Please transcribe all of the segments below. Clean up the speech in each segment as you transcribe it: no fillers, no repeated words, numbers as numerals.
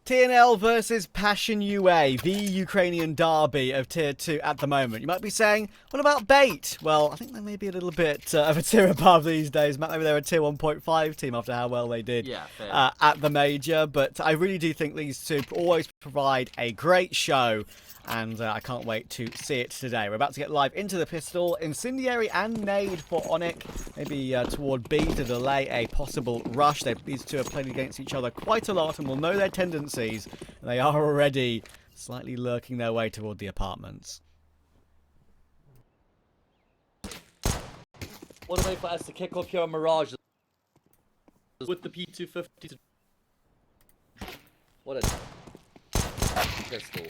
TNL versus Passion UA, the Ukrainian derby of Tier 2 at the moment. You might be saying, what about Bait? Well, I think they may be a little bit of a tier above these days. Maybe they're a Tier 1.5 team after how well they did at the Major. But I really do think these two always provide a great show. And I can't wait to see it today. We're about to get live into the pistol. Incendiary and Nade for Onyx. Maybe toward B to delay a possible rush. These two have played against each other quite a lot and will know their tendencies. They are already slightly lurking their way toward the apartments. What a way for us to kick off here on Mirage. With the P250. What a pistol.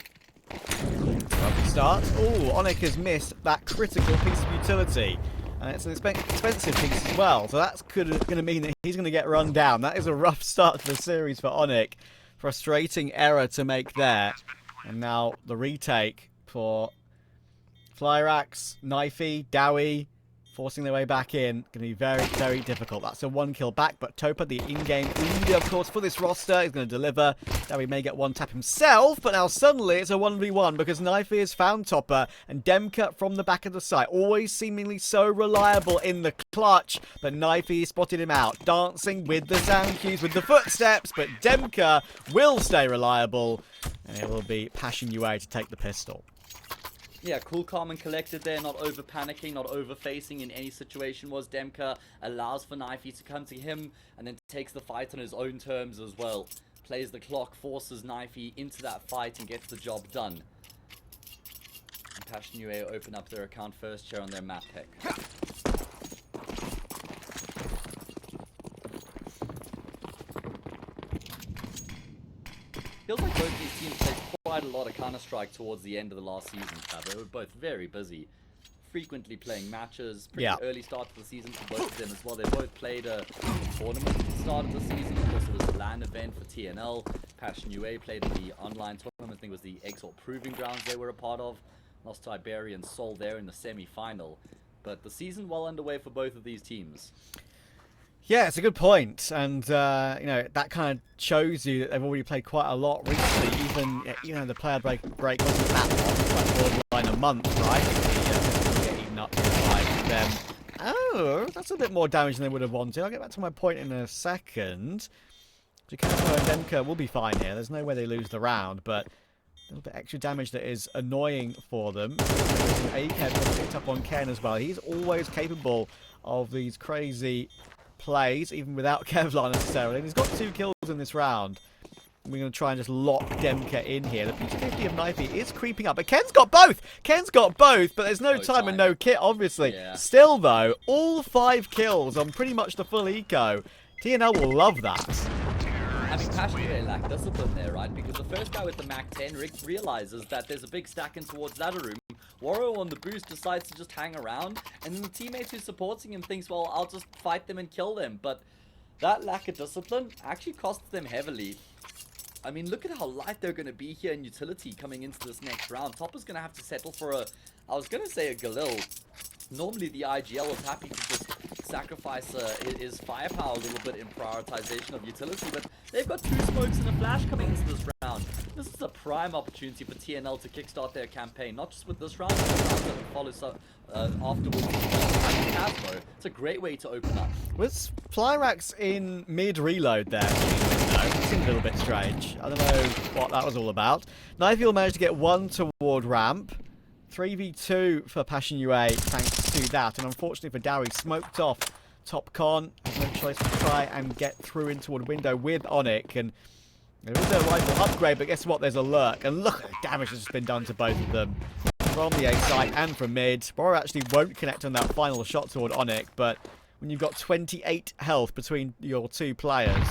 Start. Oh, Onyx has missed that critical piece of utility. And it's an expensive piece as well. So that's going to mean that he's going to get run down. That is a rough start to the series for Onyx. Frustrating error to make there. And now the retake for Flyrax, Knifey, Dawy. Forcing their way back in. Going to be very, very difficult. That's a 1 kill back. But Topa, the in-game leader, of course, for this roster, is going to deliver. Dawy may get one tap himself. But now suddenly it's a 1v1 because Knifey has found Topa. And Demka from the back of the site. Always seemingly so reliable in the clutch. But Knifey spotted him out. Dancing with the sound cues, with the footsteps. But Demka will stay reliable. And it will be Passion UA to take the pistol. Yeah, cool, calm, and collected there, not over panicking, not over facing in any situation. Was Demka allows for Knifey to come to him and then takes the fight on his own terms as well. Plays the clock, forces Knifey into that fight and gets the job done. And Passion UA open up their account first here on their map pick. Feels like both these teams played quite a lot of Counter-Strike towards the end of the last season. They were both very busy, frequently playing matches. Pretty early start to the season for both of them as well. They both played a tournament at the start of the season. Of course, it was a LAN event for TNL. Passion UA played in the online tournament. I think it was the ESL Proving Grounds they were a part of. Lost to Iberian Seoul there in the semi-final. But the season well underway for both of these teams. Yeah, it's a good point, and you know, that kind of shows you that they've already played quite a lot recently. Even the player break wasn't that long; it's like borderline a month, right? Get eaten up by them. Oh, that's a bit more damage than they would have wanted. I'll get back to my point in a second. Jacopo and Demka will be fine here. There's no way they lose the round, but a little bit extra damage that is annoying for them. AKEV picked up on Ken as well. He's always capable of these crazy plays, even without Kevlar necessarily. And he's got 2 kills in this round. We're going to try and just lock Demka in here. The P250 of Knifey is creeping up, but Ken's got both! Ken's got both, but there's no time and no kit, obviously. Yeah. Still, though, all 5 kills on pretty much the full eco. TNL will love that. Having Passion UA lack discipline there, right? Because the first guy with the Mac 10 realizes that there's a big stack in towards ladder room. Warro on the boost decides to just hang around, and then the teammate who's supporting him thinks, well, I'll just fight them and kill them. But that lack of discipline actually costs them heavily. I mean, look at how light they're going to be here in utility coming into this next round. Topper's going to have to settle for I was going to say a Galil. Normally the IGL is happy to just sacrifice his firepower a little bit in prioritization of utility, but they've got 2 smokes and a flash coming into this round. This is a prime opportunity for TNL to kickstart their campaign, not just with this round, but the rounds that will follow afterwards. It's a great way to open up. Was Flyrax in mid-reload there? It seemed a little bit strange. I don't know what that was all about. Knifey will manage to get 1 toward ramp. 3v2 for Passion UA thanks to that, and unfortunately for Dawy, smoked off top con. No choice to try and get through in toward window with Onyx, and there is a rifle upgrade, but guess what, there's a lurk, and look at the damage that's just been done to both of them from the A site and from mid. Bora actually won't connect on that final shot toward Onyx, but when you've got 28 health between your 2 players,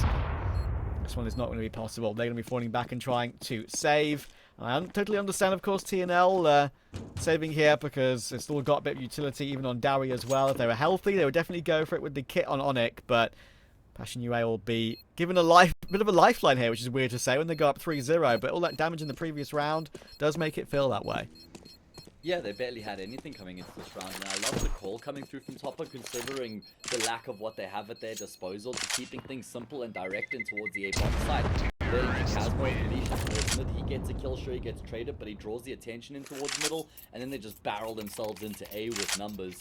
this one is not going to be possible. They're going to be falling back and trying to save. I totally understand, of course, TNL saving here because it's still got a bit of utility even on Dawy as well. If they were healthy, they would definitely go for it with the kit on Onyx, but Passion UA will be given a bit of a lifeline here, which is weird to say when they go up 3-0, but all that damage in the previous round does make it feel that way. Yeah, they barely had anything coming into this round, and I love the call coming through from Topper, considering the lack of what they have at their disposal, to keeping things simple and direct in towards the A-bomb side. Then Casmo unleashes towards mid. He gets a kill, sure he gets traded, but he draws the attention in towards middle, and then they just barrel themselves into A with numbers.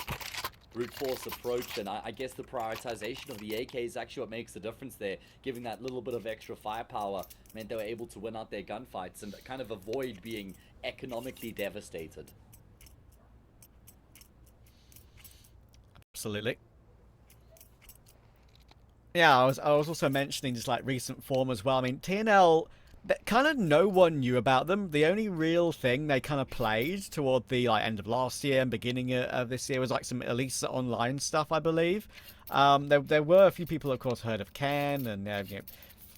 Brute force approach, and I guess the prioritization of the AK is actually what makes the difference there. Giving that little bit of extra firepower meant they were able to win out their gunfights and kind of avoid being economically devastated. Absolutely. Yeah, I was also mentioning just like recent form as well. I mean, TNL, kind of no one knew about them. The only real thing they kind of played toward the like end of last year and beginning of this year was like some Elisa Online stuff, I believe. There were a few people, of course, heard of Ken and you know,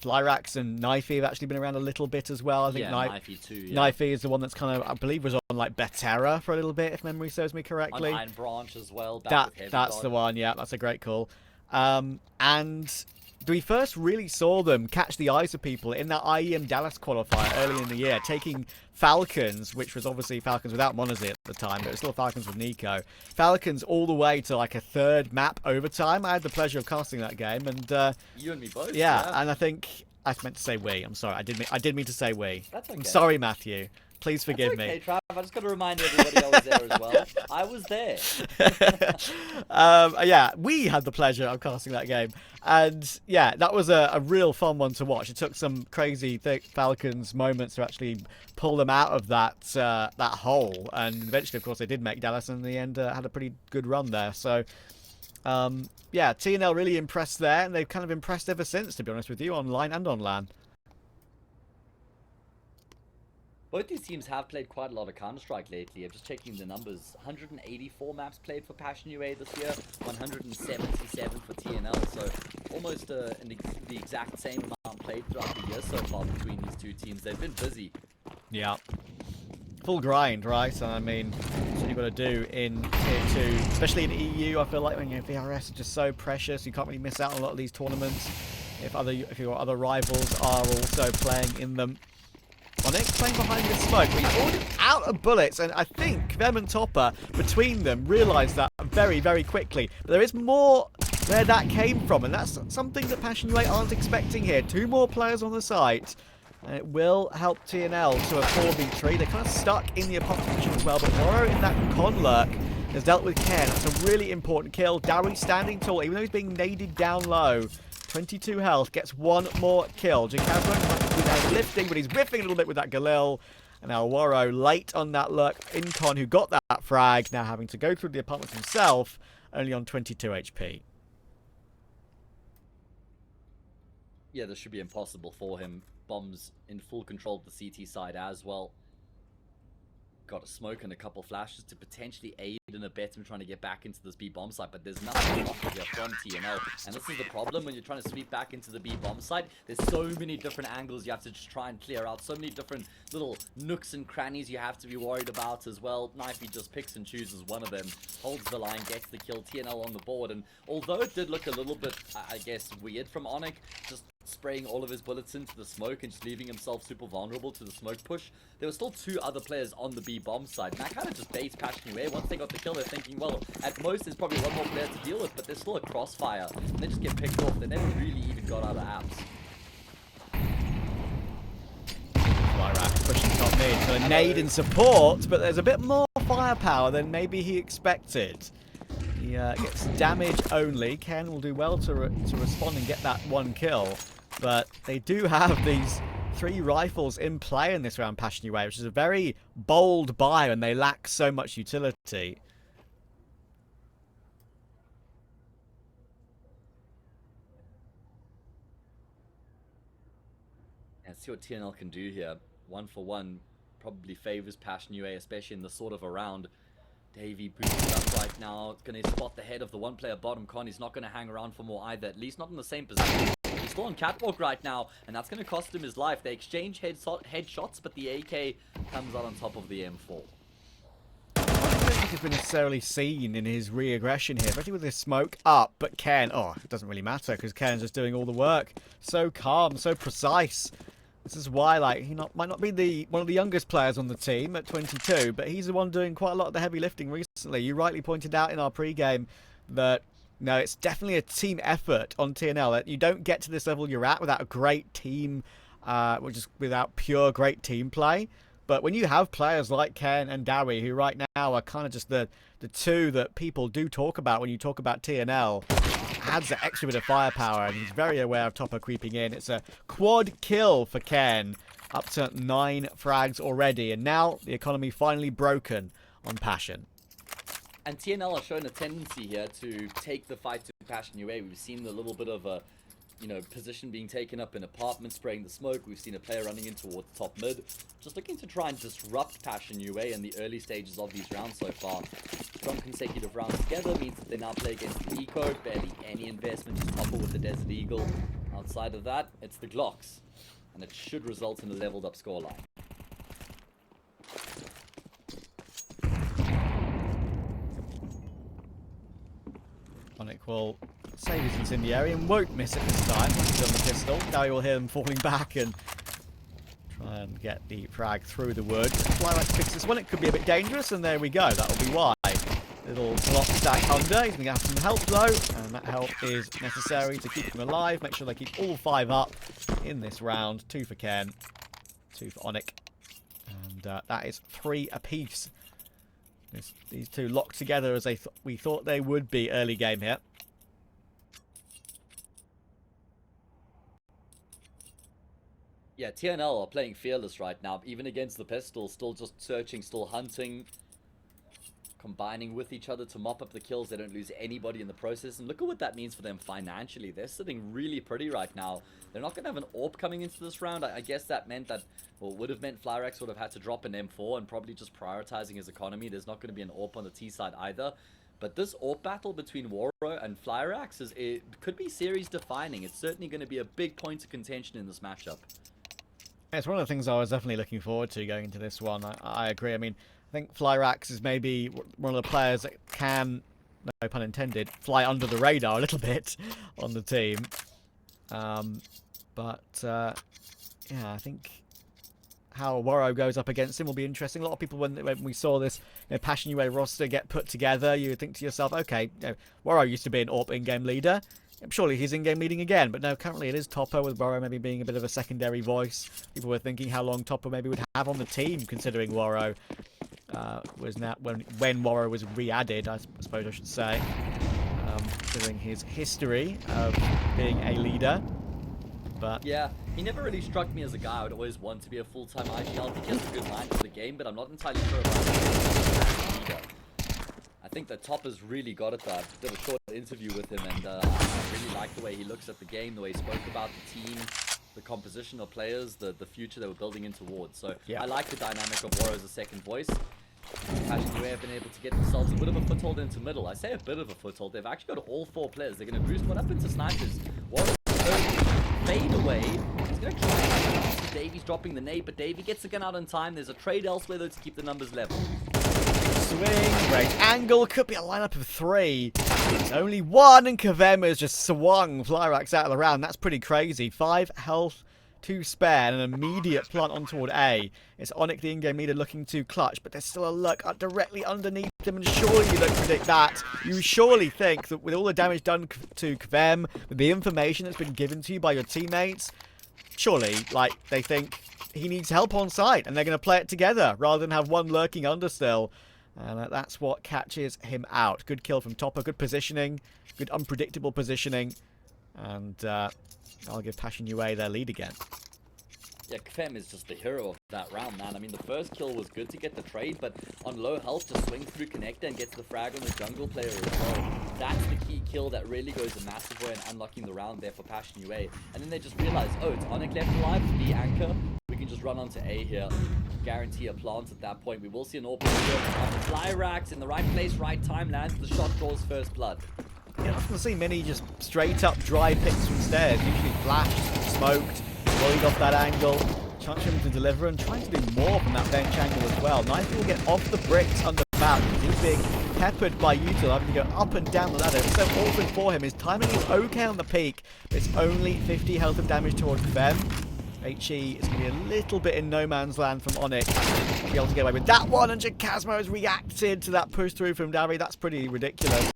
Flyrax and Knifey have actually been around a little bit as well. I think Knifey too. Yeah. Knifey is the one that's kind of, I believe, was on like Betera for a little bit, if memory serves me correctly. On Iron Branch as well. That's the one. Yeah, that's a great call. And we first really saw them catch the eyes of people in that IEM Dallas qualifier early in the year, taking Falcons, which was obviously Falcons without Monazi at the time, but it was still Falcons with Nico. Falcons all the way to like a third map overtime. I had the pleasure of casting that game, and you and me both. Yeah, and I think I meant to say we. I'm sorry, I did mean to say we. That's okay. I'm sorry, Matthew. Please forgive That's okay, me. Trav. I just got to remind everybody I was there as well. I was there. Yeah, we had the pleasure of casting that game. And yeah, that was a real fun one to watch. It took some crazy Falcons moments to actually pull them out of that hole. And eventually, of course, they did make Dallas and in the end had a pretty good run there. So yeah, TNL really impressed there. And they've kind of impressed ever since, to be honest with you, online and on LAN. Both these teams have played quite a lot of Counter-Strike lately. I'm just checking the numbers. 184 maps played for Passion UA this year, 177 for TNL. So almost the exact same amount played throughout the year so far between these two teams. They've been busy. Yeah. Full grind, right? And I mean, that's what you've got to do in Tier 2, especially in EU. I feel like when VRS are just so precious, you can't really miss out on a lot of these tournaments if your other rivals are also playing in them. Onyx playing behind the smoke, but he's already out of bullets, and I think them and Topper, between them, realised that very, very quickly. But there is more where that came from, and that's something that Passion UA aren't expecting here. 2 more players on the site, and it will help TNL to a 4v3. They're kind of stuck in the opponent's position as well, but Moro in that con lurk has dealt with Ken. That's a really important kill. Dawy standing tall, even though he's being naded down low. 22 health, gets 1 more kill. Jacazzo lifting, but he's whiffing a little bit with that Galil. And now Waro late on that lurk. Incon, who got that frag, now having to go through the apartment himself, only on 22 HP. Yeah, this should be impossible for him. Bombs in full control of the CT side as well. Got a smoke and a couple flashes to potentially aid in a bit in trying to get back into this B bomb site, but there's nothing offered here from TNL. And this is the problem when you're trying to sweep back into the B bomb site. There's so many different angles you have to just try and clear out. So many different little nooks and crannies you have to be worried about as well. Knifey just picks and chooses one of them, holds the line, gets the kill. TNL on the board, and although it did look a little bit, I guess, weird from Onyx, just spraying all of his bullets into the smoke and just leaving himself super vulnerable to the smoke push, there were still 2 other players on the B bomb side, and that kind of just baits Passion UA. Once they got the kill, they're thinking, well, at most there's probably 1 more player to deal with, but there's still a crossfire, and they just get picked off. They never really even got out of apps. Flyrax pushing top mid, so a nade in support, but there's a bit more firepower than maybe he expected. He gets damage only. Ken will do well to respond and get that 1 kill. But they do have these 3 rifles in play in this round, Passion UA, which is a very bold buy, and they lack so much utility. Let's see what TNL can do here. 1 for 1 probably favors Passion UA, especially in this sort of a round. Dawy boosted up right now. Going to spot the head of the 1-player bottom con. He's not going to hang around for more either, at least not in the same position. He's still on catwalk right now, and that's going to cost him his life. They exchange headshots, but the AK comes out on top of the M4. I don't think he's been necessarily seen in his re-aggression here, especially with his smoke up. But Ken, it doesn't really matter because Ken's just doing all the work. So calm, so precise. This is why, like, he might not be one of the youngest players on the team at 22, but he's the one doing quite a lot of the heavy lifting recently. You rightly pointed out in our pre-game that, no, it's definitely a team effort on TNL. You don't get to this level you're at without a great team which is without pure great team play. But when you have players like Ken and Dawy, who right now are kind of just the two that people do talk about when you talk about TNL, adds an extra bit of firepower, and he's very aware of Topper creeping in. It's a quad kill for Ken, up to 9 frags already, and now the economy finally broken on Passion. And TNL are showing a tendency here to take the fight to Passion UA. We've seen a little bit of a, position being taken up in apartments, spraying the smoke. We've seen a player running in towards top mid, just looking to try and disrupt Passion UA in the early stages of these rounds so far. Strong consecutive rounds together means that they now play against the Eco. Barely any investment, just Topper with the Desert Eagle. Outside of that, it's the Glocks, and it should result in a leveled up scoreline. Onic will save his incendiary and won't miss it this time. He's on the pistol. Dawy will hear him falling back and try and get the frag through the wood. Flyrax fixes this one. It could be a bit dangerous, and there we go. That'll be why. Little block stack under. He's going to have some help though, and that help is necessary to keep him alive. Make sure they keep all 5 up in this round. 2 for Ken, 2 for Onic, and that is 3 apiece. These two locked together as we thought they would be early game here. Yeah, TNL are playing fearless right now, even against the pistol, still just searching, still hunting, combining with each other to mop up the kills. They don't lose anybody in the process, and look at what that means for them financially. They're sitting really pretty right now. They're not going to have an AWP coming into this round. I guess that meant that, well, would have meant Flyrax would have had to drop an M4 and probably just prioritizing his economy. There's not going to be an AWP on the T side either. But this AWP battle between Waro and Flyrax it could be series defining. It's certainly going to be a big point of contention in this matchup. It's one of the things I was definitely looking forward to going into this one. I agree. I mean, I think Flyrax is maybe one of the players that can, no pun intended, fly under the radar a little bit on the team. Yeah, I think how Waro goes up against him will be interesting. A lot of people, when we saw this Passion UA roster get put together, you would think to yourself, okay, Waro used to be an AWP in-game leader. Surely he's in-game leading again, but no, currently it is Topper, with Waro maybe being a bit of a secondary voice. People were thinking how long Topper maybe would have on the team, considering Waro was now when Waro was re-added, I suppose I should say, considering his history of being a leader. But yeah, he never really struck me as a guy I would always want to be a full-time IGL. I think he has a good mind for the game, but I'm not entirely sure about him either. I think that Topper's really got it though. I did a short interview with him, and I really like the way he looks at the game, the way he spoke about the team, the composition of players, the future they were building in towards. So yeah. I like the dynamic of Waro as a second voice. Passion UA have been able to get themselves a bit of a foothold into middle. I say a bit of a foothold. They've actually got all 4 players. They're going to boost one up into snipers. Waro fade away. He's going to try and Davy's dropping the nade, but Davy gets the gun out in time. There's a trade elsewhere though to keep the numbers level. Swing, great angle, could be a lineup of 3. It's only 1, and Kavem has just swung Flyrax out of the round. That's pretty crazy. 5 health, 2 spare, and an immediate plant on toward A. It's Onic, the in-game leader, looking to clutch, but there's still a look directly underneath him, and surely you don't predict that. You surely think that with all the damage done to Kavem, with the information that's been given to you by your teammates, surely, they think he needs help on site, and they're going to play it together, rather than have one lurking under still. And that's what catches him out. Good kill from Topper, good positioning, good unpredictable positioning. And I'll give Passion UA their lead again. Yeah, Kfem is just the hero of that round, man. I mean, the first kill was good to get the trade, but on low health, just swings through connector and gets the frag on the jungle player as well. That's the key kill that really goes a massive way in unlocking the round there for Passion UA. And then they just realize, oh, it's Onic left alive, the anchor. We can just run onto A here. Guarantee a plant at that point. We will see an AWP here. Flyrax in the right place, right time, lands the shot, draws first blood. Yeah, I often see many just straight up dry picks from stairs, usually flashed, smoked, volleyed off that angle, chance for him to deliver and trying to do more from that bench angle as well. Knifey will get off the bricks under Bout because he's being peppered by Util, having to go up and down the ladder. It's so awkward for him. His timing is okay on the peak, but it's only 50 health of damage towards Kavem. HE is going to be a little bit in no man's land from Onic. To be able to get away with that one, and Jacasmo has reacted to that push through from Dawy. That's pretty ridiculous.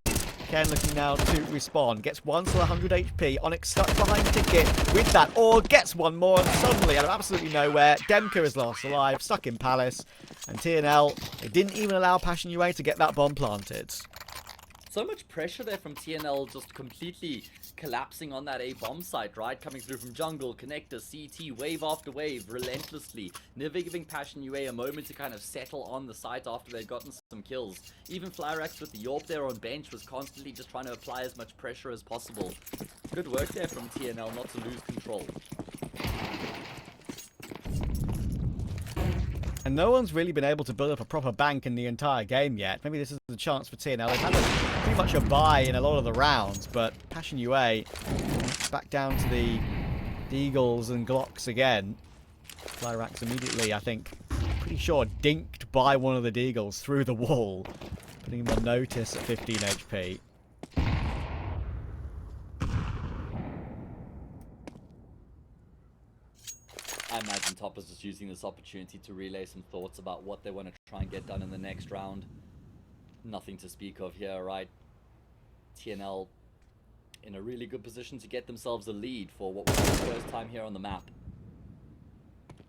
Ken looking now to respond. Gets one to 100 HP. Onyx stuck behind Ticket with that, or gets one more, and suddenly, out of absolutely nowhere, Demka is last alive, stuck in Palace. And TNL, they didn't even allow Passion UA to get that bomb planted. So much pressure there from TNL, just completely collapsing on that A bomb site, right? Coming through from jungle, connector, CT, wave after wave, relentlessly. Never giving Passion UA a moment to kind of settle on the site after they'd gotten some kills. Even Flyrax with the Yorp there on bench was constantly just trying to apply as much pressure as possible. Good work there from TNL not to lose control. And no one's really been able to build up a proper bank in the entire game yet. Maybe this is the chance for TNL. They've had pretty much a bye in a lot of the rounds, but Passion UA back down to the Eagles and Glocks again. Flyrax immediately, I think, pretty sure dinked by one of the Deagles through the wall, putting him on notice at 15 HP. I imagine Top is just using this opportunity to relay some thoughts about what they want to try and get done in the next round. Nothing to speak of here, right? TNL in a really good position to get themselves a lead for what was the first time here on the map.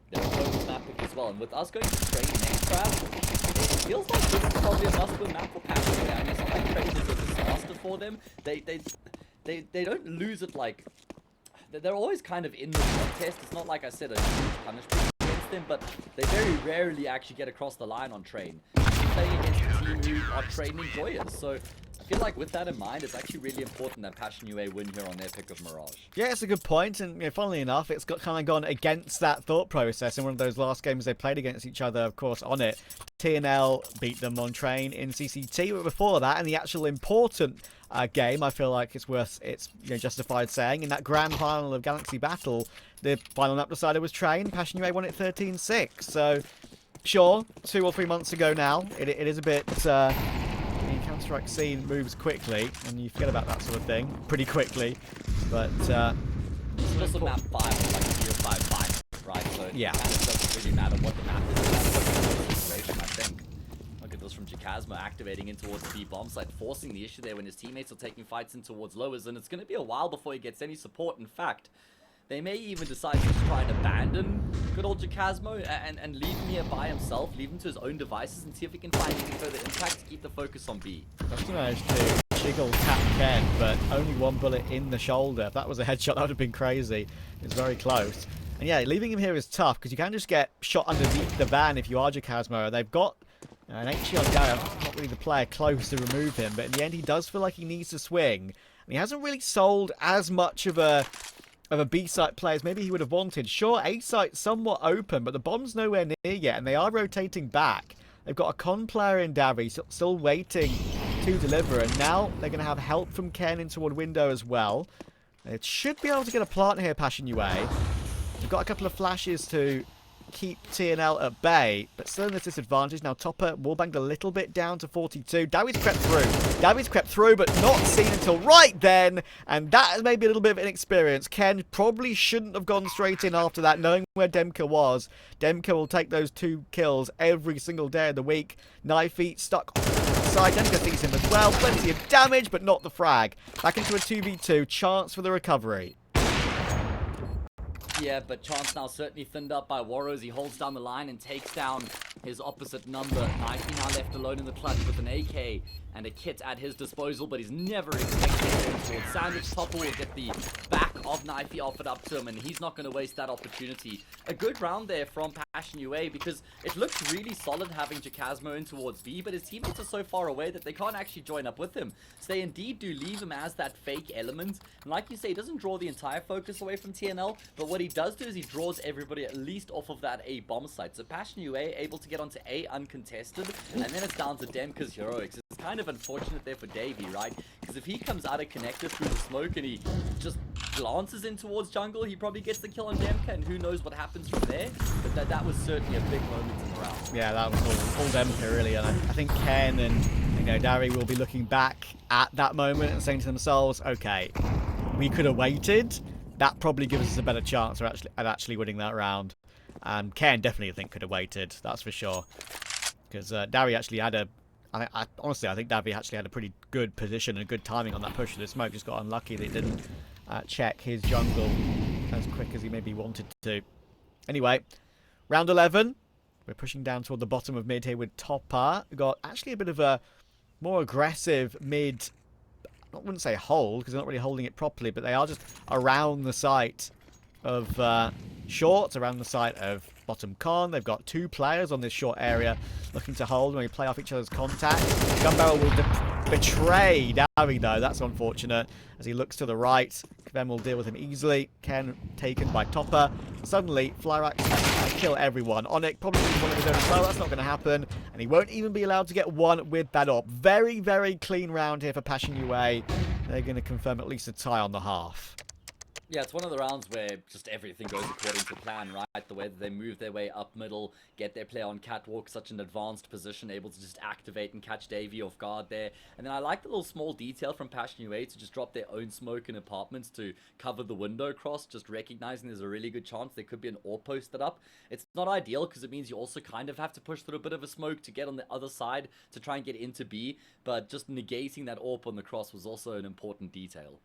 They're a bonus map pick as well, and with us going to Train next round, it feels like this is probably a must-win map for Passion. I mean, it's not like Train is a disaster for them. They don't lose it like... They're always kind of in the contest. It's not like I said a huge punishment against them, but they very rarely actually get across the line on Train. Playing against a team who are Train enjoyers, so I feel like with that in mind, it's actually really important that Passion UA win here on their pick of Mirage. Yeah, it's a good point, and you know, funnily enough, it's got kind of gone against that thought process in one of those last games they played against each other, of course, on it. TNL beat them on Train in CCT, but before that, in the actual important game, I feel like it's justified saying, in that grand final of Galaxy Battle, the final map decider was Train. Passion UA won it 13-6, so sure, 2 or 3 months ago now, it is a bit... the Counter-Strike scene moves quickly, and you forget about that sort of thing pretty quickly, but... it's also map 5, like 0-5-5, right? So yeah. It doesn't really matter what the map is. That's the situation, I think. Look at this from Jacasmo activating in towards the B bomb site, forcing the issue there when his teammates are taking fights in towards lowers, and it's going to be a while before he gets any support. In fact, they may even decide to just try and abandon good old Jacasmo and leave him here by himself, leave him to his own devices, and see if he can find any further impact to keep the focus on B. Just managed to jiggle tap Ken, but only one bullet in the shoulder. If that was a headshot, that would have been crazy. It's very close. And yeah, leaving him here is tough, because you can just get shot underneath the van if you are Jacasmo. They've got an HE on Dawy, not really the player close to remove him, but in the end he does feel like he needs to swing. And he hasn't really sold as much of a B-site player as maybe he would have wanted. Sure, A-site's somewhat open, but the bomb's nowhere near yet, and they are rotating back. They've got a con player in Dawy still waiting to deliver, and now they're going to have help from Ken in toward window as well. It should be able to get a plant here, Passion UA. They've got a couple of flashes to keep TNL at bay, but still in this disadvantage. Now Topper wallbanged a little bit down to 42. Dawy's crept through, but not seen until right then, and that is maybe a little bit of inexperience. Ken probably shouldn't have gone straight in after that, knowing where Demka was. Demka will take those 2 kills every single day of the week. Knifey stuck side. Demka sees him as well. Plenty of damage, but not the frag. Back into a 2v2. Chance for the recovery. Yeah, but Chance now certainly thinned up by Waro as he holds down the line and takes down his opposite number. Knifey now left alone in the clutch with an AK and a kit at his disposal, but he's never expected to towards Sandwich. Topper will get the back of Knifey offered up to him, and he's not going to waste that opportunity. A good round there from Passion UA, because it looks really solid having Jacasmo in towards B, but his teammates are so far away that they can't actually join up with him. So they indeed do leave him as that fake element, and like you say, he doesn't draw the entire focus away from TNL, but what he does do is he draws everybody at least off of that A bomb site. So Passion UA able to get onto A uncontested, and then it's down to Demka's heroics. It's kind of unfortunate there for Dawy, right? Because if he comes out of connector through the smoke and he just glances in towards jungle, he probably gets the kill on Demka, and who knows what happens from there. But that was certainly a big moment in the round. Yeah, that was all Demka really, and I think Ken and Dawy will be looking back at that moment and saying to themselves, okay, we could have waited. That probably gives us a better chance at actually winning that round. And Ken definitely, I think, could have waited, that's for sure. Because Dawy actually had a Honestly, I think Dawy actually had a pretty good position and good timing on that push of the smoke. Just got unlucky that he didn't check his jungle as quick as he maybe wanted to. Anyway, round 11. We're pushing down toward the bottom of mid here with Topper. We've got actually a bit of a more aggressive mid. I wouldn't say hold, because they're not really holding it properly, but they are just around the site of short, around the site of bottom con. They've got 2 players on this short area looking to hold when we play off each other's contact. Gun Barrel will betray Dawy, though. That's unfortunate. As he looks to the right, Kvem will deal with him easily. Ken taken by Topper. Suddenly, Flyrax kill everyone. Onyx probably one of his own as well. That's not going to happen. And he won't even be allowed to get one with that up. Very, very clean round here for Passion UA. They're going to confirm at least a tie on the half. Yeah, it's one of the rounds where just everything goes according to plan, right? The way that they move their way up middle, get their player on catwalk, such an advanced position, able to just activate and catch Dawy off guard there. And then I like the little small detail from Passion UA to just drop their own smoke in apartments to cover the window cross, just recognizing there's a really good chance there could be an AWP posted up. It's not ideal because it means you also kind of have to push through a bit of a smoke to get on the other side to try and get into B, but just negating that AWP on the cross was also an important detail.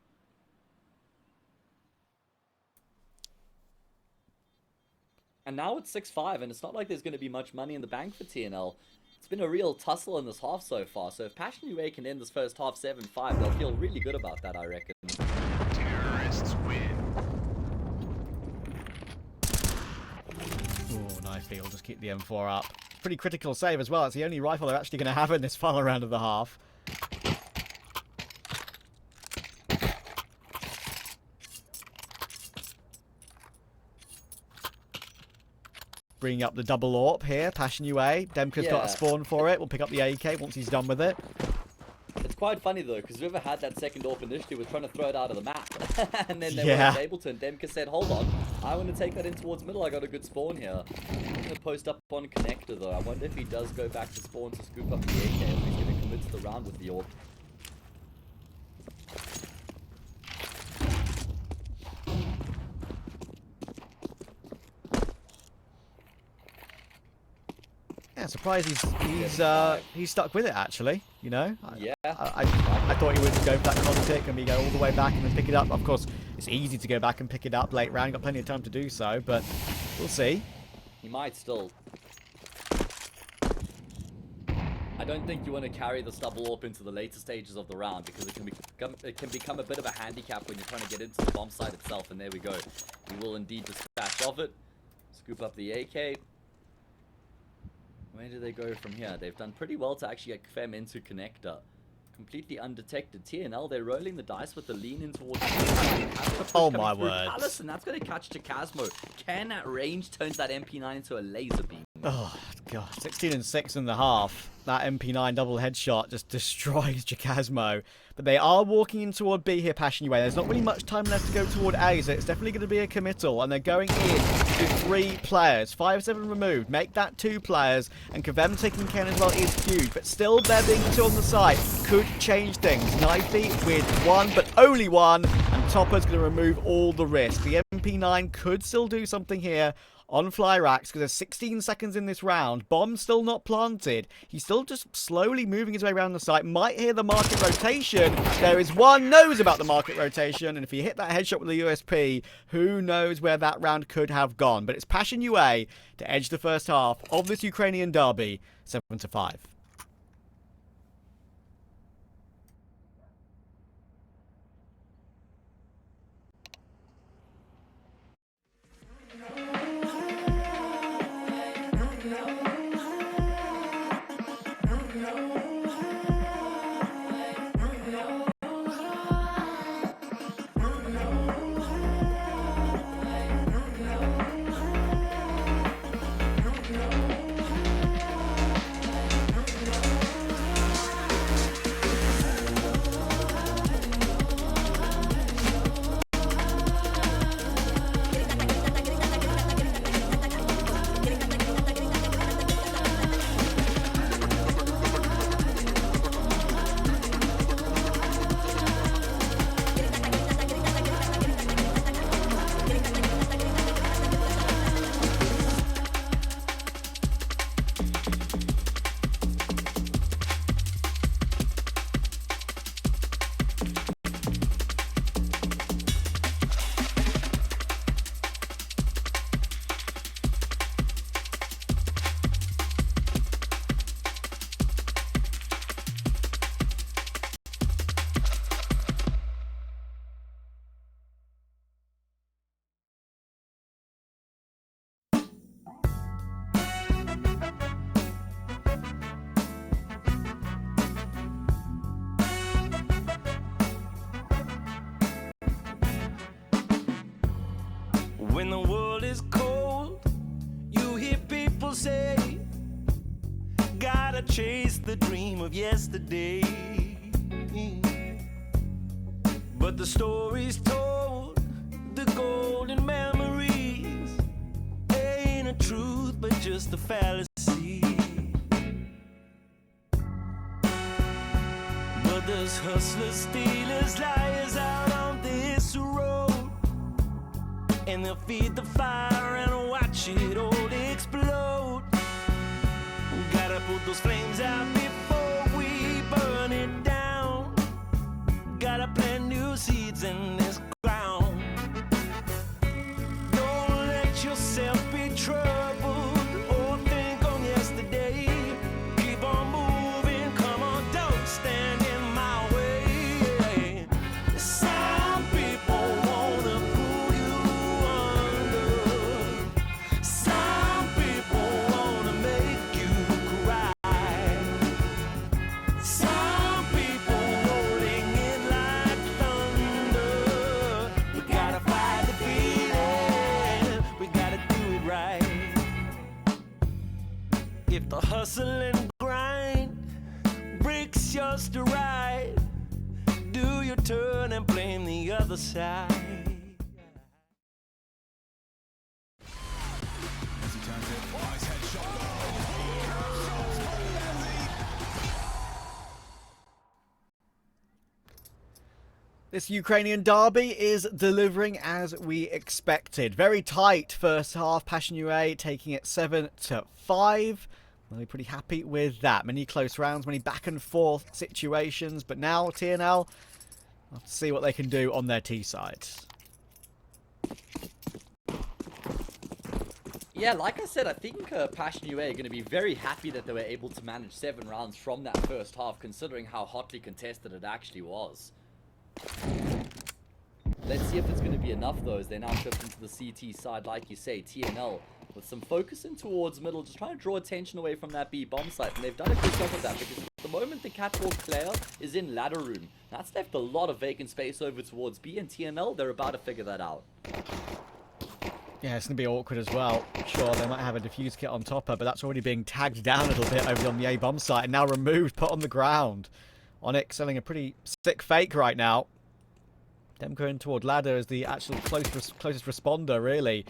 And now it's 6-5, and it's not like there's going to be much money in the bank for TNL. It's been a real tussle in this half so far, so if Passion UA can end this first half 7-5, they'll feel really good about that, I reckon. Terrorists win. Ooh, Knifey will just keep the M4 up. Pretty critical save as well. It's the only rifle they're actually going to have in this final round of the half. Bringing up the double AWP here, Passion UA. Demka's got a spawn for it. We'll pick up the AK once he's done with it. It's quite funny though, because whoever had that second AWP initially was trying to throw it out of the map. And then they weren't able to, and Demka said, hold on, I want to take that in towards middle, I got a good spawn here. I'm going to post up on connector though. I wonder if he does go back to spawn to scoop up the AK, if he's going to commit to the round with the AWP. Yeah, surprised he's stuck with it actually. You know, Yeah. I thought he would go for that contact and we go all the way back and then pick it up. Of course, it's easy to go back and pick it up late round. Got plenty of time to do so, but we'll see. He might still. I don't think you want to carry the double AWP into the later stages of the round because it can become a bit of a handicap when you're trying to get into the bomb site itself. And there we go. He will indeed dispatch of it. Scoop up the AK. Where do they go from here? They've done pretty well to actually get Kvem into connector. Completely undetected. TNL, they're rolling the dice with the lean in towards the Oh my word. Allison, that's going to catch Chakasmo. Ken at range turns that MP9 into a laser beam. Oh, God. 16 and 6 in the half. That MP9 double headshot just destroys Chakasmo. But they are walking in toward B here, Passion UA. There's not really much time left to go toward A, so it's definitely going to be a committal. And they're going in to 3 players. 5-7 removed. Make that 2 players. And Kvem taking Ken as well is huge. But still, there being 2 on the side could change things. Knifey with 1, but only 1. And Topper's going to remove all the risk. The MP9 could still do something here on Flyrax because there's 16 seconds in this round. Bomb still not planted. He's still just slowly moving his way around the site. Might hear the market rotation. There is one knows about the market rotation, and if he hit that headshot with the USP, who knows where that round could have gone. But it's Passion UA to edge the first half of this Ukrainian derby 7-5. When the world is cold, you hear people say, gotta chase the dream of yesterday. But the stories told, the golden memories, ain't a truth but just a fallacy. But there's hustlers, stealers, liars out on this road, and they'll feed the fire and watch it all explode. Gotta put those flames out before we burn it down. Gotta plant new seeds in this ground. Don't let yourself be troubled or think on yesterday. Keep on moving, come on, don't stand in my way. Some people wanna pull you under. Some people wanna make you cry. Some people rolling in like thunder. We gotta fight the feeling, we gotta do it right. If the hustle and grind breaks your stride, do your turn and blame the other side. This Ukrainian derby is delivering as we expected. Very tight first half. Passion UA taking it 7-5. Really pretty happy with that. Many close rounds, many back and forth situations. But now TNL, we'll have to see what they can do on their T side. Yeah, like I said, I think Passion UA are going to be very happy that they were able to manage 7 rounds from that first half, considering how hotly contested it actually was. Let's see if it's going to be enough, though, as they now shift into the CT side, like you say, TNL, with some focus in towards middle, just trying to draw attention away from that B bomb site, and they've done a good job of that, because at the moment the catwalk player is in ladder room. That's left a lot of vacant space over towards B, and TNL, they're about to figure that out. Yeah, it's going to be awkward as well. Sure, they might have a defuse kit on topper, but that's already being tagged down a little bit over on the A bomb site, and now removed, put on the ground. Onyx selling a pretty sick fake right now. Them going toward ladder as the actual closest responder, really.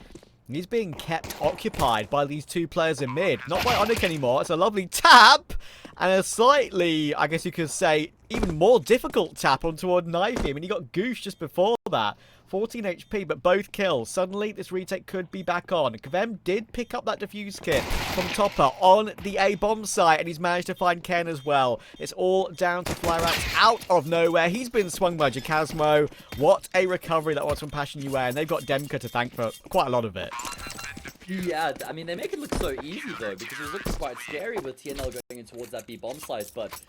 He's being kept occupied by these two players in mid. Not by Onyx anymore. It's a lovely tap. And a slightly, I guess you could say, even more difficult tap on toward Knifey. I mean, he got Goosh just before that. 14 HP, but both kills. Suddenly, this retake could be back on. Kvem did pick up that defuse kit from Topper on the A-bomb site, and he's managed to find Ken as well. It's all down to Flyrats out of nowhere. He's been swung by Jacasmo. What a recovery that was from Passion UA, and they've got Demka to thank for quite a lot of it. Yeah, I mean, they make it look so easy, though, because it was looking quite scary with TNL going in towards that B bomb site, but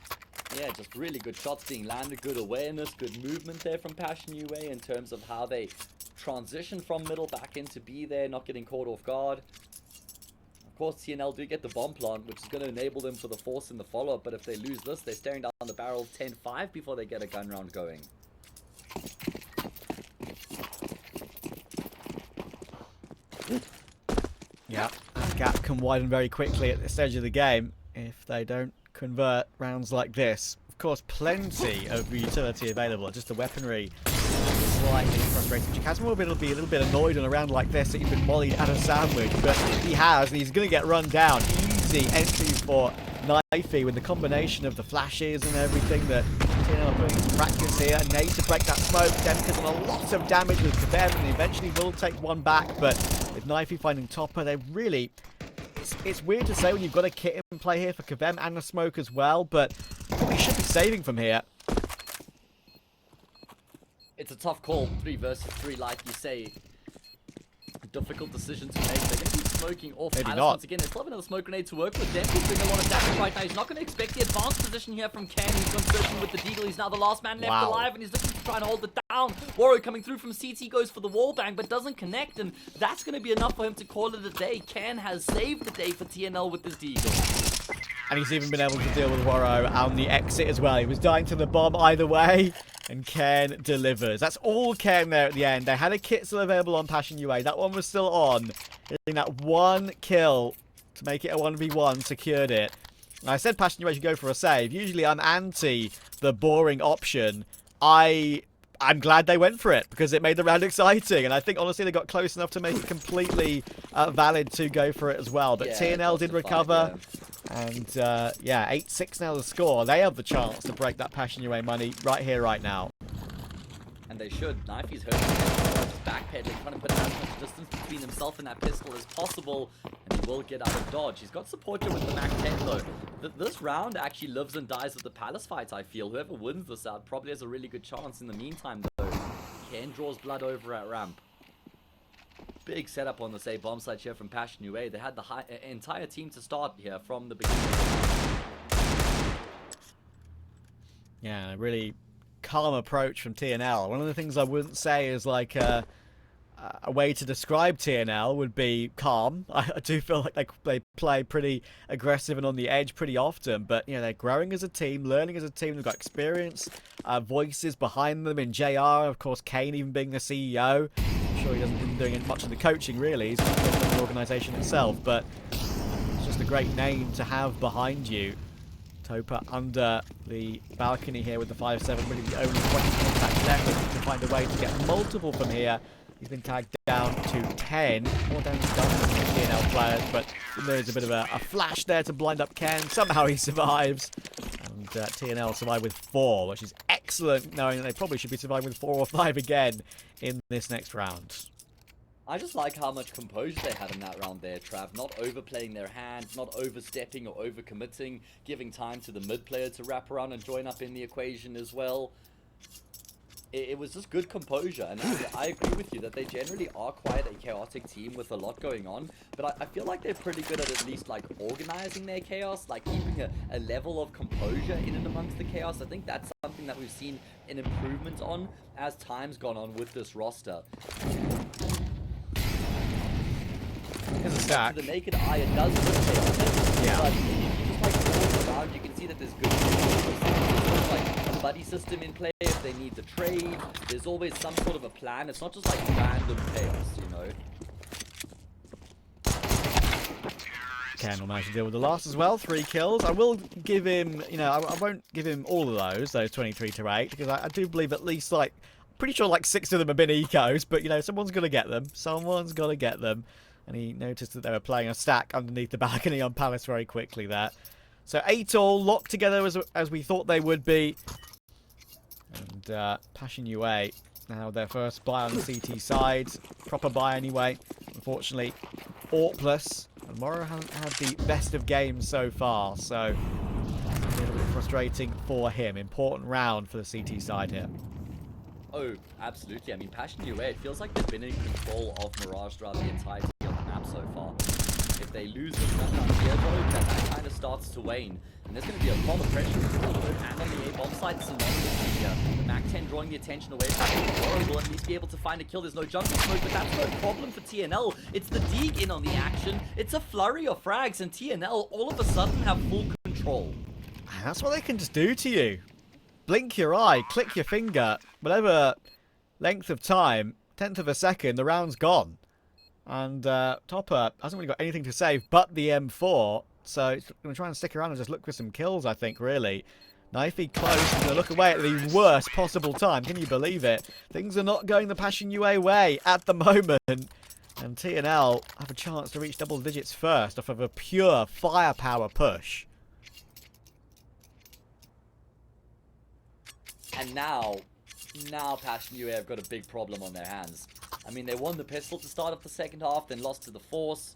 yeah, just really good shots being landed, good awareness, good movement there from Passion UA in terms of how they transition from middle back into B there, not getting caught off guard. Of course, TNL do get the bomb plant, which is going to enable them for the force in the follow-up, but if they lose this, they're staring down the barrel 10-5 before they get a gun round going. Yeah, that gap can widen very quickly at this stage of the game if they don't convert rounds like this. Of course, plenty of utility available, just the weaponry slightly frustrating. Jacasmo will be a little bit annoyed on a round like this that he's been mollied at a sandwich, but he has, and he's going to get run down. Easy entry for Knifey with the combination of the flashes and everything that TNL are putting into practice here. Nade to break that smoke. Demka's done a lot of damage with Kvem, and eventually will take one back, but with Knifey finding Topper, they really... It's weird to say when you've got a kit in play here for Kvem and the smoke as well, but probably should be saving from here. It's a tough call, 3 versus 3, like you say. Difficult decision to make. They're going to be smoking off Palace once again. There's still have another smoke grenade to work with. Demka's doing a lot of damage right now. He's not going to expect the advanced position here from Ken. He's gone searching with the Deagle. He's now the last man left alive, and he's looking to try and hold it down. Warrior coming through from CT goes for the wallbang, but doesn't connect, and that's going to be enough for him to call it a day. Ken has saved the day for TNL with this Deagle. And he's even been able to deal with Warrow on the exit as well. He was dying to the bomb either way. And Ken delivers. That's all Ken there at the end. They had a kit still available on Passion UA. That one was still on. Getting that one kill to make it a 1v1 secured it. And I said Passion UA should go for a save. Usually I'm anti the boring option. I'm glad they went for it because it made the round exciting. And I think, honestly, they got close enough to make it completely valid to go for it as well. But Yeah, TNL did recover. And, yeah, 8-6 now the score. They have the chance to break that Passion UA money right here, right now. And they should. Knifey's hurting. Just backpedaling, trying to put as much distance between himself and that pistol as possible. And he will get out of dodge. He's got support here with the Mac 10, though. This round actually lives and dies with the Palace fight, I feel. Whoever wins this out probably has a really good chance. In the meantime, though, Ken draws blood over at ramp. Big setup on the say bomb site here from Passion UA. They had the entire team to start here from the beginning. Yeah, a really calm approach from TNL. One of the things I wouldn't say is like a way to describe TNL would be calm. I do feel like they play pretty aggressive and on the edge pretty often, but you know, they're growing as a team, learning as a team. They've got experience, voices behind them in JR, of course Kane even being the CEO. I'm sure he hasn't been doing much of the coaching really, he's the organisation itself, but it's just a great name to have behind you. Topa under the balcony here with the 5-7, really the only point of contact left. To find a way to get multiple from here. He's been tagged down to 10. More damage done from the TNL players, but there's a bit of a flash there to blind up Ken. Somehow he survives. And TNL survive with 4, which is excellent, knowing that they probably should be surviving with 4 or 5 again in this next round. I just like how much composure they had in that round there, Trav. Not overplaying their hand, not overstepping or overcommitting, giving time to the mid player to wrap around and join up in the equation as well. It was just good composure, and I agree with you that they generally are quite a chaotic team with a lot going on, but I feel like they're pretty good at least like organizing their chaos, like keeping a level of composure in and amongst the chaos. I think that's something that we've seen an improvement on as time's gone on with this roster. Here's a stack. To the naked eye, it does look chaotic, yeah. but if you just like walk around, you can see that there's good there's like a buddy system in play if they need to trade. There's always some sort of a plan. It's not just like random chaos, you know. Ken will manage to deal with the last as well. 3 kills. I will give him, you know, I won't give him all of those 23 to 8, because I do believe at least like, pretty sure like 6 of them have been ecos, but you know, someone's got to get them. Someone's got to get them. And he noticed that they were playing a stack underneath the balcony on Palace very quickly there. So 8 all locked together as we thought they would be. And Passion UA now their first buy on the CT side. Proper buy anyway. Unfortunately, Orpless. And Morrow hasn't had the best of games so far. So a little bit frustrating for him. Important round for the CT side here. Oh, absolutely. I mean, Passion UA, it feels like they've been in control of Mirage throughout the entirety of the map so far. If they lose this map down here, though, that kind of starts to wane. And there's going to be a lot of pressure with the third hand on the A-bomb side. It's a lot of here. The Mac-10 drawing the attention away from Warrow will at least be able to find a kill. There's no jungle smoke, but that's no problem for TNL. It's the Deeg in on the action. It's a flurry of frags, and TNL all of a sudden have full control. And that's what they can just do to you. Blink your eye, click your finger, whatever length of time, 10th of a second, the round's gone. And Topper hasn't really got anything to save but the M4, so he's going to try and stick around and just look for some kills, I think, really. Knifey close, he's going to look away at the worst possible time. Can you believe it? Things are not going the Passion UA way at the moment. And TNL have a chance to reach double digits first off of a pure firepower push. And now Passion UA have got a big problem on their hands. I mean, they won the pistol to start off the second half, then lost to the Force.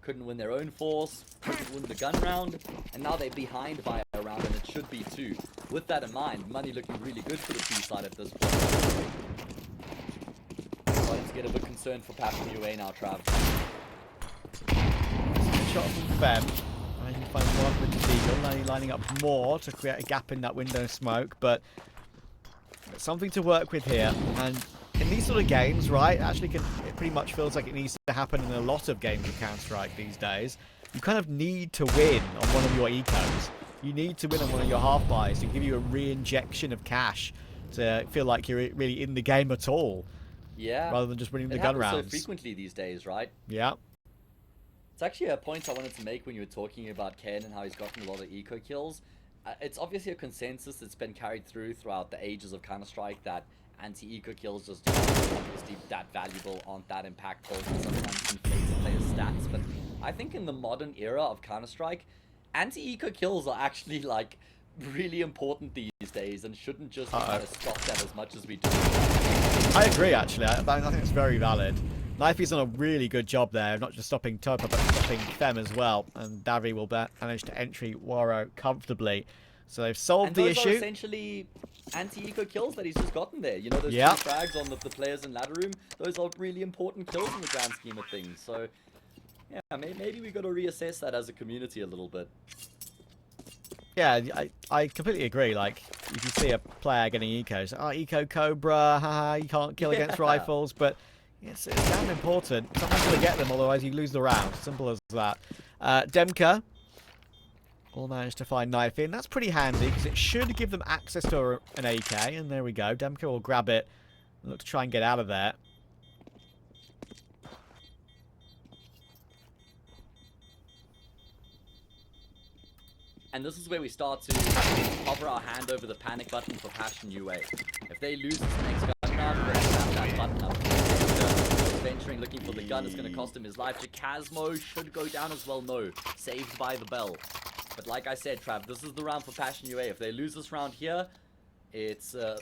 Couldn't win their own Force. Couldn't win the gun round. And now they're behind by a round, and it should be 2. With that in mind, money looking really good for the B side at this point. Starting to get a bit concerned for Passion UA now, Trav. Shot from Fem. And he finds one with the Deagle. Now he's lining up more to create a gap in that window smoke, but something to work with here. And in these sort of games, right, it pretty much feels like it needs to happen in a lot of games of Counter-Strike these days. you kind of need to win on one of your ecos. You need to win on one of your half buys to give you a re-injection of cash to feel like you're really in the game at all. Yeah. Rather than just winning the It gun happens rounds. so frequently these days, right? Yeah. It's actually a point I wanted to make when you were talking about Ken and how he's gotten a lot of eco kills. It's obviously a consensus that's been carried throughout the ages of Counter-Strike that anti-eco kills just aren't obviously that valuable, aren't that impactful, and sometimes inflate the player's stats. But I think in the modern era of Counter-Strike, anti-eco kills are actually like really important these days and shouldn't just be kind of stopped at as much as we do. I agree, actually. I think it's very valid. Knifey's done a really good job there, not just stopping Topa, but stopping Fem as well. And Dawy will manage to entry Waro comfortably. So they've solved the issue. And those are essentially anti-eco kills that he's just gotten there. You know, those two frags on the players in ladder room, those are really important kills in the grand scheme of things. So, yeah, maybe we got to reassess that as a community a little bit. Yeah, I completely agree. Like, if you see a player getting ecos, oh, eco Cobra, haha, you can't kill against rifles, but it's damn important. Someone's going to get them, otherwise you lose the round. Simple as that. Demka will manage to find Knife in. That's pretty handy, because it should give them access to an AK, and there we go. Demka will grab it and look to try and get out of there. And this is where we start to hover our hand over the panic button for Passion UA. If they lose this next gun round, we're going to tap that button up. Venturing, looking for the gun, is going to cost him his life. Jacasmo should go down as well, no. Saved by the bell. But like I said, Trav, this is the round for Passion UA. If they lose this round here, it's a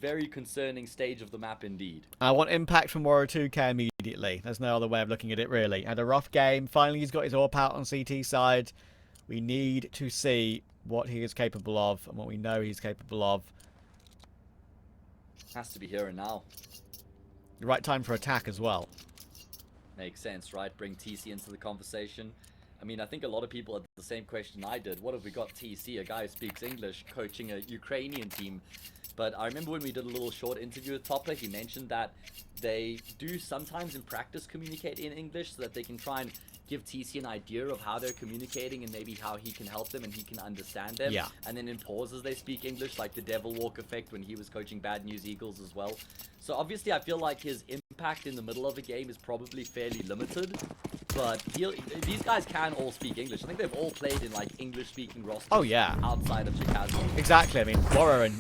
very concerning stage of the map indeed. I want impact from Waro 2K immediately. There's no other way of looking at it, really. Had a rough game. Finally, he's got his AWP out on CT side. We need to see what he is capable of and what we know he's capable of. Has to be here and now. The right time for attack as well. Makes sense, right? Bring TC into the conversation. I mean, I think a lot of people had the same question I did. What if we got TC, a guy who speaks English, coaching a Ukrainian team? But I remember when we did a little short interview with Topper, he mentioned that they do sometimes in practice communicate in English so that they can try and give TC an idea of how they're communicating and maybe how he can help them and he can understand them. Yeah. And then in pauses they speak English, like the Devil Walk effect when he was coaching Bad News Eagles as well. So obviously I feel like his impact in the middle of a game is probably fairly limited. But these guys can all speak English. I think they've all played in like English-speaking rosters. Oh yeah, outside of Chicago. Exactly. I mean, Waro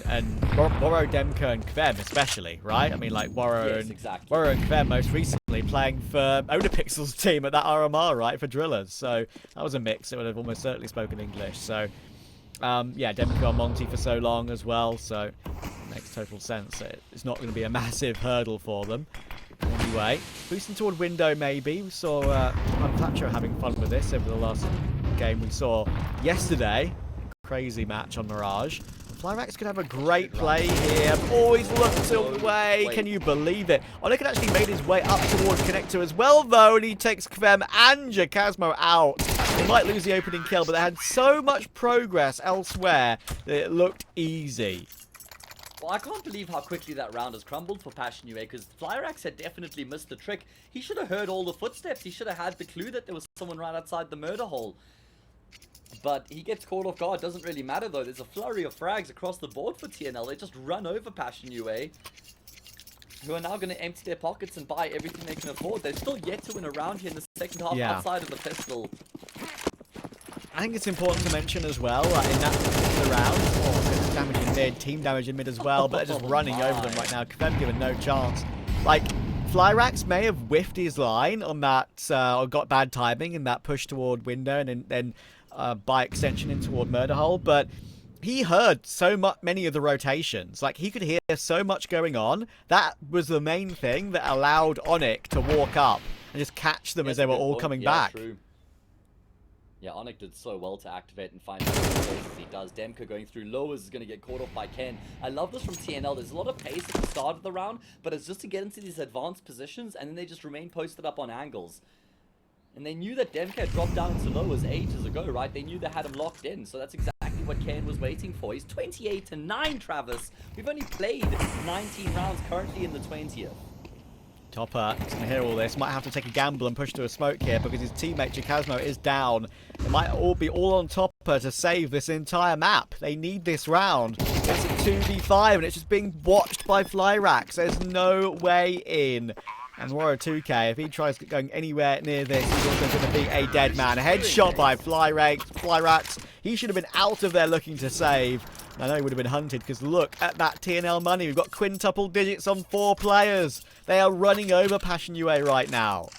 Waro, Demka, and Kvem especially, right? I mean, like Waro Waro and Kvem most recently playing for Onapixel's team at that RMR, right, for Drillers. So that was a mix. It would have almost certainly spoken English. So yeah, Demka on Monty for so long as well. So it makes total sense. It's not going to be a massive hurdle for them. Anyway, boosting toward window maybe. We saw Thatcher having fun with this over the last game we saw yesterday. Crazy match on Mirage. Flyrax could have a great play here. Always looked away. Can you believe it? Onik had actually made his way up towards Connector as well, though, and he takes Kvem and Jacasmo out. They might lose the opening kill, but they had so much progress elsewhere that it looked easy. Well, I can't believe how quickly that round has crumbled for Passion UA, because Flyrax had definitely missed the trick. He should have heard all the footsteps. He should have had the clue that there was someone right outside the murder hole. But he gets caught off guard. Doesn't really matter, though. There's a flurry of frags across the board for TNL. They just run over Passion UA, who are now going to empty their pockets and buy everything they can afford. They're still yet to win a round here in the second half outside of the pistol. I think it's important to mention as well, in that particular round, damage in mid, team damage in mid as well, but they're just running over them right now. Kvem given no chance. Like, Flyrax may have whiffed his line on that, or got bad timing in that push toward window and then by extension in toward murder hole, but he heard so many of the rotations. Like, he could hear so much going on. That was the main thing that allowed Onik to walk up and just catch them as they were all coming back. True. Yeah, Onik did so well to activate and find the space as he does. Demka going through lowers is going to get caught off by Ken. I love this from TNL. There's a lot of pace at the start of the round, but it's just to get into these advanced positions, and then they just remain posted up on angles. And they knew that Demka had dropped down to lowers ages ago, right? They knew they had him locked in, so that's exactly what Ken was waiting for. He's 28-9, Travis. We've only played 19 rounds currently in the 20th. Topper is going to hear all this. Might have to take a gamble and push to a smoke here because his teammate Chikazmo is down. It might all be all on Topper to save this entire map. They need this round. It's a 2v5 and it's just being watched by Flyrax. There's no way in. And Warrior 2K, if he tries going anywhere near this, he's also going to be a dead man. A headshot by Flyrax. He should have been out of there looking to save. I know he would have been hunted because look at that TNL money. We've got quintuple digits on 4 players. They are running over Passion UA right now.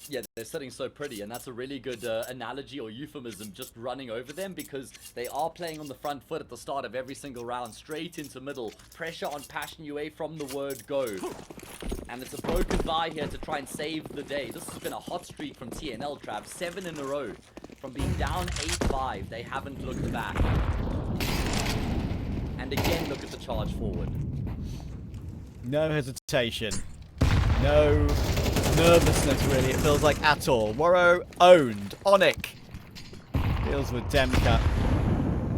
Yeah, they're sitting so pretty, and that's a really good analogy or euphemism, just running over them, because they are playing on the front foot at the start of every single round, straight into middle. Pressure on Passion UA from the word go. And it's a broken bye here to try and save the day. This has been a hot streak from TNL, Trav. 7 in a row. From being down 8-5, they haven't looked back. And again, look at the charge forward. No hesitation. No nervousness, really, it feels like, at all. Waro owned. Onic deals with Demka.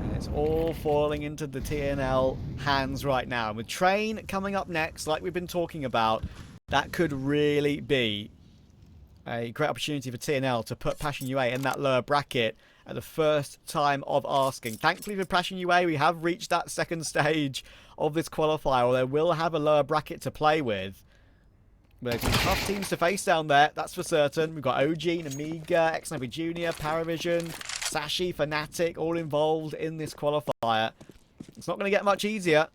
And it's all falling into the TNL hands right now. And with Train coming up next, like we've been talking about, that could really be a great opportunity for TNL to put Passion UA in that lower bracket at the first time of asking. Thankfully for Passion UA, we have reached that second stage of this qualifier, where they will have a lower bracket to play with. There's some tough teams to face down there, that's for certain. We've got OG, Namiga, Xnobi Jr., Paravision, Sashi, Fnatic, all involved in this qualifier. It's not going to get much easier.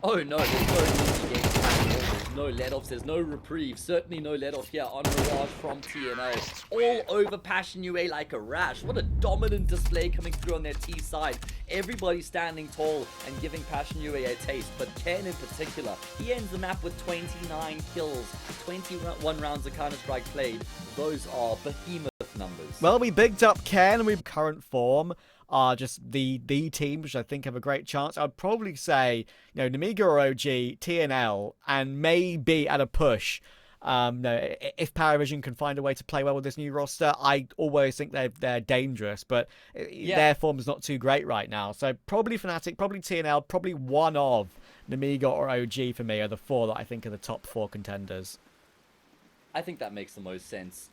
Oh no, there's no easy games at all. There's no let-offs, there's no reprieve. Certainly no let-off here on Mirage from TNL. All over Passion UA like a rash. What a dominant display coming through on their T side. Everybody standing tall and giving Passion UA a taste. But Ken in particular, he ends the map with 29 kills, 21 rounds of Counter-Strike played. Those are behemoth numbers. Well, we bigged up Ken, and we've current form are just the teams which I think have a great chance. I'd probably say, you know, Namiga or OG, TNL, and maybe at a push. No, if Paravision can find a way to play well with this new roster, I always think they're dangerous, but their form is not too great right now. So probably Fnatic, probably TNL, probably one of Namiga or OG for me are the 4 that I think are the top 4 contenders. I think that makes the most sense.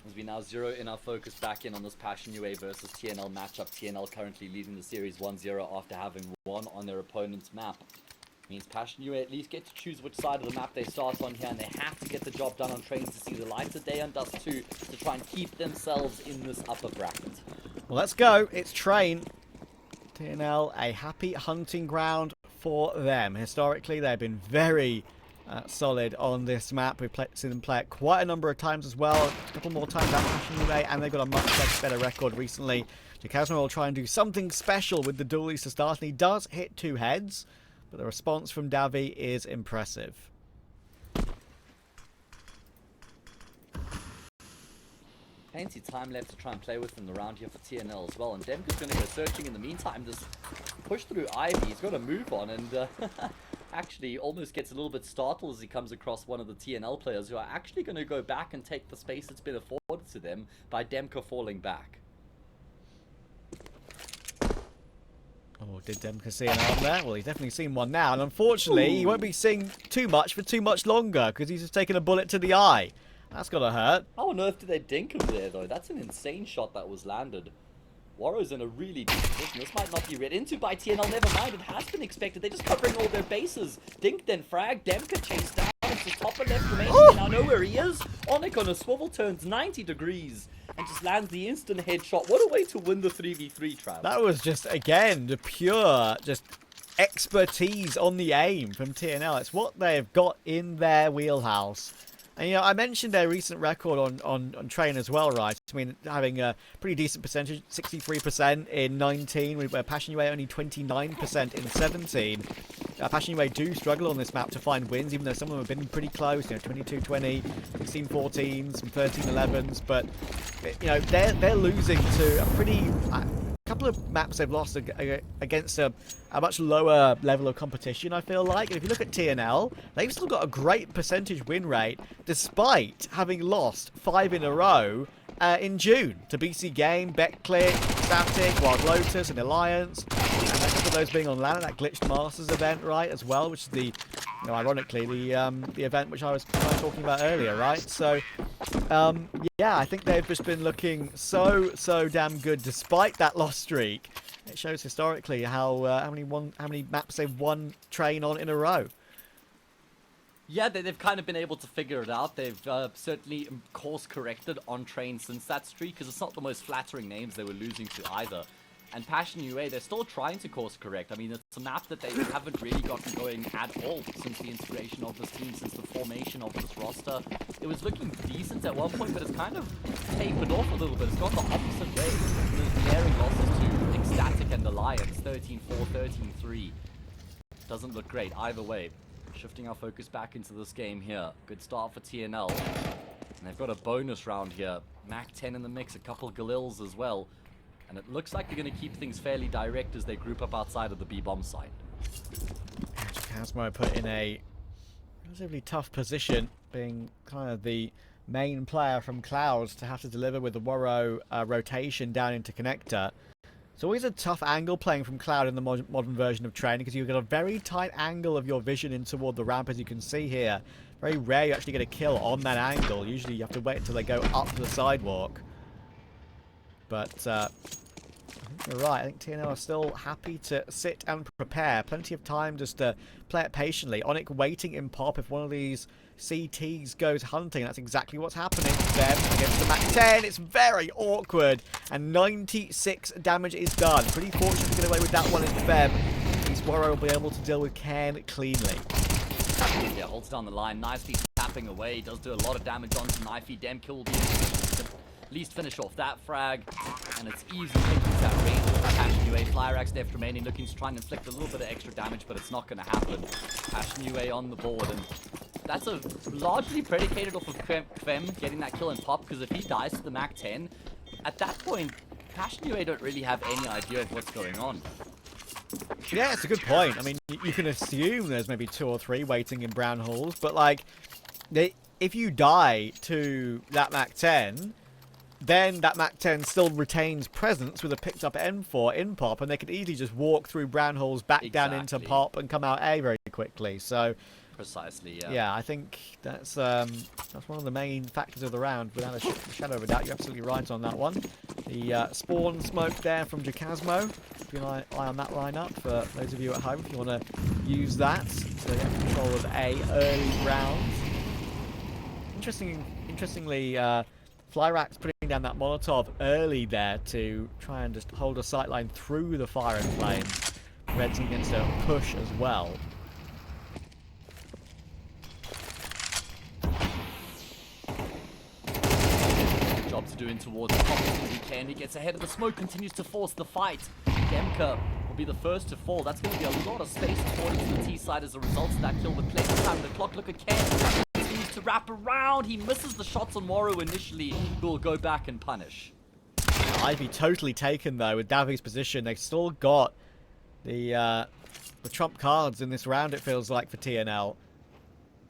As we now zero in our focus back in on this Passion UA versus TNL matchup. TNL currently leading the series 1-0 after having won on their opponent's map. Means Passion UA at least get to choose which side of the map they start on here, and they have to get the job done on Trains to see the light of day on Dust2 to try and keep themselves in this upper bracket. Well, let's go. It's Train. TNL, a happy hunting ground for them. Historically, they've been very solid on this map. We've seen them play it quite a number of times as well. A couple more times at Passion UA, and they've got a much better record recently. Chikazmo will try and do something special with the dualies to start, and he does hit 2 heads, but the response from Dawy is impressive. Plenty time left to try and play within the round here for TNL as well, and Demka's going to go searching in the meantime, just push through Ivy. He's got to move on, and actually almost gets a little bit startled as he comes across one of the TNL players who are actually going to go back and take the space that's been afforded to them by Demka falling back. Oh, did Demka see an arm there? Well, he's definitely seen one now, and unfortunately, he won't be seeing too much for too much longer, because he's just taken a bullet to the eye. That's gotta hurt. How on earth did they dink him there, though? That's an insane shot that was landed. Warrow's in a really deep position. This might not be read into by TNL. Never mind, it has been expected. They're just covering all their bases. Dink, then frag. Demka chased down. It's just Topper left remaining. They now know where he is. Onic on a swivel turns 90 degrees and just lands the instant headshot. What a way to win the 3v3, Trav. That was just, again, the pure, just expertise on the aim from TNL. It's what they've got in their wheelhouse. And, you know, I mentioned their recent record on Train as well, right? I mean, having a pretty decent percentage, 63% in 19, where Passion UA only 29% in 17. Passion UA do struggle on this map to find wins, even though some of them have been pretty close, you know, 22-20, 16-14, some 13-11s, but, you know, they're losing to a pretty... couple of maps they've lost against a much lower level of competition, I feel like. And if you look at TNL, they've still got a great percentage win rate, despite having lost 5 in a row in June to BC Game, BetClick, Static, Wild Lotus, and Alliance. And a couple of those being on LAN at that Glitched Masters event, right, as well, which is the you know, ironically, the event which I was kind of talking about earlier, right? So, yeah, I think they've just been looking so damn good despite that loss streak. It shows historically how many maps they've won train on in a row. Yeah, they've kind of been able to figure it out. They've certainly course-corrected on train since that streak, because it's not the most flattering names they were losing to either. And Passion UA, they're still trying to course-correct. I mean, it's a map that they haven't really gotten going at all since the integration of this team, since the formation of this roster. It was looking decent at one point, but it's kind of tapered off a little bit. It's gone the opposite way. There's glaring losses to Ecstatic and Alliance, 13-4, 13-3. Doesn't look great either way. Shifting our focus back into this game here. Good start for TNL. And they've got a bonus round here. Mac 10 in the mix, a couple Galils as well. And it looks like they're going to keep things fairly direct as they group up outside of the B-bomb site. Casmo put in a relatively tough position, being kind of the main player from Clouds to have to deliver with the Worro rotation down into connector. It's always a tough angle playing from Cloud in the modern version of training, because you've got a very tight angle of your vision in toward the ramp, as you can see here. Very rare you actually get a kill on that angle. Usually you have to wait until they go up the sidewalk. But I think you're right. I think TNL are still happy to sit and prepare. Plenty of time just to play it patiently. Onyx waiting in pop if one of these CTs goes hunting. That's exactly what's happening to them against the Mac 10. It's very awkward. And 96 damage is done. Pretty fortunate to get away with that one in Feb. At least Worro will be able to deal with Cairn cleanly. Yeah, holds down the line. Nicely tapping away. Does do a lot of damage onto Knifey. Dem kill will be at least finish off that frag. And it's easy taking that range with Passion UA. Flyrax left remaining, looking to try and inflict a little bit of extra damage, but it's not going to happen. Passion UA on the board, and that's a largely predicated off of Kvem getting that kill and pop, because if he dies to the Mac 10, at that point, Passion UA don't really have any idea of what's going on. Yeah, it's a good point. I mean, you can assume there's maybe 2 or 3 waiting in brown halls, but like, if you die to that Mac 10, then that Mac 10 still retains presence with a picked up M4 in pop, and they could easily just walk through brown halls back down into pop and come out A very quickly. So precisely, yeah. Yeah, I think that's one of the main factors of the round, without a shadow of a doubt. You're absolutely right on that one. The spawn smoke there from Jacasmo. Keep an eye on that lineup for those of you at home if you want to use that to get control of A early round. Interestingly, Flyrax putting down that Molotov early there to try and just hold a sightline through the fire and flames, preventing against a push as well. Job to do in towards the top as he can. He gets ahead of the smoke, continues to force the fight. Demka will be the first to fall. That's going to be a lot of space afforded to the T side as a result of that kill with plenty of time on the clock. Look at Ken. Continues to wrap around. He misses the shots on Worro initially, who will go back and punish. Ivy totally taken though with Davy's position. They've still got the trump cards in this round, it feels like, for TNL.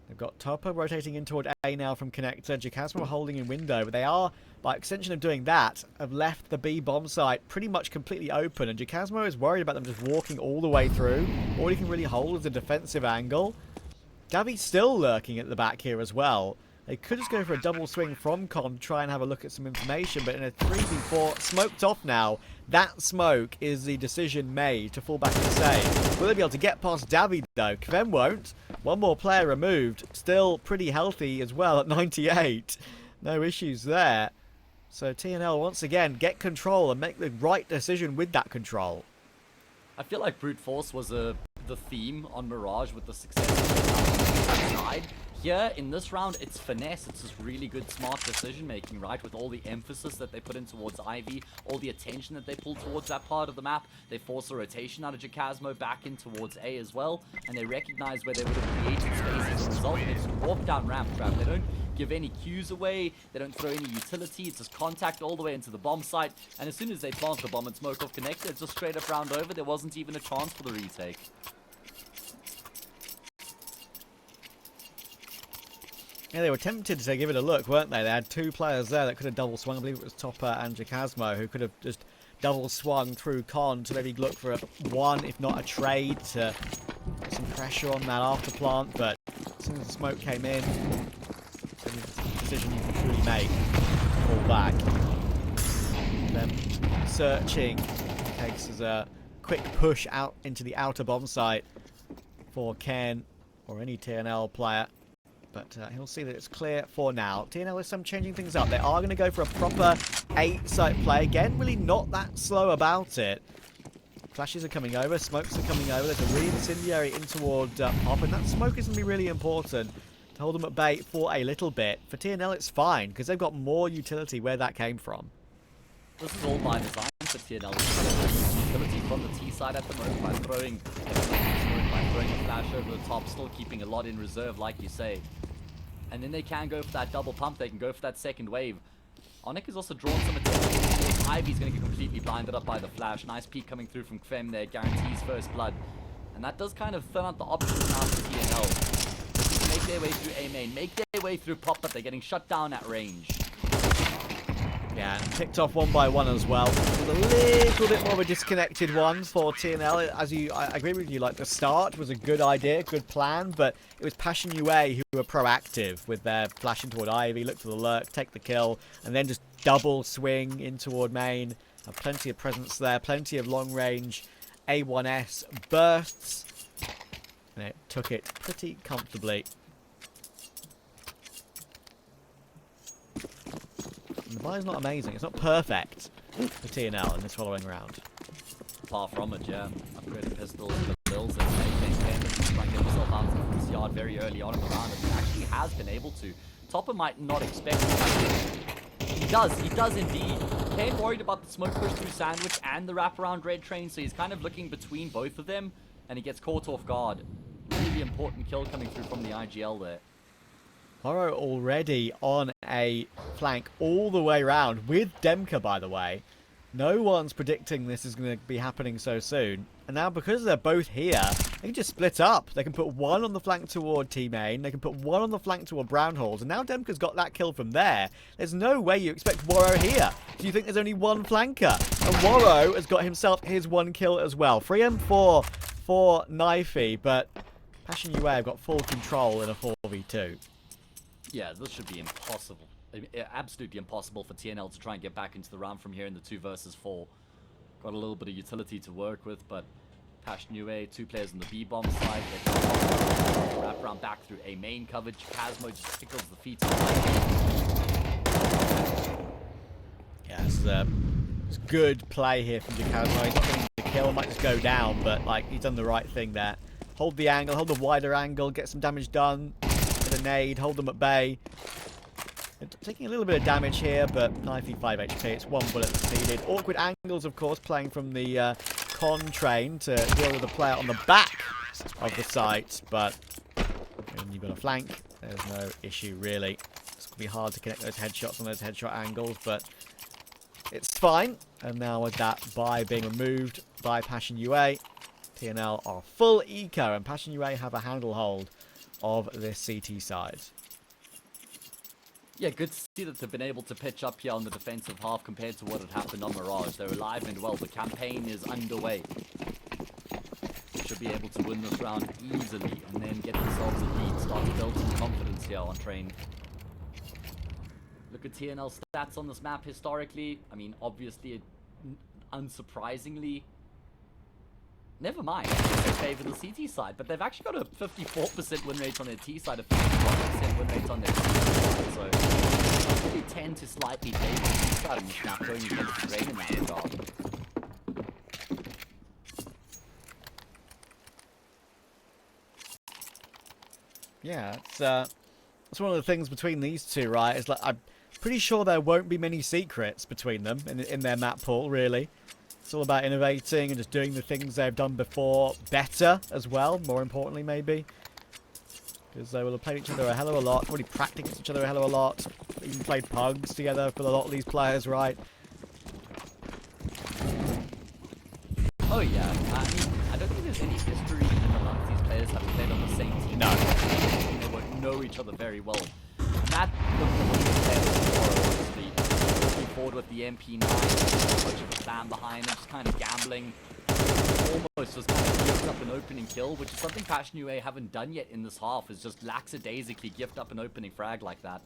They've got Topper rotating in toward A now from connector. Jacasmo holding in window, but they are, by extension of doing that, have left the B bomb site pretty much completely open, and Jacasmo is worried about them just walking all the way through. All he can really hold is a defensive angle. Davy's still lurking at the back here as well. They could just go for a double swing from Con to try and have a look at some information, but in a 3v4, smoked off now. That smoke is the decision made to fall back and save. Will they be able to get past Dawy though? Kvem won't. One more player removed. Still pretty healthy as well at 98. No issues there. So TNL once again get control and make the right decision with that control. I feel like brute force was the theme on Mirage with the success of the side. Here, in this round, it's finesse. It's just really good, smart decision-making, right? With all the emphasis that they put in towards Ivy, all the attention that they pull towards that part of the map. They force a rotation out of Jacasmo back in towards A as well, and they recognize where they would have created space as a result, and they just walk down ramp trap. They don't give any cues away. They don't throw any utility. It's just contact all the way into the bomb site, and as soon as they plant the bomb and smoke off connector, it's just straight up round over. There wasn't even a chance for the retake. Yeah, they were tempted to give it a look, weren't they? They had 2 players there that could have double swung. I believe it was Topper and Jacasmo, who could have just double swung through Con to maybe look for one, if not a trade, to some pressure on that after plant, but as soon as the smoke came in, it's the only decision you can truly make. Fall back. Then searching in case there's a quick push out into the outer bomb site for Ken or any TNL player. But he'll see that it's clear for now. TNL is some changing things up. They are going to go for a proper 8-site play. Again, really not that slow about it. Flashes are coming over. Smokes are coming over. There's a re-incendiary in toward Pop. And that smoke is going to be really important to hold them at bay for a little bit. For TNL, it's fine because they've got more utility where that came from. This is all by design for TNL. Utility from the T side at the moment by throwing a flash over the top, still keeping a lot in reserve, like you say. And then they can go for that double pump. They can go for that second wave. Onyx has also drawn some attention. Ivy's going to get completely blinded up by the flash. Nice peek coming through from Kvem there. Guarantees first blood. And that does kind of thin out the options now for TNL. Make their way through A main. Make their way through Pop, but they're getting shut down at range. Yeah, and picked off one by one as well. With a little bit more of a disconnected one for TNL. I agree with you, like the start was a good idea, good plan, but it was Passion UA who were proactive with their flashing toward Ivy, look for the lurk, take the kill, and then just double swing in toward main. Have plenty of presence there, plenty of long range A1S bursts. And it took it pretty comfortably. And the buy's not amazing. It's not perfect for TNL in this following round. Far from it, yeah. Upgraded pistols, the bills, and Ken trying to get himself out of this yard very early on in the round, and he actually has been able to. Topper might not expect it. He does indeed. Ken worried about the smoke push through Sandwich and the wraparound red train, so he's kind of looking between both of them, and he gets caught off guard. Really important kill coming through from the IGL there. Horror already on a flank all the way round with Demka, by the way. No one's predicting this is going to be happening so soon. And now because they're both here, they can just split up. They can put one on the flank toward T-Main. They can put one on the flank toward Brown Halls. And now Demka's got that kill from there. There's no way you expect Waro here. Do you think there's only one flanker? And Waro has got himself his one kill as well. 3M4 for Knifey, but Passion UA have got full control in a 4v2. Yeah, this should be impossible. Absolutely impossible for TNL to try and get back into the round from here in the 2 versus 4. Got a little bit of utility to work with, but Passion UA, 2 players on the B-bomb side. They wrap around back through A main coverage. Casmo just tickles the feet. Yeah, it's good play here from Casmo. He's not getting the kill, might just go down, but like he's done the right thing there. Hold the angle, hold the wider angle, get some damage done. Get a nade, hold them at bay. Taking a little bit of damage here, but Knifey 5 HP. It's 1 bullet that's needed. Awkward angles, of course, playing from the con train to deal with the player on the back of the site. But when you've got a flank, there's no issue, really. It's going to be hard to connect those headshots on those headshot angles, but it's fine. And now with that buy being removed by Passion UA, TNL are full eco, and Passion UA have a handle hold of this CT side. Yeah, good to see that they've been able to pitch up here on the defensive half compared to what had happened on Mirage. They're alive and well. The campaign is underway. They should be able to win this round easily and then get themselves a lead. Start to build some confidence here on train. Look at TNL stats on this map historically. I mean, obviously, unsurprisingly, never mind, they favor the CT side, but they've actually got a 54% win rate on their T side, a 51% win rate on their T side, so they really tend to slightly favor the T side in this map, going against the grain in that regard. Yeah, it's one of the things between these two, right? Is like I'm pretty sure there won't be many secrets between them in their map pool, really. It's all about innovating and just doing the things they've done before better as well, more importantly maybe. Because they will have played each other a hell of a lot, probably practiced each other a hell of a lot, even played pugs together for a lot of these players, right? Oh yeah, I mean, I don't think there's any history in a lot of these players having played on the same team. No. They won't know each other very well. And that looked at what they played before, honestly. Looking forward with the MP9, much of a fan behind him, just kind of gambling. All almost just kind of gift up an opening kill, which is something Passion UA haven't done yet in this half, is just lackadaisically gift up an opening frag like that.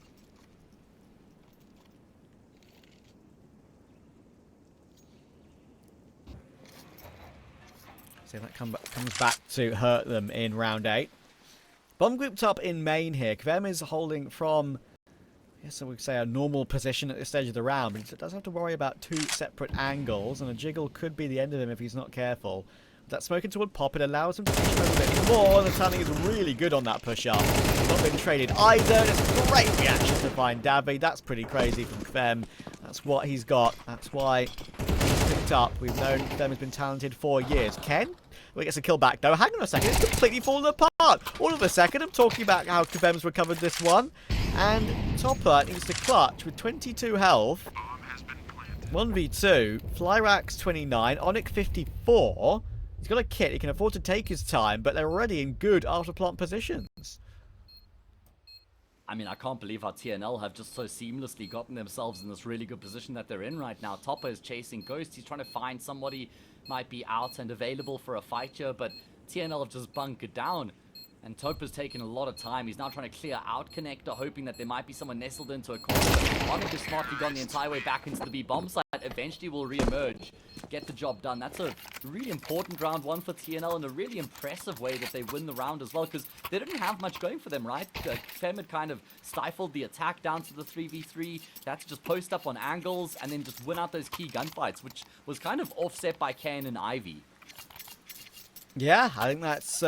So that comes back to hurt them in round 8. Bomb grouped up in main here. Kvem is holding from, I guess I would say, a normal position at this stage of the round, but he does have to worry about 2 separate angles, and a jiggle could be the end of him if he's not careful. That smoking toward Pop, it allows him to push a little bit more, and the timing is really good on that push-up. He's not been traded either. It's a great reaction to find Dawy. That's pretty crazy from Kvem. That's what he's got. That's why he's picked up. We've known Kvem has been talented for years. Ken? Well, he gets a kill back, though. Hang on a second. It's completely fallen apart. All of a second, I'm talking about how Kvem's recovered this one. And Topper needs to clutch with 22 health. 1v2. Flyrax 29. Onyx 54. He's got a kit. He can afford to take his time, but they're already in good after-plant positions. I mean, I can't believe how TNL have just so seamlessly gotten themselves in this really good position that they're in right now. Topper is chasing Ghost. He's trying to find somebody might be out and available for a fight here, but TNL have just bunkered down. And Topper's taking a lot of time. He's now trying to clear out Connector, hoping that there might be someone nestled into a corner. Onyx has smartly gone the entire way back into the B bomb site. Eventually will re-emerge, get the job done. That's a really important round 1 for TNL, and a really impressive way that they win the round as well, because they didn't have much going for them, right? Fem had kind of stifled the attack down to the 3v3. They had to just post up on angles and then just win out those key gunfights, which was kind of offset by Kane and Ivy. Yeah, I think that's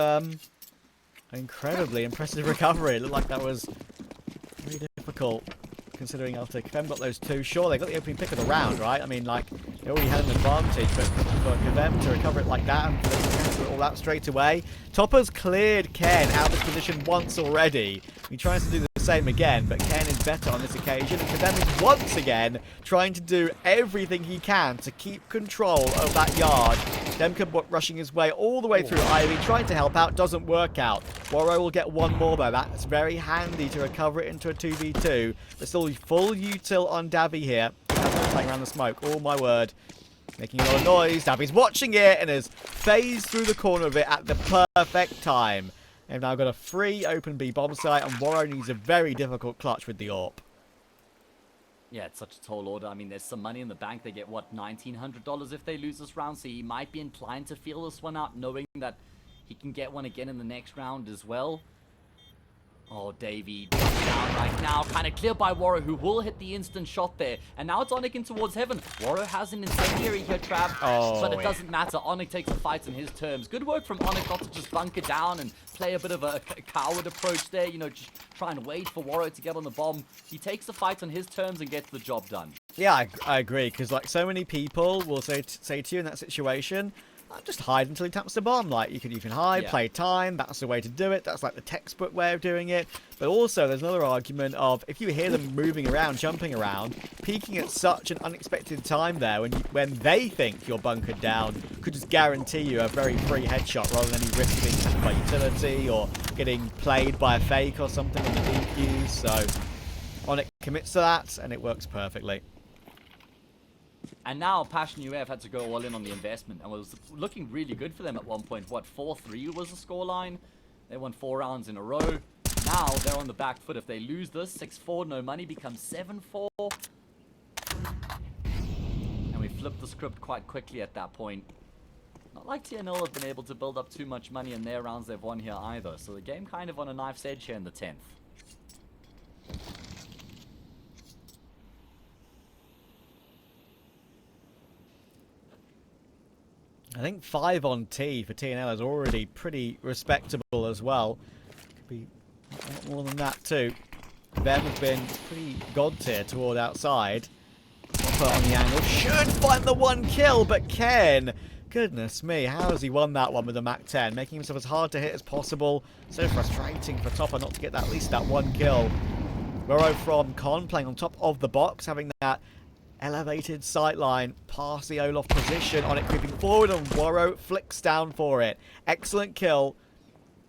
incredibly impressive recovery. It looked like that was very difficult, considering after Kvem got those 2. Sure, they got the opening pick of the round, right? I mean, like, they already had an advantage, but for Kvem to recover it like that and for them to cancel it all out straight away. Topper's cleared Ken out of this position once already. He tries to do the same again, but Ken is better on this occasion, and Kvem is once again trying to do everything he can to keep control of that yard. Demka rushing his way all the way through Ivy, trying to help out, doesn't work out. Warrow will get one more though. That's very handy to recover it into a 2v2. But still full util on Dawy here. Playing around the smoke. Oh my word. Making a lot of noise. Davy's watching it and has phased through the corner of it at the perfect time. They've now got a free open B bomb site, and Warrow needs a very difficult clutch with the AWP. Yeah, it's such a tall order. I mean, there's some money in the bank. They get, what, $1,900 if they lose this round, so he might be inclined to feel this one out, knowing that he can get one again in the next round as well. Oh, Dawy down right now. Kind of cleared by Warrow, who will hit the instant shot there. And now it's Onyx in towards heaven. Warrow has an incendiary here trapped, but it doesn't matter. Onyx takes the fights on his terms. Good work from Onyx not to just bunker down and play a bit of a coward approach there. You know, just try and wait for Warrow to get on the bomb. He takes the fights on his terms and gets the job done. Yeah, I agree, because like so many people will say to you in that situation, just hide until he taps the bomb. Like, you can hide, play time, that's the way to do it. That's like the textbook way of doing it. But also, there's another argument of, if you hear them moving around, jumping around, peeking at such an unexpected time there, when they think you're bunkered down, could just guarantee you a very free headshot rather than any risk being taken by utility or getting played by a fake or something on the DQs. So, Onyx commits to that, and it works perfectly. And now Passion UA have had to go all in on the investment, and was looking really good for them at one point. What, 4-3 was the scoreline? They won 4 rounds in a row. Now they're on the back foot. If they lose this, 6-4, no money, becomes 7-4. And we flipped the script quite quickly at that point. Not like TNL have been able to build up too much money in their rounds they've won here either. So the game kind of on a knife's edge here in the 10th. I think 5 on T for TNL is already pretty respectable as well. Could be a lot more than that too. Bev has been pretty god tier toward outside. Put on the angle. Should find the 1 kill, but Ken, goodness me, how has he won that one with a Mac 10? Making himself as hard to hit as possible. So frustrating for Topper not to get at least that 1 kill. Burrow from Con playing on top of the box, having that elevated sightline past the Olaf position on it, creeping forward, and Warrow flicks down for it. Excellent kill.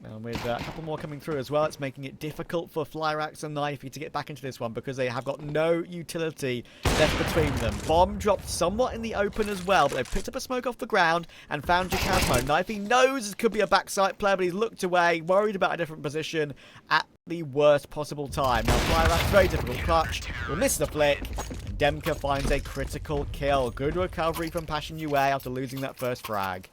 And with a couple more coming through as well, it's making it difficult for Flyrax and Knifey to get back into this one because they have got no utility left between them. Bomb dropped somewhat in the open as well, but they've picked up a smoke off the ground and found Jacasmo. Knifey knows it could be a backside player, but he's looked away, worried about a different position at the worst possible time. Now Flyrax, very difficult clutch, will miss the flick. Demka finds a critical kill. Good recovery from Passion UA after losing that first frag.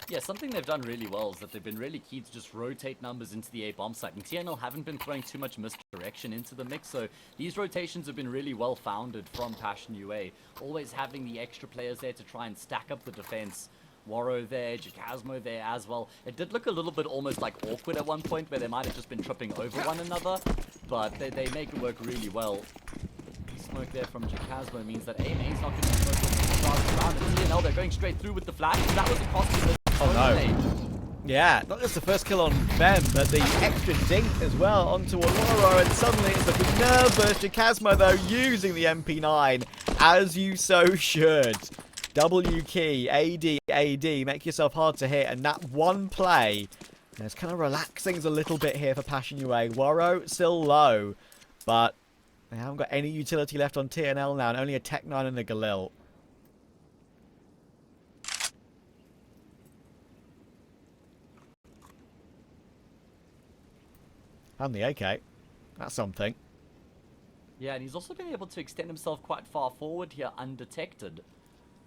Yeah, something they've done really well is that they've been really keen to just rotate numbers into the A bomb site, and TNL haven't been throwing too much misdirection into the mix, so these rotations have been really well founded from Passion UA, always having the extra players there to try and stack up the defense. Warrow there, Jacasmo there as well. It did look a little bit almost like awkward at one point where they might have just been tripping over one another, but they make it work really well. Smoke there from Jacasmo means that A-Main's not going to smoke the start of the round, and TNL, they're going straight through with the flash. That was a costly. Oh no. Yeah, not just the first kill on Fem, but the extra dink as well onto Aurora, and suddenly it's looking nervous. Jacasmo, though, using the MP9, as you so should. W key, AD, make yourself hard to hit, and that one play is kind of relax things a little bit here for Passion UA. Warrow still low, but they haven't got any utility left on TNL now, and only a Tech 9 and a Galil. And the AK. That's something. Yeah, and he's also been able to extend himself quite far forward here undetected.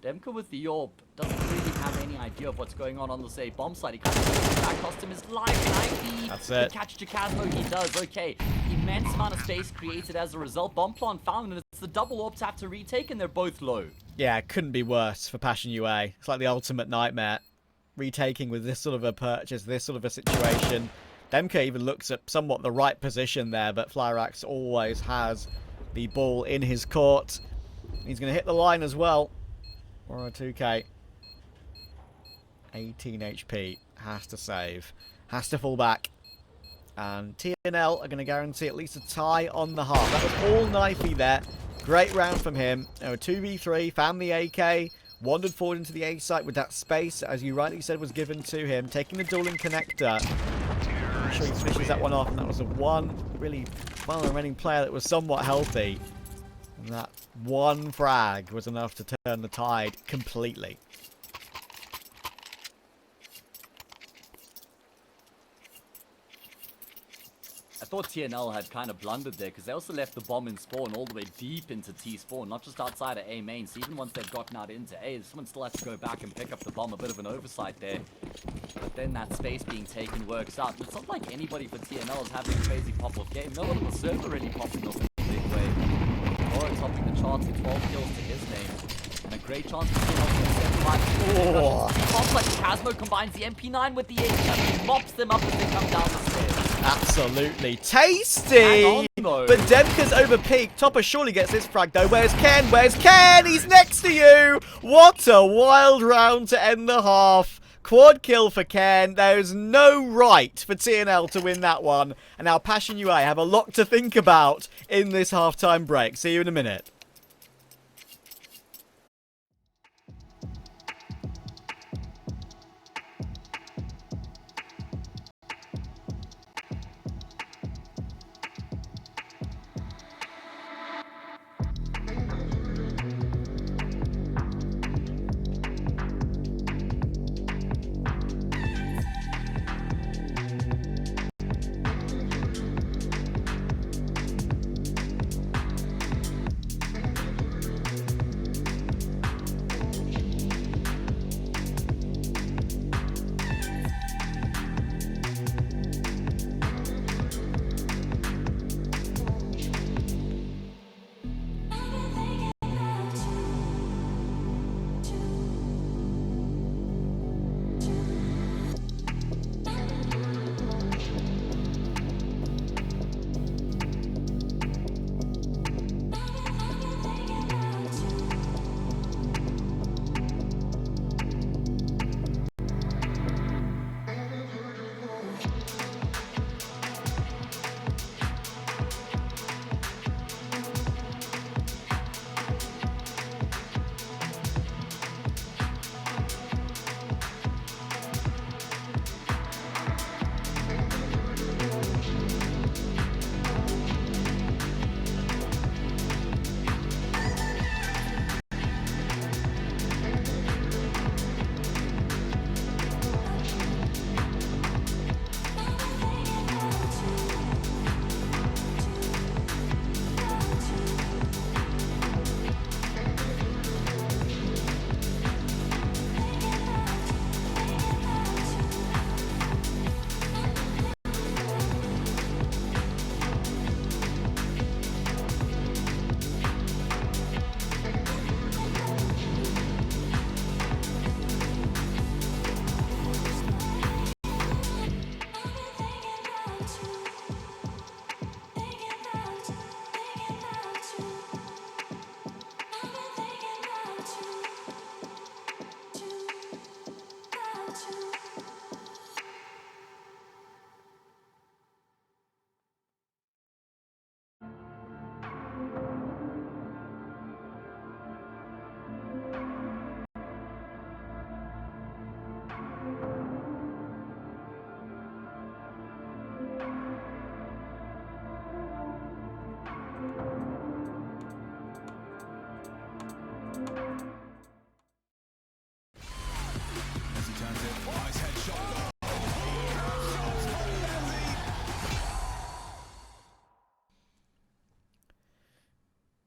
Demka with the AWP doesn't really have any idea of what's going on this A bomb site. He can't that cost him his life. Knifey That's it. to catch Jacasmo, he does. Okay, immense amount of space created as a result. Bomb plant found, and it's the double AWP to have to retake, and they're both low. Yeah, it couldn't be worse for Passion UA. It's like the ultimate nightmare. Retaking with this sort of a purchase, this sort of a situation. Demka even looks at somewhat the right position there, but Flyrax always has the ball in his court. He's going to hit the line as well. Or a 2K. 18 HP. Has to save. Has to fall back. And TNL are going to guarantee at least a tie on the half. That was all Knifey there. Great round from him. 2v3, found the AK. Wandered forward into the A site with that space, as you rightly said, was given to him. Taking the dueling connector. I'm sure he finishes that one off. And that was the one really well-running player that was somewhat healthy. And that one frag was enough to turn the tide completely. I thought TNL had kind of blundered there because they also left the bomb in spawn all the way deep into T spawn, not just outside of A main. So even once they'd gotten out into A, someone still had to go back and pick up the bomb. A bit of an oversight there. But then that space being taken works out. It's not like anybody for TNL is having a crazy pop-off game. No one on the server really popping off in a big way. Laura topping the charts with 12 kills to his name. And a great chance for TNL to get 75. Oh. Like Jacasmo combines the MP9 with the AK and mops them up as they come down the stairs. Absolutely tasty! But Demka's over peak. Topper surely gets this frag though. Where's Ken? Where's Ken? He's next to you! What a wild round to end the half. Quad kill for Ken. There's no right for TNL to win that one. And now Passion UA have a lot to think about in this halftime break. See you in a minute.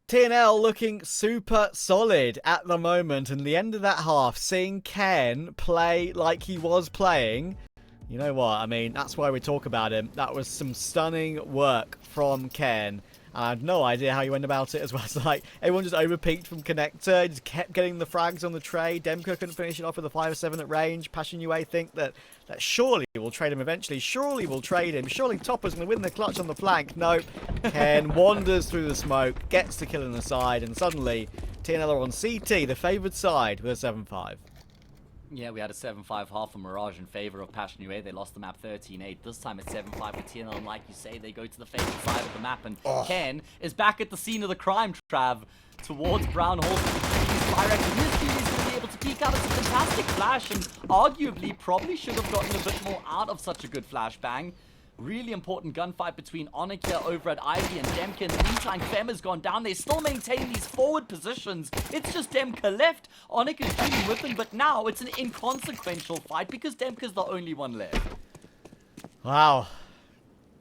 TNL looking super solid at the moment, and the end of that half, seeing Ken play like he was playing, you know what, I mean, that's why we talk about him. That was some stunning work from Ken. I had no idea how he went about it as well. It's like everyone just overpeaked from connector, just kept getting the frags on the tray. Demko couldn't finish it off with a 5 or 7 at range. Passion UA think that surely we'll trade him eventually. Surely we'll trade him. Surely Topper's going to win the clutch on the flank. Nope. Ken wanders through the smoke, gets the kill on the side, and suddenly TNL are on CT, the favoured side, with a 7-5. Yeah, we had a 7-5 half for Mirage in favor of Passion UA. They lost the map 13-8. This time it's 7-5 with TNL, and like you say, they go to the favored side of the map, and Ken is back at the scene of the crime, Trav, towards Brown Hall. Direct in this view, he's going to be able to peek out. It's a fantastic flash, and arguably probably should have gotten a bit more out of such a good flashbang. Really important gunfight between Onyx here over at Ivy and Demka. In the meantime, Fem has gone down. They still maintain these forward positions. It's just Demka left. Onyx is dealing with them, but now it's an inconsequential fight because Demka's the only one left. Wow.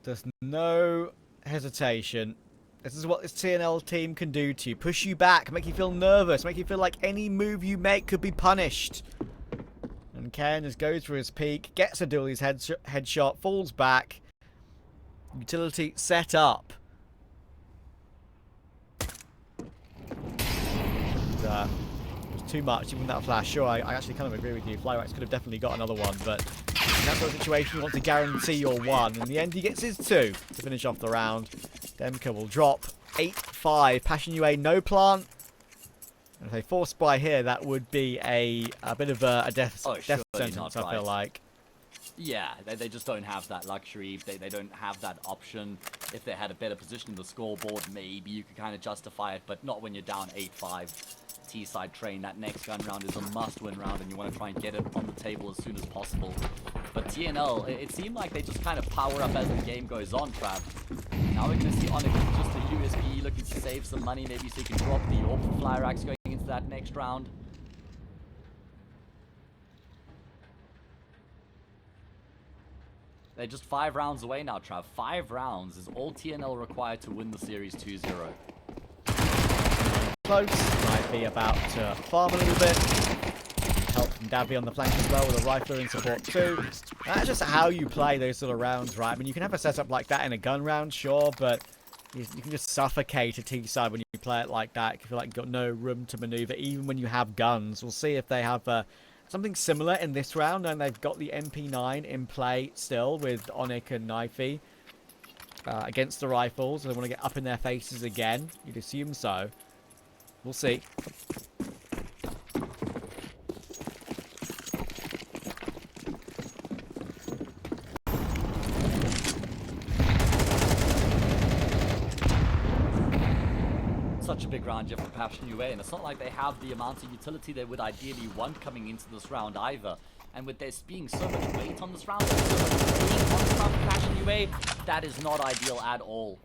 There's no hesitation. This is what this TNL team can do to you. Push you back, make you feel nervous, make you feel like any move you make could be punished. And Ken just goes for his peek, gets a Dooley's headshot, falls back. Utility set up. And, it was too much, even that flash. Sure, I actually kind of agree with you. Flywax could have definitely got another one, but in that sort of situation, you want to guarantee your one. In the end, he gets his 2 to finish off the round. Demka will drop 8-5. Passion UA, no plant. And if they force spy here, that would be a bit of a death sentence, I feel like. Yeah, they just don't have that luxury. They don't have that option. If they had a better position in the scoreboard, maybe you could kind of justify it, but not when you're down 8-5. T-side train, that next gun round is a must-win round, and you want to try and get it on the table as soon as possible. But TNL, it seemed like they just kind of power up as the game goes on, Trav. Now we can see Onyx just a USP, looking to save some money, maybe so he can drop the AWP for Flyrax going into that next round. They're just 5 rounds away now, Trav. 5 rounds is all TNL required to win the series 2-0. Close. Might be about to farm a little bit. Help from Dawy on the flank as well with a rifler in support too. That's just how you play those sort of rounds, right? I mean, you can have a setup like that in a gun round, sure, but you can just suffocate a T-side when you play it like that. You feel like you've got no room to maneuver, even when you have guns. We'll see if they have something similar in this round, and they've got the MP9 in play still with Onyx and Knifey against the rifles. They want to get up in their faces again. You'd assume so. We'll see. Such a big round here for Passion UA, and it's not like they have the amount of utility they would ideally want coming into this round either. And with there being so much weight on this round, and so much weight on this round for Passion UA, that is not ideal at all.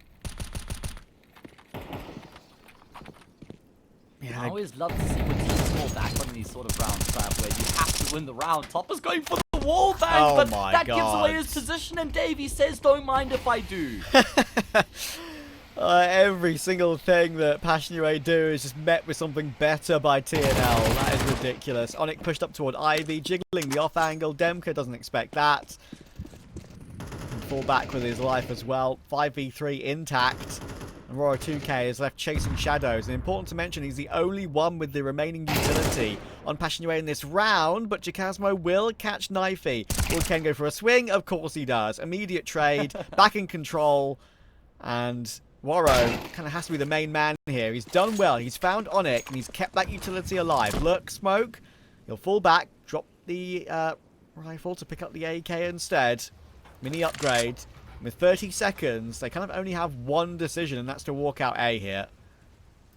Yeah, I always love to see when teams fall back on these sort of rounds, Trav, where you have to win the round. Topper's going for the wall bang, but that gives away his position, and Davey says, don't mind if I do. Every single thing that Passion UA do is just met with something better by TNL. That is ridiculous. Onyx pushed up toward Ivy, jiggling the off angle. Demka doesn't expect that. And fall back with his life as well. 5v3 intact. And Roro 2K is left chasing shadows. And important to mention, he's the only one with the remaining utility on Passion UA in this round. But Jacasmo will catch Knifey. Will Ken go for a swing? Of course he does. Immediate trade, back in control. And Waro kind of has to be the main man here. He's done well. He's found Onyx, and he's kept that utility alive. Look, smoke. He'll fall back, drop the rifle to pick up the AK instead. Mini upgrade. With 30 seconds, they kind of only have one decision, and that's to walk out A here.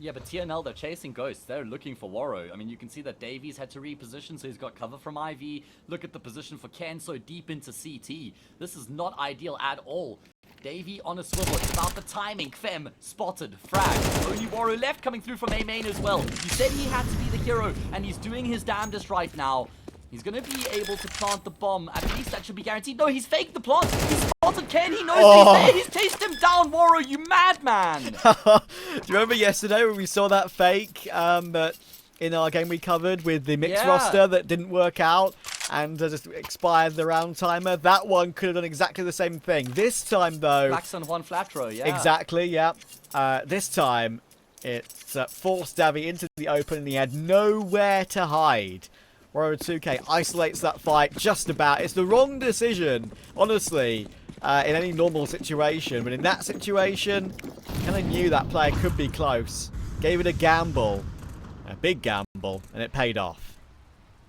Yeah, but TNL, they're chasing ghosts. They're looking for Waro. I mean, you can see that Davies had to reposition, so he's got cover from Ivy. Look at the position for Ken so deep into CT. This is not ideal at all. Davy on a swivel. It's about the timing. Fem spotted. Frag. Only Waro left coming through from A main as well. You said he had to be the hero, and he's doing his damnedest right now. He's going to be able to plant the bomb. At least that should be guaranteed. No, he's faked the plant. He's spotted Ken. He knows he's there. He's chased him down. Waro, you madman. Do you remember yesterday when we saw that fake in our game we covered with the mixed roster that didn't work out and just expired the round timer? That one could have done exactly the same thing. This time, though... Black Sun 1 flat row, yeah. Exactly, yeah. This time, it forced Dawy into the open and he had nowhere to hide. Waro 2K isolates that fight just about. It's the wrong decision, honestly, in any normal situation. But in that situation, kind of knew that player could be close. Gave it a gamble, a big gamble, and it paid off.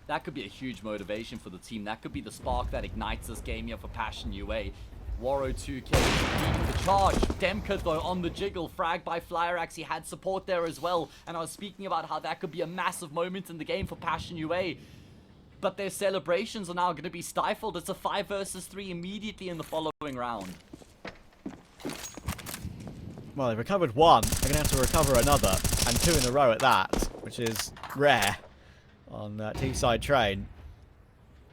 That could be a huge motivation for the team. That could be the spark that ignites this game here for Passion UA. Waro 2K leading the charge. Demka, though, on the jiggle. Frag by FlyerX. He had support there as well. And I was speaking about how that could be a massive moment in the game for Passion UA. But their celebrations are now going to be stifled. It's a 5 versus 3 immediately in the following round. Well, they've recovered one. They're going to have to recover another. And 2 in a row at that, which is rare on T-side train.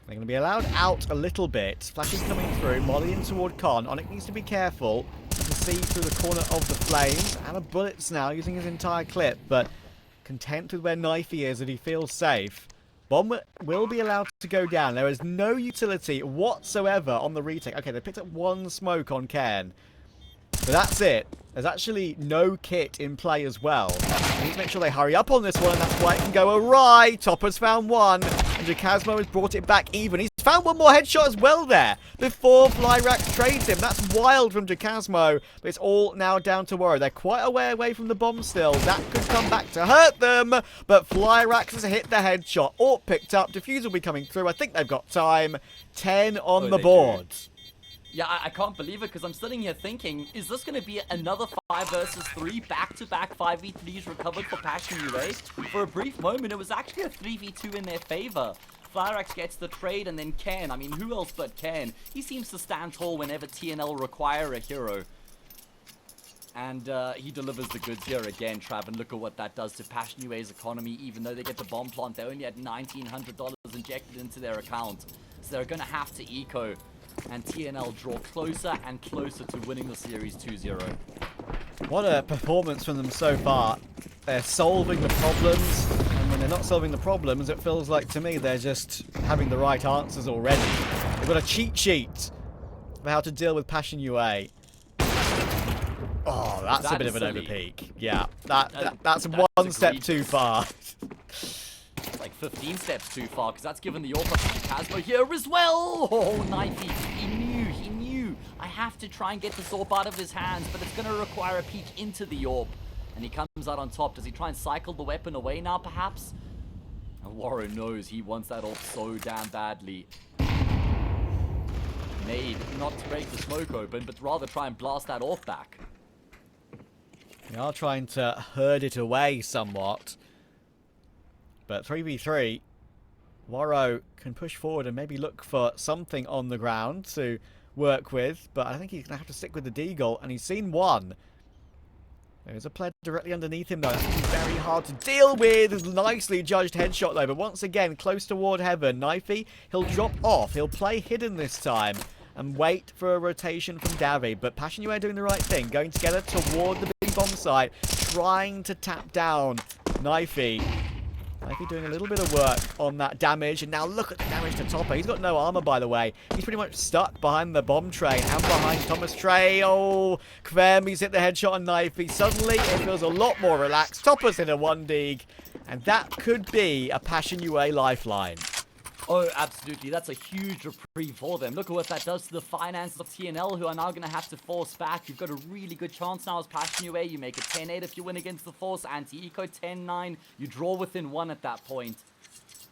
They're going to be allowed out a little bit. Flashes coming through. Molly in toward Con. Onyx needs to be careful. You can see through the corner of the flames. And a bullets now using his entire clip. But content with where Knifey is and he feels safe. Bomb will be allowed to go down. There is no utility whatsoever on the retake. Okay, they picked up 1 smoke on Cairn. But that's it. There's actually no kit in play as well. They need to make sure they hurry up on this one, and that's why it can go awry. Topper's found 1, and Jacasmo has brought it back even. He's found 1 more headshot as well there before FlyerX trades him. That's wild from Jacasmo, but it's all now down to Waro. They're quite a way away from the bomb still. That could come back to hurt them, but FlyerX has hit the headshot. Orp picked up. Diffuse will be coming through. I think they've got time. 10 on the board. Yeah, I can't believe it because I'm sitting here thinking, is this going to be another 5 versus 3 back-to-back 5v3s recovered for Passion UA? For a brief moment, it was actually a 3v2 in their favor. FlyerX gets the trade and then Ken. I mean, who else but Ken? He seems to stand tall whenever TNL require a hero. And he delivers the goods here again, Trav, and look at what that does to Passion UA's economy. Even though they get the bomb plant, they only had $1,900 injected into their account. So they're going to have to eco. And TNL draw closer and closer to winning the series 2-0. What a performance from them so far. They're solving the problems, and when they're not solving the problems, it feels like to me they're just having the right answers already. They've got a cheat sheet for how to deal with Passion UA. Oh, that's a bit of an overpeak. Yeah, that's one step too far. Like 15 steps too far, because that's given the AWP to Casmo here as well. Oh, Knifey, he knew. I have to try and get this AWP out of his hands, but it's going to require a peek into the AWP. And he comes out on top. Does he try and cycle the weapon away now, perhaps? And Waro knows he wants that AWP so damn badly. Made not to break the smoke open, but rather try and blast that AWP back. They are trying to herd it away somewhat. But 3v3, Waro can push forward and maybe look for something on the ground to work with. But I think he's going to have to stick with the Deagle, and he's seen 1. There's a player directly underneath him, though. That's very hard to deal with. Nicely judged headshot, though. But once again, close toward heaven. Knifey, he'll drop off. He'll play hidden this time and wait for a rotation from Dawy. But Passion UA doing the right thing, going together toward the big bomb site, trying to tap down Knifey. Knifey doing a little bit of work on that damage, and now look at the damage to Topper. He's got no armor, by the way. He's pretty much stuck behind the bomb train and behind Thomas Trey. Oh, Kvem, hit the headshot on Knifey. Suddenly, it feels a lot more relaxed. Topper's in a 1-dig, and that could be a Passion UA lifeline. Oh, absolutely. That's a huge reprieve for them. Look at what that does to the finances of TNL, who are now going to have to force back. You've got a really good chance now as Passion UA. You make it 10-8 if you win against the Force. Anti-Eco 10-9. You draw within 1 at that point.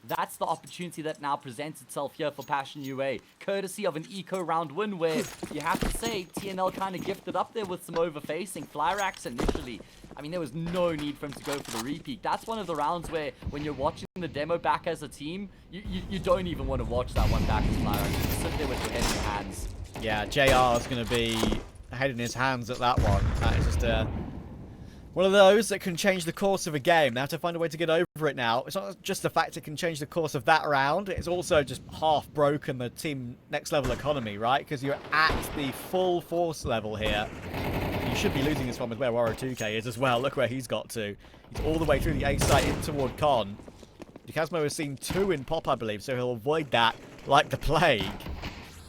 That's the opportunity that now presents itself here for Passion UA. Courtesy of an Eco round win where you have to say TNL kind of gifted up there with some overfacing. FlyerX initially. I mean, there was no need for him to go for the repeat. That's one of the rounds where when you're watching the demo back as a team, you don't even want to watch that one back as FlyerX. You just sit there with your head in your hands. Yeah, JR is going to be head in his hands at that one. That is just a One of those that can change the course of a game. They have to find a way to get over it now. It's not just the fact it can change the course of that round. It's also just half broken the team next level economy, right? Because you're at the full force level here. You should be losing this one with where Warrow 2K is as well. Look where he's got to. He's all the way through the A site in toward Con. Jacasmo has seen 2 in pop, I believe, so he'll avoid that like the plague.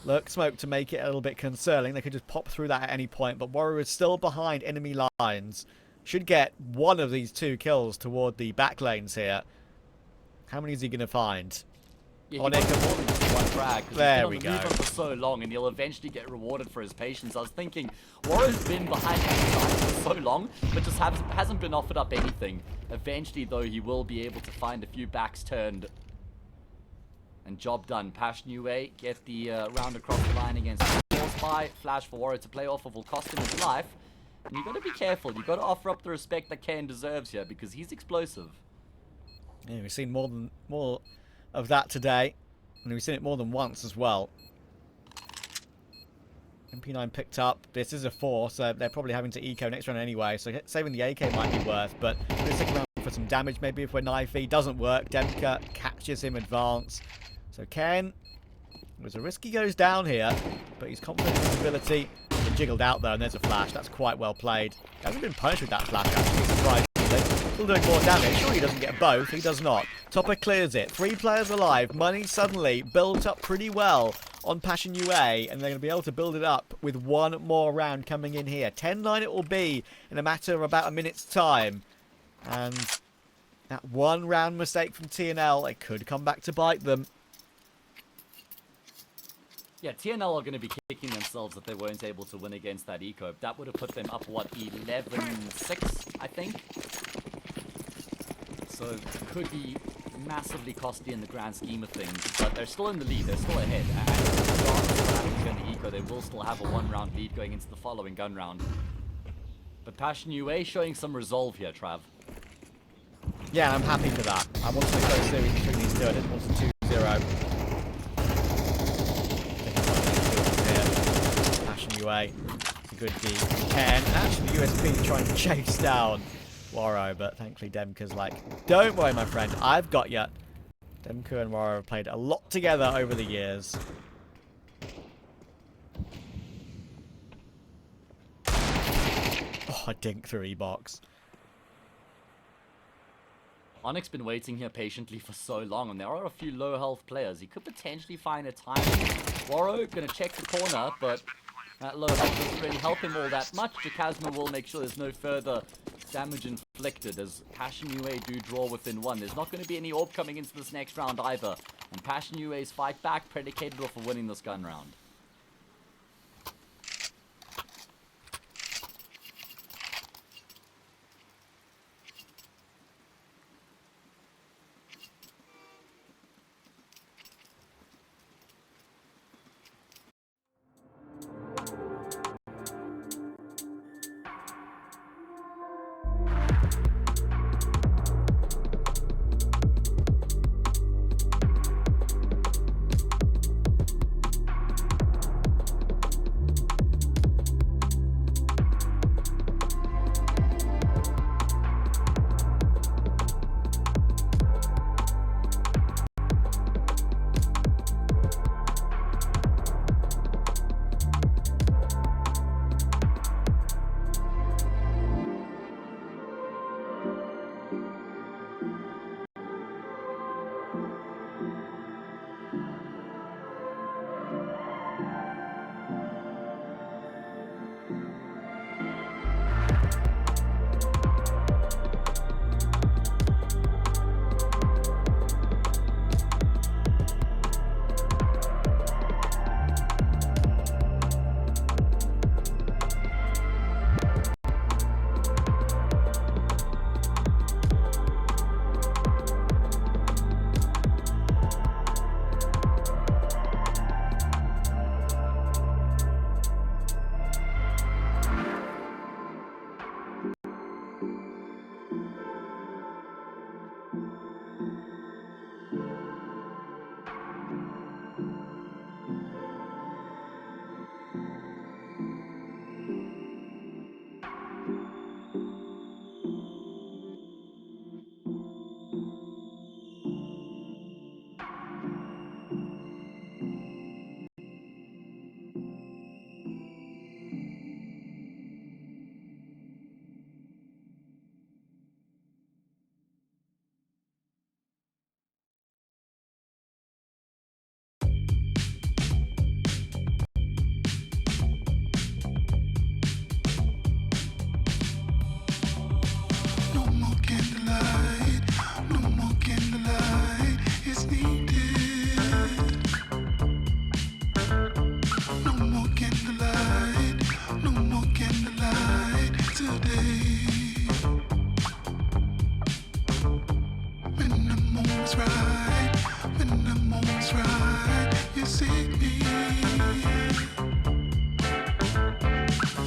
Look, smoke to make it a little bit concerning. They could just pop through that at any point, but Warrow is still behind enemy lines. Should get one of these 2 kills toward the back lanes here. How many is he going to find? Yeah, he wants more than just one frag, 'cause There he's we been on the go. move on for so long, and he'll eventually get rewarded for his patience. I was thinking, Warrow's been behind enemy lines for so long, but just hasn't been offered up anything. Eventually, though, he will be able to find a few backs turned. And job done. Passion UA get the round across the line against Force Buy. Flash for Warrow to play off of will cost him his life. And you got to be careful. You got to offer up the respect that Kane deserves here because he's explosive. Yeah, we've seen more of that today, and we've seen it more than once as well. MP9 picked up. This is a 4, so they're probably having to eco next round anyway. So saving the AK might be worth, but this second round for some damage maybe if we're knifey. Doesn't work. Demka catches him advance. So Ken, it was a risk he goes down here, but he's confident in his ability. He jiggled out though, and there's a flash. That's quite well played. He hasn't been punished with that flash, actually, surprisingly. Still doing more damage. Sure, he doesn't get both. He does not. Topper clears it. 3 players alive. Money suddenly built up pretty well on Passion UA, and they're going to be able to build it up with 1 more round coming in here. 10-9 it will be in a matter of about a minute's time. And that 1 round mistake from TNL, it could come back to bite them. Yeah, TNL are going to be kicking themselves that they weren't able to win against that eco. That would have put them up, what, 11-6, I think? So it could be massively costly in the grand scheme of things, but they're still in the lead, they're still ahead, and regardless of what happens in the eco, they will still have a 1-round lead going into the following gun round. But Passion UA showing some resolve here, Trav. Yeah, I'm happy for that. I wanted to go series between these 2, I didn't want to 2-0. Passion UA, it's a good D. Ken, actually USP trying to chase down Warrow, but thankfully Demka's like, don't worry my friend, I've got ya. Demka and Warrow have played a lot together over the years. Oh, a dink through E-box. Onyx been waiting here patiently for so long, and there are a few low health players. He could potentially find a time. Warrow gonna check the corner, but that low health doesn't really help him all that much. Jacasmo will make sure there's no further damage inflicted as Passion UA do draw within 1. There's not going to be any orb coming into this next round either. And Passion UA's fight back predicated off of winning this gun round. moment's right, when the moment's right, you see me.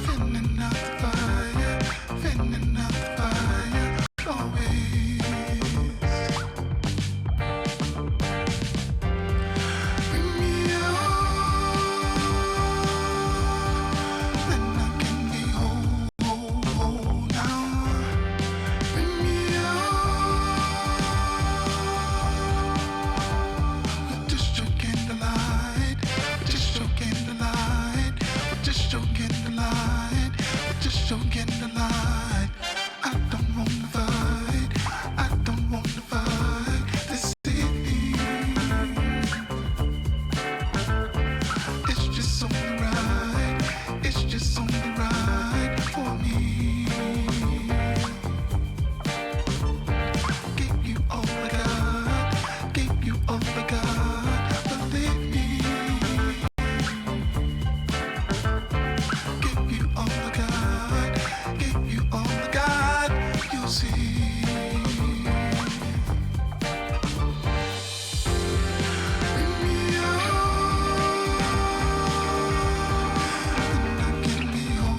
Fending out the fire, fending out the fire, always. Bring me on, then I can be whole now. Bring me on, with just your candlelight, with just your candlelight, with just your candlelight, with just your candlelight. I don't wanna fight, I don't wanna fight this evening. It's just only right, it's just only right for me. Gave you all I got, gave you all I got, believe me. Gave you all I got, gave you all I got, you see. Bring me on, and I can be whole.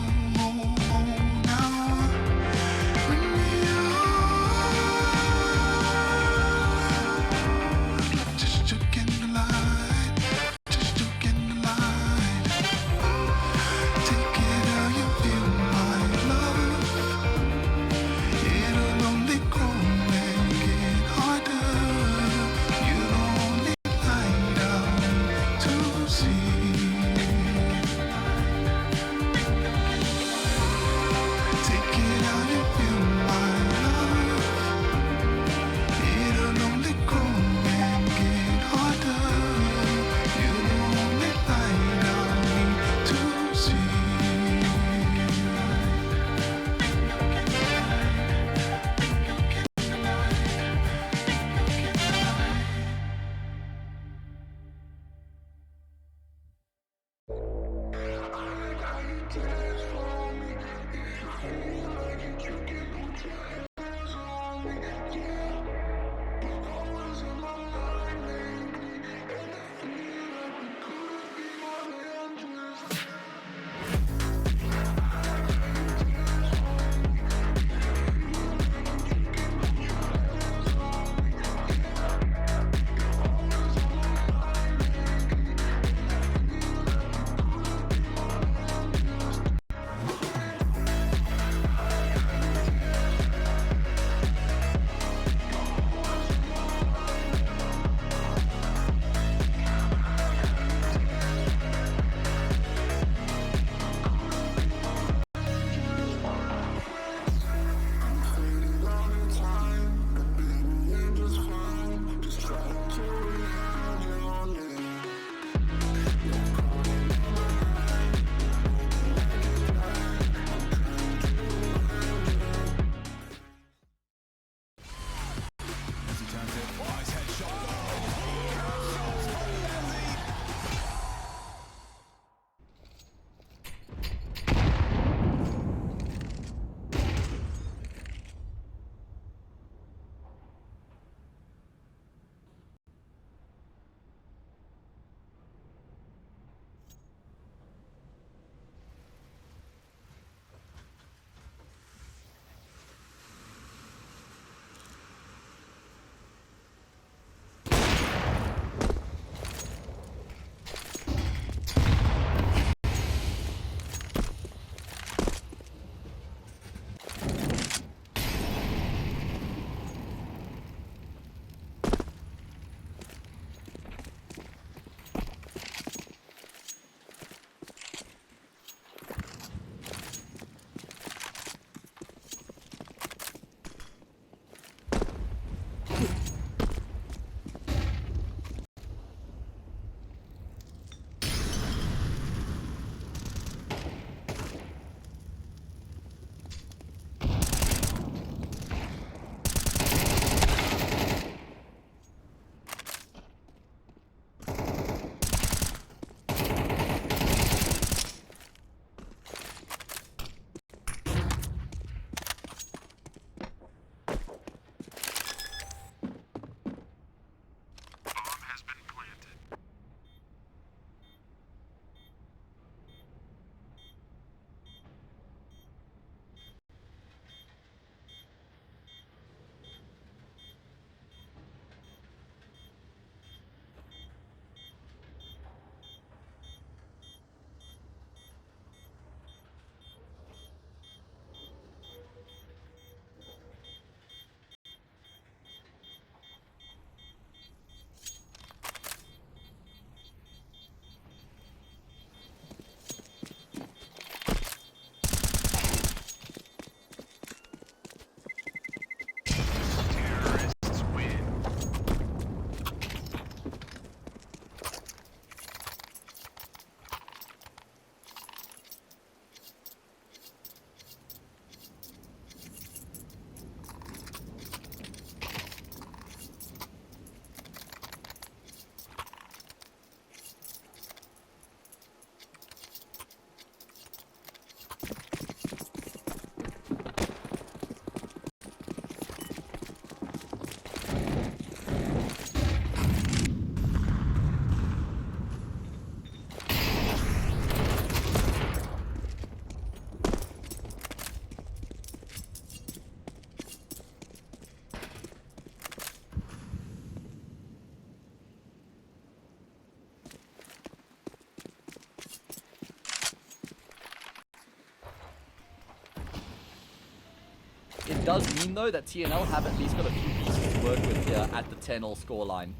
It does mean, though, that TNL have at least got a few pieces to work with here at the 10-0 scoreline.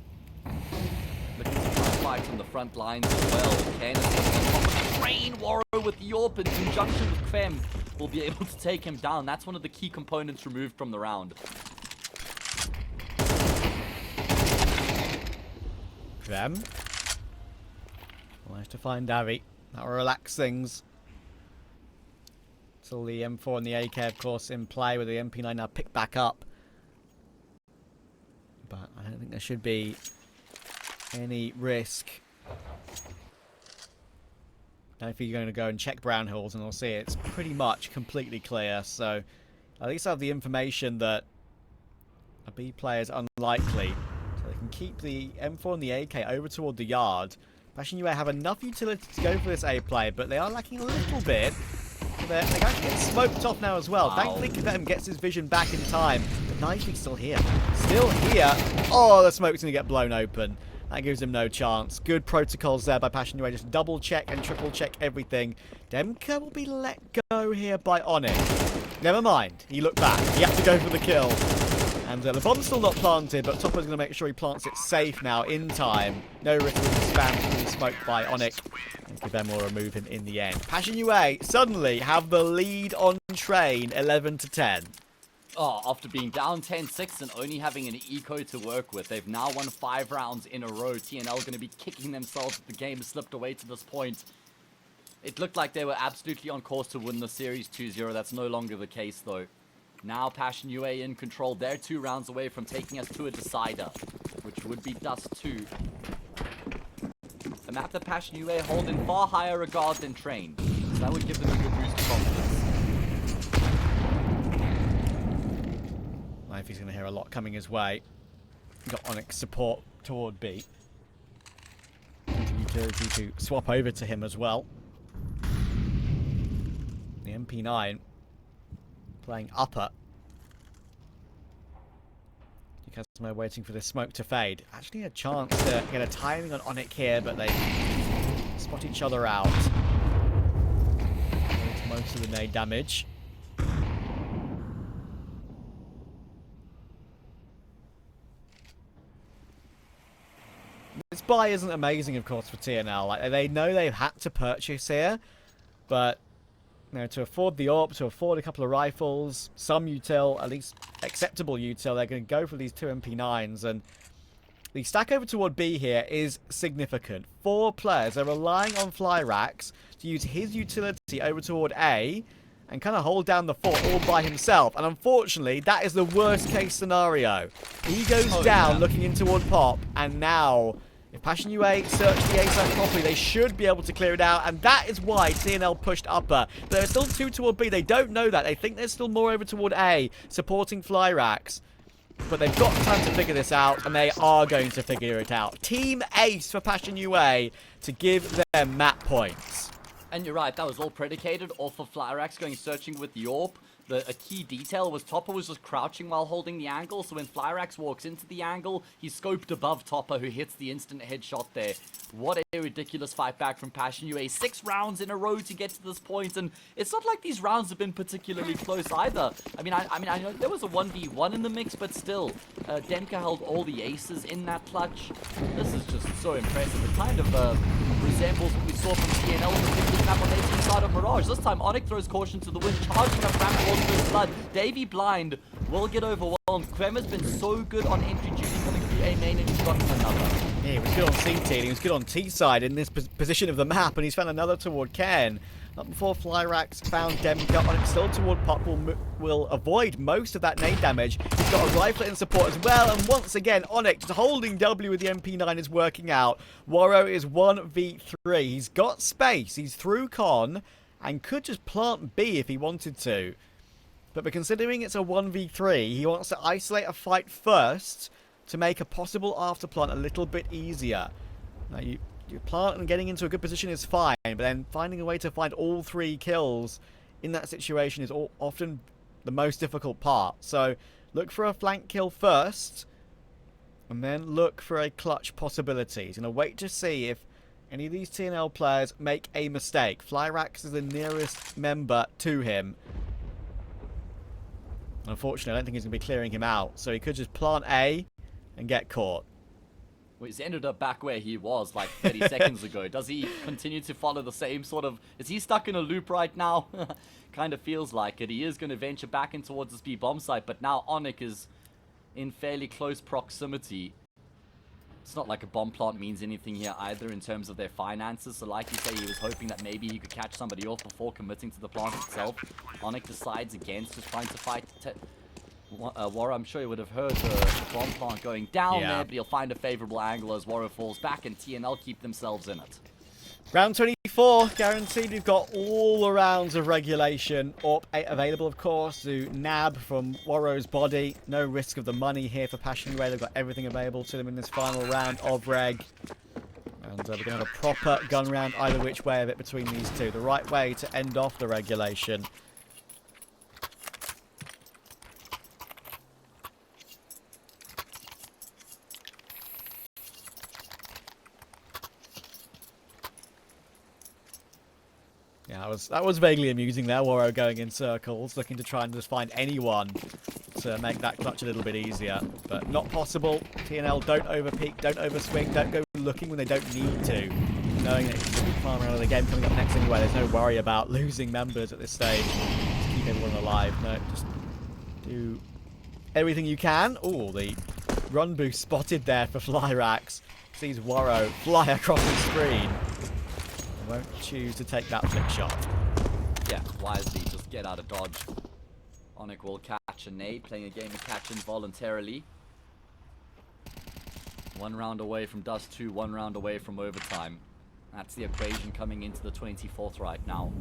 Looking to try and fight on the front lines as well. Ken is looking on top of the train. Warrow with Yorp in conjunction with Kvem will be able to take him down. That's one of the key components removed from the round. Kvem managed to find Dawy. That will relax things. Till the M4 and the AK, of course, in play with the MP9 now picked back up. But I don't think there should be any risk. Now if you're going to go and check Brown Hills, and we'll see it's pretty much completely clear. So at least I have the information that a B player is unlikely. So they can keep the M4 and the AK over toward the yard. Passion UA have enough utility to go for this A play, but they are lacking a little bit. They can actually get smoked off now as well. Wow. Thankfully, Kvem gets his vision back in time. But Knifey's still here. Still here. Oh, the smoke's going to get blown open. That gives him no chance. Good protocols there by Passion UA. Just double check and triple check everything. Demka will be let go here by Onyx. Never mind. He looked back. He had to go for the kill. And the bomb's still not planted, but Topper's going to make sure he plants it safe now in time. No risk of being spammed being smoked by Onyx. And Kvem will remove him in the end. Passion UA suddenly have the lead on train 11-10. Oh, after being down 10-6 and only having an eco to work with, they've now won 5 rounds in a row. TNL going to be kicking themselves if the game has slipped away to this point. It looked like they were absolutely on course to win the series 2-0. That's no longer the case, though. Now Passion UA in control. They're 2 rounds away from taking us to a decider, which would be Dust2. The map that Passion UA hold in far higher regard than Train, so that would give them a good boost of confidence. Knifey's going to hear a lot coming his way. Got Onyx support toward B. Utility to swap over to him as well. The MP9 playing upper. Customer waiting for the smoke to fade. Actually a chance to get a timing on Onyx here, but they spot each other out. Most of the nade damage. This buy isn't amazing, of course, for TNL. Like, they know they've had to purchase here, but you know, to afford the AWP, to afford a couple of rifles, some util, at least acceptable util, they're going to go for these 2 MP9s. And the stack over toward B here is significant. 4 players are relying on Flyrax to use his utility over toward A and kind of hold down the fort all by himself. And unfortunately, that is the worst case scenario. He goes down looking in toward Pop, and now if Passion UA search the A site properly, they should be able to clear it out, and that is why TNL pushed upper. But there's still 2 toward B. They don't know that. They think there's still more over toward A, supporting Flyrax. But they've got time to figure this out, and they are going to figure it out. Team Ace for Passion UA to give them map points. And you're right, that was all predicated off of Flyrax going searching with Yorp. A key detail was Topper was just crouching while holding the angle, so when Flyrax walks into the angle, he's scoped above Topper, who hits the instant headshot there. What a ridiculous fight back from Passion UA. 6 rounds in a row to get to this point, and it's not like these rounds have been particularly close either. I mean, I know there was a 1v1 in the mix, but still, Demka held all the aces in that clutch. This is just so impressive. It kind of resembles what we saw from TNL in the 50th map on the 18th side of Mirage. This time, Onyx throws caution to the wind, charging up ramp towards his blood. Davy blind will get overwhelmed. Kvem has been so good on entry duty coming through A main, and he's gotten another. Yeah, he was good on CT, and he was good on T side in this position of the map, and he's found another toward Ken. Not before Flyrax found Demka. Onyx still toward Pop will avoid most of that nade damage. He's got a rifle in support as well, and once again, Onyx holding W with the MP9 is working out. Warrow is 1v3. He's got space. He's through Con, and could just plant B if he wanted to. But considering it's a 1v3, he wants to isolate a fight first to make a possible afterplant a little bit easier. Now, you plant and getting into a good position is fine, but then finding a way to find all 3 kills in that situation is often the most difficult part. So look for a flank kill first, and then look for a clutch possibility. He's going to wait to see if any of these TNL players make a mistake. Flyrax is the nearest member to him. Unfortunately, I don't think he's going to be clearing him out. So he could just plant A and get caught. Well, he's ended up back where he was like 30 seconds ago. Does he continue to follow the same sort of... Is he stuck in a loop right now? Kind of feels like it. He is going to venture back in towards this B bomb site, but now Onyx is in fairly close proximity. It's not like a bomb plant means anything here either in terms of their finances. So like you say, he was hoping that maybe he could catch somebody off before committing to the plant itself. Onyx decides against just trying to fight... Warro, I'm sure he would have heard the bomb plant going down there, but he'll find a favorable angle as Warro falls back and TNL keep themselves in it. Round 24, guaranteed. We've got all the rounds of regulation up, available, of course, to nab from Warro's body. No risk of the money here for Passion Ray. They've got everything available to them in this final round of reg. And we're going to have a proper gun round either which way of it between these two. The right way to end off the regulation. Yeah, that was vaguely amusing there. Warro going in circles, looking to try and just find anyone to make that clutch a little bit easier. But not possible. TNL don't overpeak, don't overswing, don't go looking when they don't need to. Knowing that it's a big farm round of the game coming up next anyway, there's no worry about losing members at this stage to keep everyone alive. No, just do everything you can. Oh, the run boost spotted there for Flyrax. Sees Warro fly across the screen. Won't choose to take that flick shot. Yeah, wisely, just get out of dodge. Onyx will catch a nade, playing a game of catch involuntarily. 1 round away from Dust2, 1 round away from overtime. That's the equation coming into the 24th right now.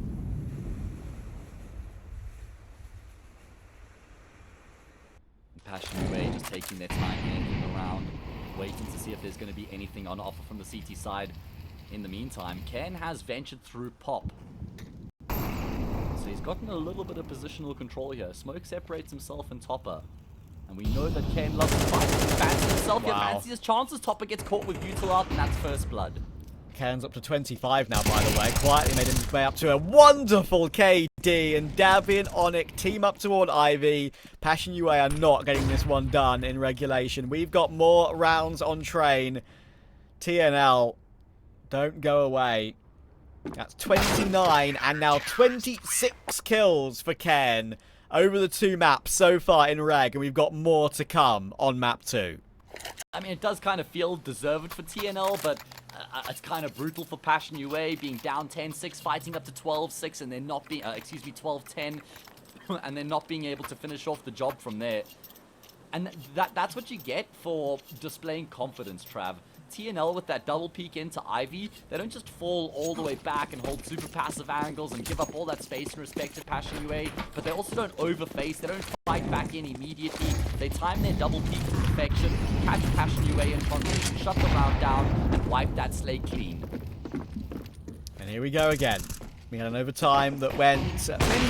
Passion Ray just taking their time in the round, waiting to see if there's going to be anything on offer from the CT side. In the meantime, Ken has ventured through Pop. So he's gotten a little bit of positional control here. Smoke separates himself and Topper. And we know that Ken loves to fight. He fancies himself. He fancies his chances. Topper gets caught with Butyl out, and that's first blood. Ken's up to 25 now, by the way. Quietly made his way up to a wonderful KD. And Dawy and Onyx team up toward Ivy. Passion UA are not getting this one done in regulation. We've got more rounds on train. TNL... don't go away. That's 29 and now 26 kills for Ken over the 2 maps so far in reg, and we've got more to come on map 2. I mean, it does kind of feel deserved for TNL, but it's kind of brutal for Passion UA being down 10-6, fighting up to 12-6, and then not being, 12-10, and then not being able to finish off the job from there. And that's what you get for displaying confidence, Trav. TNL with that double peek into Ivy, they don't just fall all the way back and hold super passive angles and give up all that space and respect to Passion UA, but they also don't overface, they don't fight back in immediately. They time their double peek to perfection, catch Passion UA in transition, shut the round down, and wipe that slate clean. And here we go again. We had an overtime that went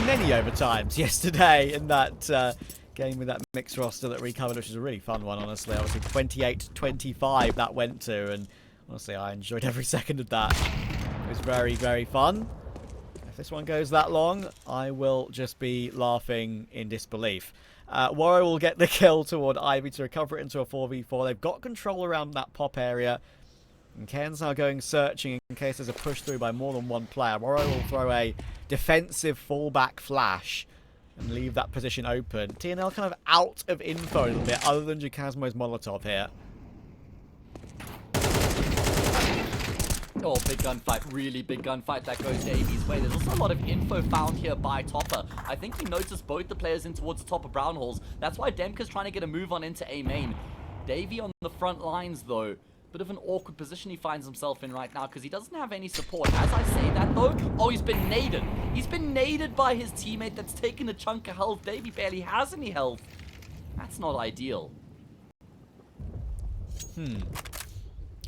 many overtimes yesterday in that game with that mixed roster that we covered, which is a really fun one, honestly. Obviously, 28-25 that went to, and honestly, I enjoyed every second of that. It was very, very fun. If this one goes that long, I will just be laughing in disbelief. Warro will get the kill toward Ivy to recover it into a 4v4. They've got control around that pop area. And Ken's now going searching in case there's a push through by more than one player. Warro will throw a defensive fallback flash and leave that position open. TNL kind of out of info a little bit, other than Jacasmo's Molotov here. Oh, big gunfight. Really big gunfight that goes Davy's way. There's also a lot of info found here by Topper. I think he noticed both the players in towards the top of brown holes. That's why Demka's trying to get a move on into A main. Davy on the front lines, though. Bit of an awkward position he finds himself in right now because he doesn't have any support. As I say that, though, oh, he's been naded. He's been naded by his teammate that's taken a chunk of health. Davy barely has any health. That's not ideal.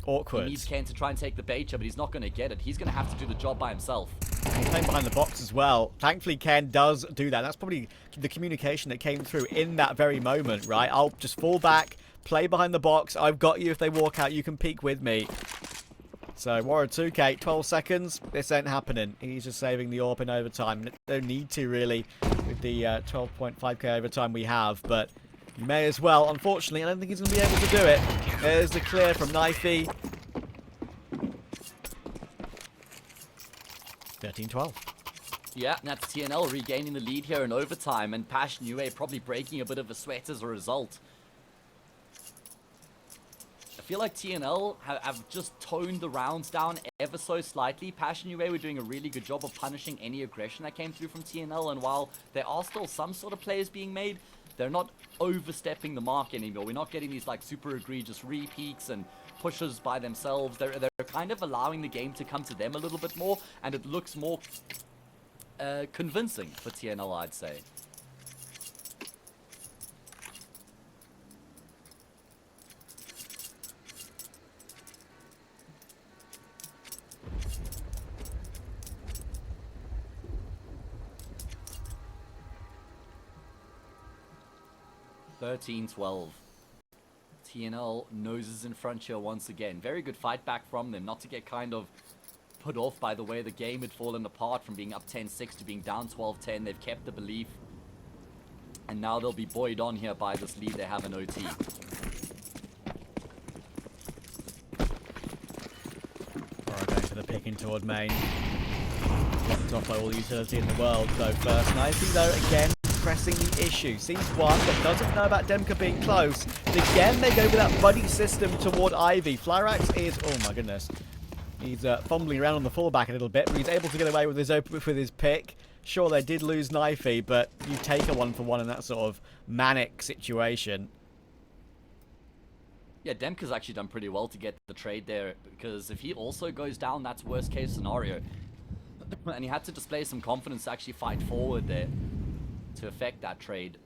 Awkward. He needs Ken to try and take the Bacher, but he's not going to get it. He's going to have to do the job by himself. He's playing behind the box as well. Thankfully, Ken does do that. That's probably the communication that came through in that very moment, right? I'll just fall back, play behind the box. I've got you. If they walk out, you can peek with me. So, Warrior 2K, 12 seconds. This ain't happening. He's just saving the AWP in overtime. Don't need to, really, with the 12.5k overtime we have. But you may as well. Unfortunately, I don't think he's going to be able to do it. There's the clear from Knifey. 13-12. Yeah, and that's TNL regaining the lead here in overtime, and Passion UA probably breaking a bit of a sweat as a result. I feel like TNL have just toned the rounds down ever so slightly. Passion UA were doing a really good job of punishing any aggression that came through from TNL, and while there are still some sort of plays being made, they're not overstepping the mark anymore. We're not getting these like super egregious repeats and pushes by themselves. They're kind of allowing the game to come to them a little bit more, and it looks more convincing for TNL, I'd say. (13-12). TNL noses in front here once again. Very good fight back from them, not to get kind of put off by the way the game had fallen apart from being up 10-6 to being down 12-10. They've kept the belief, and now they'll be buoyed on here by this lead they have in OT. Alright, going for the picking toward main. Blocked off by all the utility in the world. So first, Knifey though again pressing the issue. Sees one, but doesn't know about Demka being close. And again, they go with that buddy system toward Ivy. Flyrax is, oh my goodness. He's fumbling around on the fallback a little bit, but he's able to get away with his pick. Sure, they did lose Knifey, but you take a 1-for-1 in that sort of manic situation. Yeah, Demka's actually done pretty well to get the trade there, because if he also goes down, that's worst case scenario. And he had to display some confidence to actually fight forward there to affect that trade.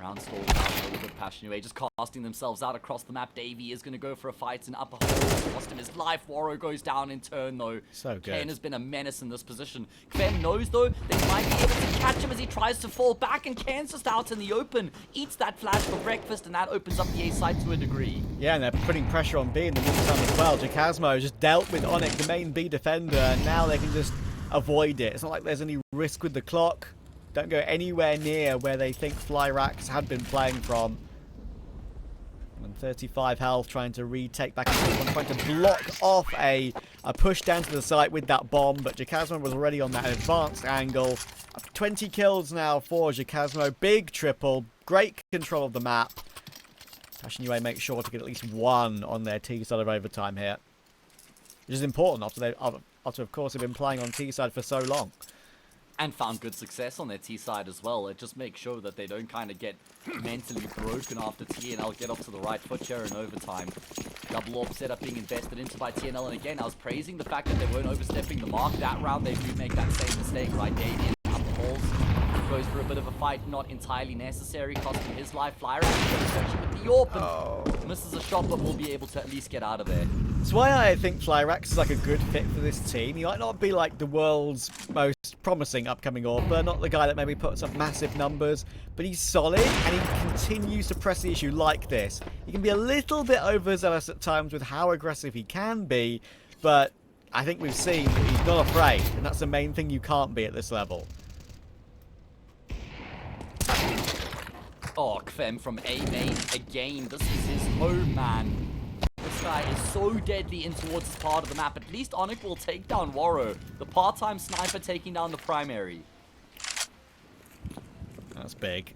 Round stalls out a little bit. Passion UA just casting themselves out across the map. Dawy is going to go for a fight in upper hole. Lost him his life. Warro goes down in turn, though. So good. Ken has been a menace in this position. Kvem knows, though, they might be able to catch him as he tries to fall back, and Ken's just out in the open. Eats that flash for breakfast, and that opens up the A side to a degree. Yeah, and they're putting pressure on B in the meantime as well. Jacasmo just dealt with Onyx, the main B defender, and now they can just avoid it. It's not like there's any risk with the clock. Don't go anywhere near where they think Flyrax had been playing from. And 35 health, trying to retake back into one, trying to block off a push down to the site with that bomb, but Jacasmo was already on that advanced angle. 20 kills now for Jacasmo. Big triple. Great control of the map. Passion UA make sure to get at least one on their T side of overtime here. Which is important after of course, they've been playing on T side for so long. And found good success on their T side as well. It just makes sure that they don't kind of get mentally broken after TNL get off to the right foot here in overtime. Double AWP setup being invested into by TNL. And again, I was praising the fact that they weren't overstepping the mark. That round, they do make that same mistake, right? Dawy up the halls. Goes for a bit of a fight, not entirely necessary, costing his life. Flyer searching with the AWP and misses a shot, but will be able to at least get out of there. That's why I think Flyrax is like a good fit for this team. He might not be like the world's most promising upcoming AWPer, not the guy that maybe puts up massive numbers, but he's solid and he continues to press the issue like this. He can be a little bit overzealous at times with how aggressive he can be, but I think we've seen that he's not afraid, and that's the main thing you can't be at this level. Oh, Kvem from A main again. This is his home, man. This guy is so deadly in towards this part of the map. At least Onyx will take down Warro, the part-time sniper taking down the primary. That's big.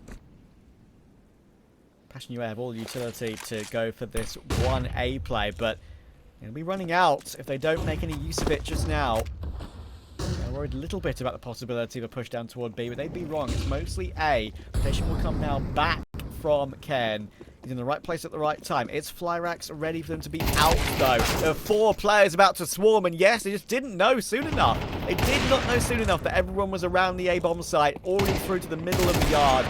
Passion UA have all the utility to go for this 1A play, but it'll be running out if they don't make any use of it just now. I'm worried a little bit about the possibility of a push down toward B, but they'd be wrong. It's mostly A. Rotation will come now back from Ken. He's in the right place at the right time. It's Flyrax ready for them to be out, though. There are 4 players about to swarm, and yes, they just didn't know soon enough. They did not know soon enough that everyone was around the A-bomb site, already through to the middle of the yard.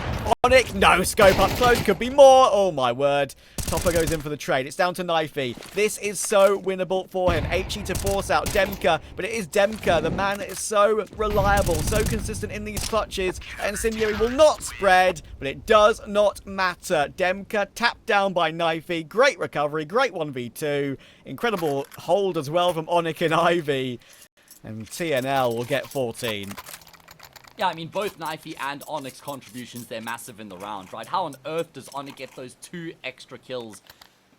Onyx, no scope up close, could be more. Oh my word. Topper goes in for the trade. It's down to Knifey. This is so winnable for him. HE to force out Demka, but it is Demka, the man that is so reliable, so consistent in these clutches. And Incendiary will not spread, but it does not matter. Demka tapped down by Knifey. Great recovery, great 1v2. Incredible hold as well from Onyx and Ivy. And TNL will get 14. Yeah, I mean, both Knifey and Onyx contributions, they're massive in the round, right? How on earth does Onyx get those 2 extra kills?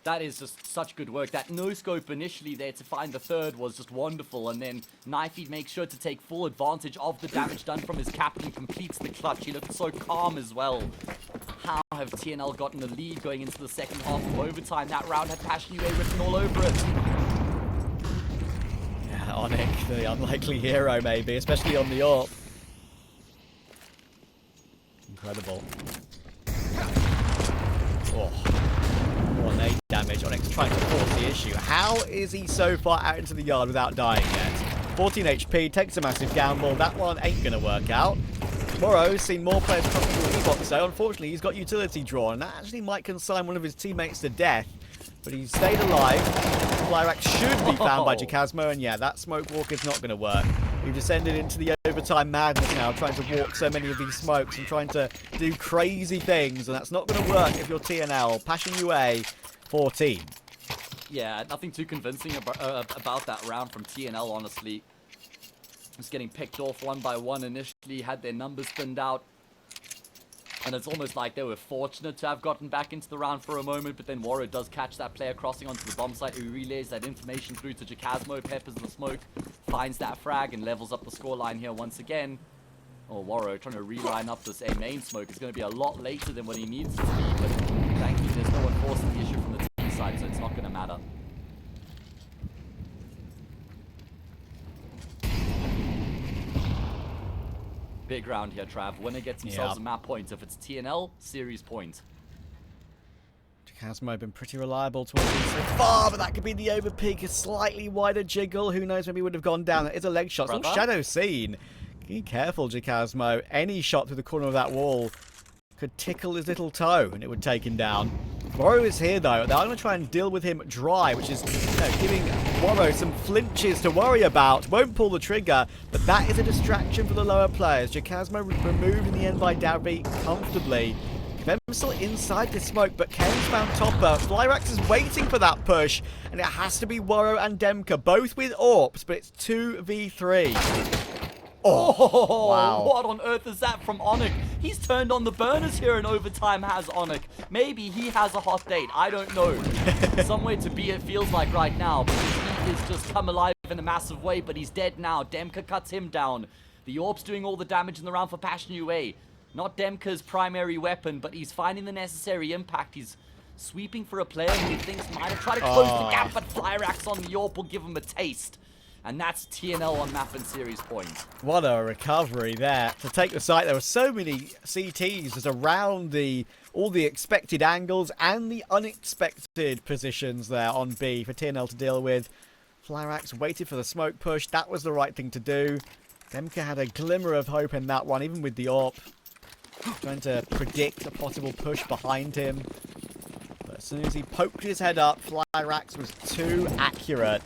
That is just such good work. That no-scope initially there to find the third was just wonderful. And then Knifey makes sure to take full advantage of the damage done from his captain, completes the clutch. He looked so calm as well. How have TNL gotten the lead going into the second half of overtime? That round had Passion UA written all over it. Yeah, Onyx, the unlikely hero maybe, especially on the AWP. Incredible. Oh. More nade damage. Onyx trying to force the issue. How is he so far out into the yard without dying yet? 14 HP, takes a massive gamble. That one ain't going to work out. Morrow's seen more players come through the E-box, so unfortunately he's got utility drawn. And that actually might consign one of his teammates to death. But he's stayed alive. Flyrax should be found by Jacasmo, and yeah, that smoke walk is not going to work. We've descended into the overtime madness now, trying to walk so many of these smokes and trying to do crazy things, and that's not going to work if you're TNL. Passion UA, 14. Yeah, nothing too convincing about that round from TNL, honestly. Just getting picked off one by one initially, had their numbers thinned out. And it's almost like they were fortunate to have gotten back into the round for a moment, but then Warro does catch that player crossing onto the bomb site, who relays that information through to Jacasmo, peppers the smoke, finds that frag, and levels up the scoreline here once again. Oh, Warro trying to reline up this A main smoke is going to be a lot later than what he needs to be, but thankfully there's no one forcing the issue from the team side, so it's not going to matter. Big round here, Trav. Winner gets themselves a map point. If it's TNL, series point. Jacasmo been pretty reliable towards him so far, but that could be the overpeak. A slightly wider jiggle. Who knows, maybe would have gone down. That is a leg shot. Still shadow seen. Be careful, Jacasmo. Any shot through the corner of that wall could tickle his little toe, and it would take him down. Warro is here, though. They're going to try and deal with him dry, which is giving Warro some flinches to worry about. Won't pull the trigger, but that is a distraction for the lower players. Jacasmo removed in the end by Dawy comfortably. Them still inside the smoke, but Ken's found Topper. Flyrax is waiting for that push, and it has to be Warro and Demka, both with AWPs, but it's 2v3. Oh, wow. What on earth is that from Onyx? He's turned on the burners here in overtime, has Onyx. Maybe he has a hot date. I don't know. Somewhere to be, it feels like right now, because he has just come alive in a massive way, but he's dead now. Demka cuts him down. The Orb's doing all the damage in the round for Passion UA. Not Demka's primary weapon, but he's finding the necessary impact. He's sweeping for a player who he thinks might have tried to close the gap, but Flyrax on the Orb will give him a taste. And that's TNL on map and series point. What a recovery there. To take the site, there were so many CTs just around all the expected angles and the unexpected positions there on B for TNL to deal with. Flyrax waited for the smoke push. That was the right thing to do. Demka had a glimmer of hope in that one, even with the AWP. Trying to predict a possible push behind him. But as soon as he poked his head up, Flyrax was too accurate.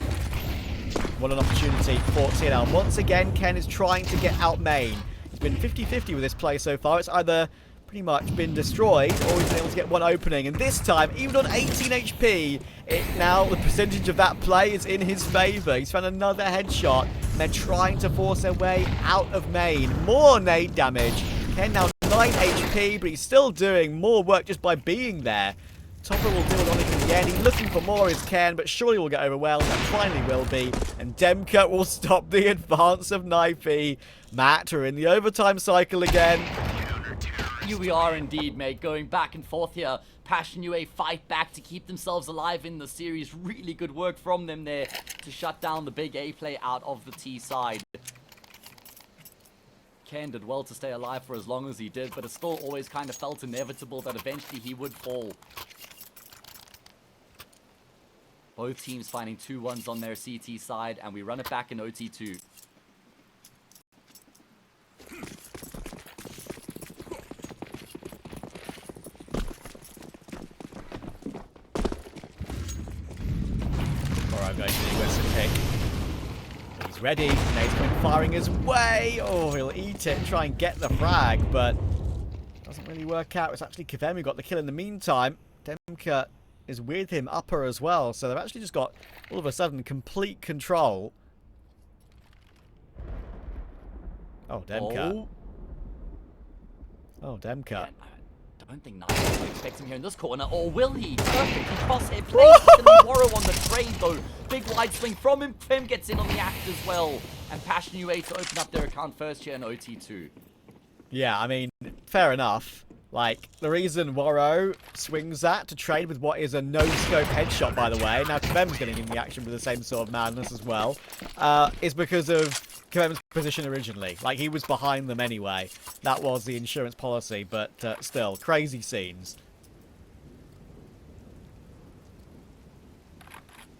What an opportunity for TNL. Once again, Ken is trying to get out main. He's been 50-50 with this play so far. It's either pretty much been destroyed or he's been able to get one opening. And this time, even on 18 HP, now the percentage of that play is in his favour. He's found another headshot, and they're trying to force their way out of main. More nade damage. Ken now 9 HP, but he's still doing more work just by being there. Topper will deal with Onyx in the end. He's looking for more as Ken, but surely will get overwhelmed, and finally will be. And Demka will stop the advance of Knifey. Matt, we're in the overtime cycle again. Here we are indeed, mate. Going back and forth here. Passion UA fight back to keep themselves alive in the series. Really good work from them there to shut down the big A play out of the T side. Ken did well to stay alive for as long as he did, but it still always kind of felt inevitable that eventually he would fall. Both teams finding 2-1s on their CT side, and we run it back in OT2. ready. Nade's coming firing his way. Oh, he'll eat it and try and get the frag, but doesn't really work out. It's actually Kvem who got the kill in the meantime. Demka is with him upper as well, so they've actually just got, all of a sudden, complete control. Oh, Demka. Oh, Demka. Yeah, I don't think Knight will expect him here in this corner, or will he? Perfectly crosshair placed, and Waro on the trade though. Big wide swing from him. Kvem gets in on the act as well. And Passion UA to open up their account first here in OT2. Yeah, I mean, fair enough. Like, the reason Waro swings that to trade with what is a no-scope headshot, by the way, now Kvem's getting in the action with the same sort of madness as well, is because of Kvem's position originally. Like, he was behind them anyway. That was the insurance policy, but still, crazy scenes.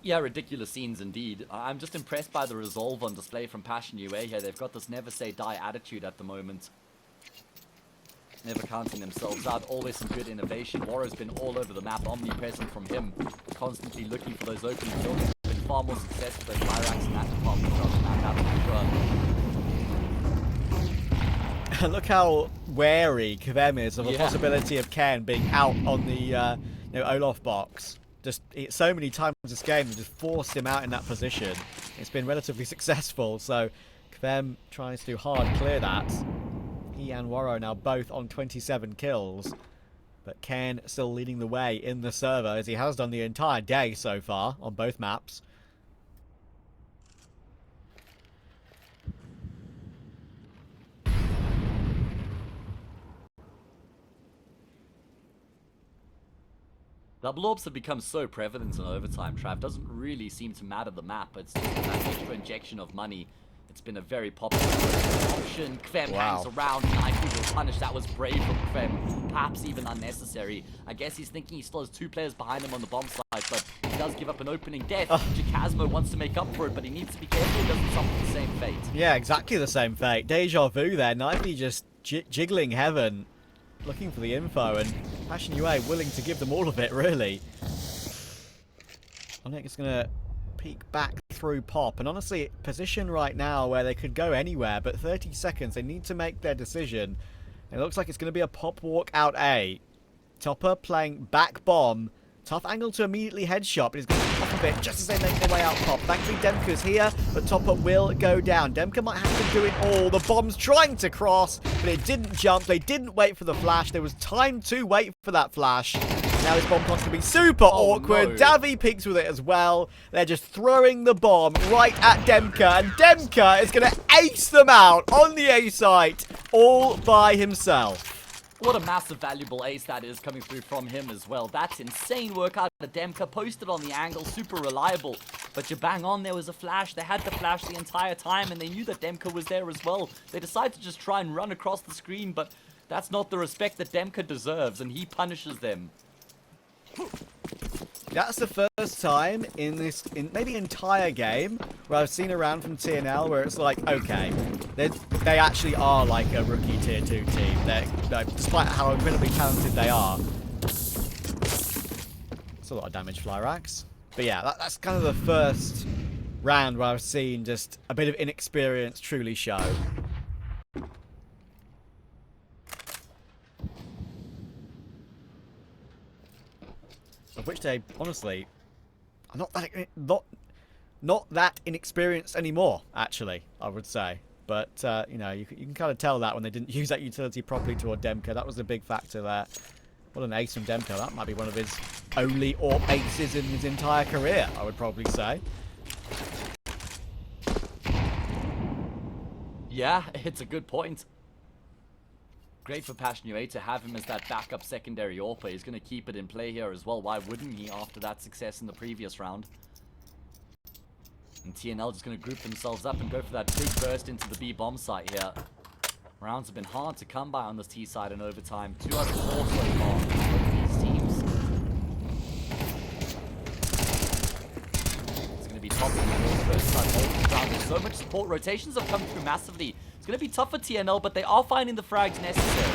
Yeah, ridiculous scenes indeed. I'm just impressed by the resolve on display from Passion UA here. They've got this never say die attitude at the moment. Never counting themselves out. Always some good innovation. Waro's been all over the map, omnipresent from him. Constantly looking for those opening kills. Been far more successful than Pyrax in that department. Look how wary Kvem is of a possibility of Ken being out on the Olaf box. Just so many times this game just forced him out in that position. It's been relatively successful, so Kvem tries to hard clear that. He and Waro now both on 27 kills, but Ken still leading the way in the server, as he has done the entire day so far on both maps. Double orbs have become so prevalent in overtime. Trav doesn't really seem to matter the map. It's just that extra injection of money. It's been a very popular option. Kvem hangs around. Knife will punish. That was brave from Kvem. Perhaps even unnecessary. I guess he's thinking he still has 2 players behind him on the bomb side, but he does give up an opening death. Jacasmo wants to make up for it, but he needs to be careful he doesn't suffer the same fate. Yeah, exactly the same fate. Deja vu there. Knifey just jiggling heaven, looking for the info, and Passion UA willing to give them all of it, really. I think it's going to peek back through pop, and honestly, position right now where they could go anywhere, but 30 seconds, they need to make their decision. It looks like it's going to be a pop walk out A. Topper playing back bomb. Tough angle to immediately headshot, but he's going to pop a bit just as they make their way out pop. Thankfully, Demka's here, but Topper will go down. Demka might have to do it all. The bomb's trying to cross, but it didn't jump. They didn't wait for the flash. There was time to wait for that flash. Now this bomb cont's going to be super awkward. No. Dawy peeks with it as well. They're just throwing the bomb right at Demka, and Demka is going to ace them out on the A site all by himself. What a massive valuable ace that is coming through from him as well. That's insane work out of Demka. Posted on the angle, super reliable. But you bang on, there was a flash. They had the flash the entire time, and they knew that Demka was there as well. They decided to just try and run across the screen, but that's not the respect that Demka deserves, and he punishes them. That's the first time in this, maybe entire game, where I've seen a round from TNL where it's like, okay, they actually are like a rookie tier 2 team. Despite how incredibly talented they are. It's a lot of damage, Flyrax. But yeah, that's kind of the first round where I've seen just a bit of inexperience truly show. Of which they, honestly, are not that inexperienced anymore, actually, I would say. But, you know, you can kind of tell that when they didn't use that utility properly toward Demka. That was a big factor there. What an ace from Demka. That might be one of his only AWP aces in his entire career, I would probably say. Yeah, it's a good point. Great for Passion UA to have him as that backup secondary AWP. He's going to keep it in play here as well. Why wouldn't he after that success in the previous round? And TNL just going to group themselves up and go for that big burst into the B bomb site here. Rounds have been hard to come by on this T side in overtime. 2 out of 4 so far for these teams. It's going to be top of the first side. There's so much support. Rotations have come through massively. It's going to be tough for TNL, but they are finding the frags necessary.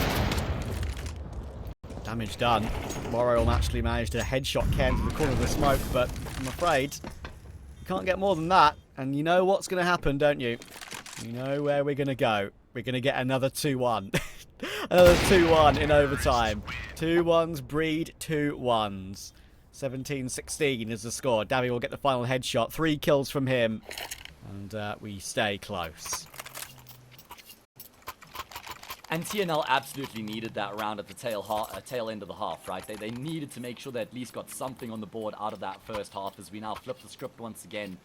Damage done. Waro actually managed to headshot Ken to the corner of the smoke, but I'm afraid you can't get more than that. And you know what's going to happen, don't you? You know where we're going to go. We're going to get another 2-1. Another 2-1 in overtime. 2-1s breed 2-1s. 17-16 is the score. Dawy will get the final headshot. 3 kills from him. And we stay close. And TNL absolutely needed that round at the tail end of the half, right? They needed to make sure they at least got something on the board out of that first half as we now flip the script once again.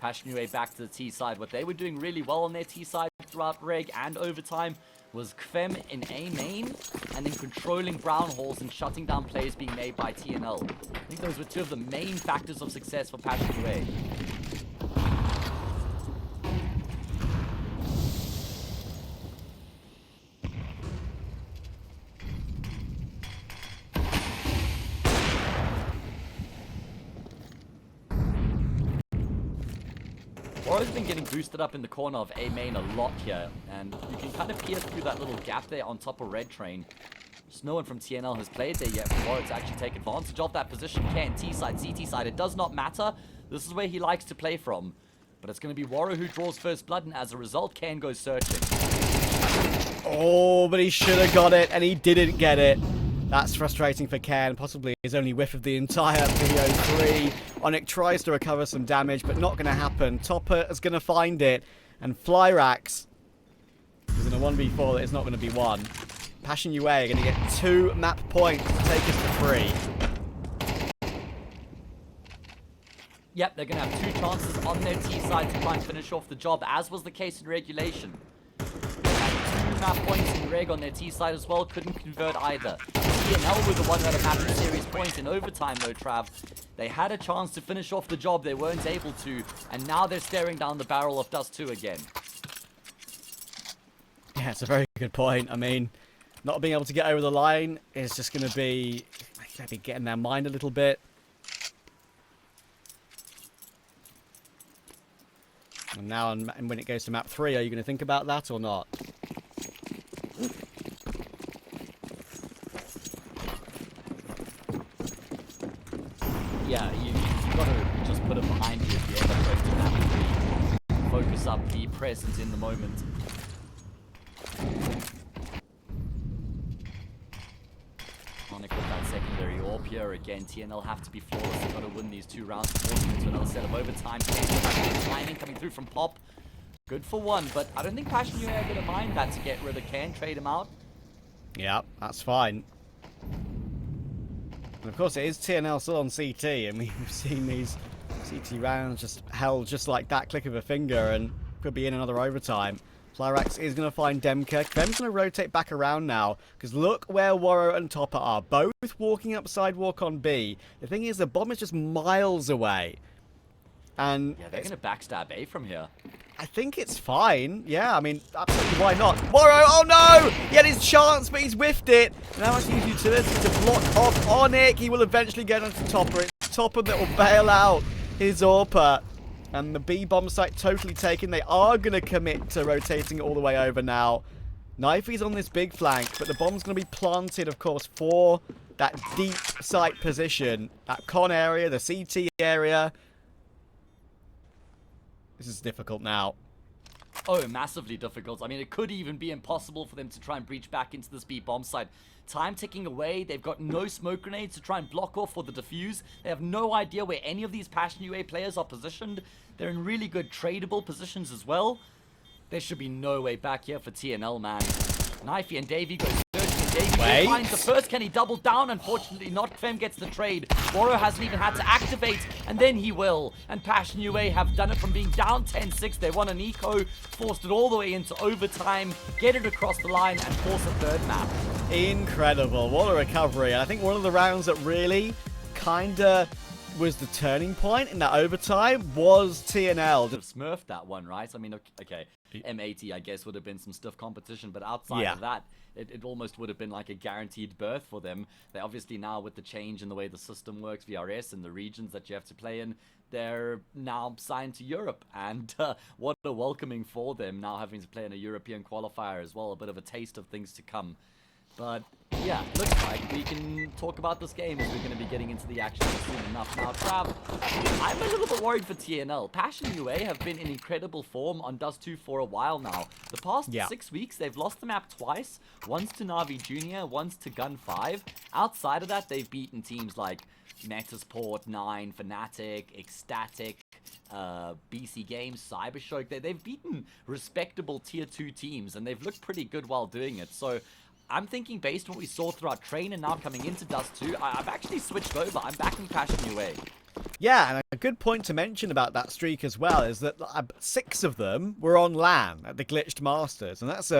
Passionue back to the T side. What they were doing really well on their T side throughout reg and overtime was Kvem in A main and then controlling brown holes and shutting down plays being made by TNL. I think those were 2 of the main factors of success for Passionue. Warro's been getting boosted up in the corner of A main a lot here, and you can kind of pierce through that little gap there on top of Red Train. Just no one from TNL has played there yet for Warro to actually take advantage of that position. Ken, T side, CT side, it does not matter. This is where he likes to play from. But it's going to be Warro who draws first blood, and as a result, Ken goes searching. Oh, but he should have got it, and he didn't get it. That's frustrating for Ken, possibly his only whiff of the entire VO3. Onyx tries to recover some damage, but not going to happen. Topper is going to find it, and Flyrax is in a 1v4 that is not going to be won. Passionue are going to get 2 map points to take us to 3. Yep, they're going to have 2 chances on their T side to try and finish off the job, as was the case in regulation. They had 2 map points in reg on their T side as well, couldn't convert either. TNL were the one that had mapped series points in overtime though, Trav. They had a chance to finish off the job, they weren't able to, and now they're staring down the barrel of Dust2 again. Yeah, it's a very good point. I mean, not being able to get over the line is just going to be maybe getting their mind a little bit. And now, when it goes to map 3, are you going to think about that or not? Yeah, you've got to just put it behind you if you end up going to map 3. Focus up, be present in the moment. Onyx with that secondary AWP here. Again, TNL have to be flawless. They've got to win these 2 rounds, forcing into another set of overtime. Timing coming through from Pop. Good for 1, but I don't think Passionue are going to mind that to get rid of Ken, trade him out. Yeah, that's fine. And of course, it is TNL still on CT, and we've seen these CT rounds just held just like that, click of a finger, and could be in another overtime. Flyrax is going to find Demka. Kvem's going to rotate back around now, because look where Warro and Topper are, both walking up sidewalk on B. The thing is, the bomb is just miles away. And yeah, they're going to backstab A from here. I think it's fine. Yeah, I mean, absolutely, why not? Warro, oh no! He had his chance, but he's whiffed it. Now has to use utility to block off Onyx. He will eventually get onto Topper. It's Topper that will bail out his AWP. And the B bomb site totally taken. They are going to commit to rotating it all the way over now. Knifey's on this big flank, but the bomb's going to be planted, of course, for that deep site position. That con area, the CT area. This is difficult now. Oh, massively difficult. I mean, it could even be impossible for them to try and breach back into this B bomb site. Time ticking away. They've got no smoke grenades to try and block off for the defuse. They have no idea where any of these Passionue players are positioned. They're in really good tradable positions as well. There should be no way back here for TNL, man. Knifey and Dawy go searching. Dawy finds the first. Can he double down? Unfortunately not. Kvem gets the trade. Warro hasn't even had to activate, and then he will. And Passionue have done it from being down 10-6. They won an eco, forced it all the way into overtime, get it across the line, and force a 3rd map. Incredible. What a recovery. And I think one of the rounds that really kind of was the turning point in that overtime was TNL. Have smurfed that one, right? I mean, okay, M80, I guess, would have been some stiff competition, but outside of that, it almost would have been like a guaranteed berth for them. They obviously now, with the change in the way the system works, VRS, and the regions that you have to play in, they're now signed to Europe, and what a welcoming for them, now having to play in a European qualifier as well, a bit of a taste of things to come. But Yeah, looks like we can talk about this game as we're going to be getting into the action soon enough. Now, Trav, I'm a little bit worried for TNL. Passion UA have been in incredible form on Dust2 for a while now. The past 6 weeks, they've lost the map twice. Once to Navi Jr., once to Gun 5. Outside of that, they've beaten teams like Metasport, 9, Fnatic, Ecstatic, BC Games, Cybershock. They've beaten respectable tier 2 teams, and they've looked pretty good while doing it. So I'm thinking based on what we saw throughout Train and now coming into Dust2, I've actually switched over. I'm back in Passion UA. Yeah, and a good point to mention about that streak as well is that 6 of them were on LAN at the Glitched Masters, and that's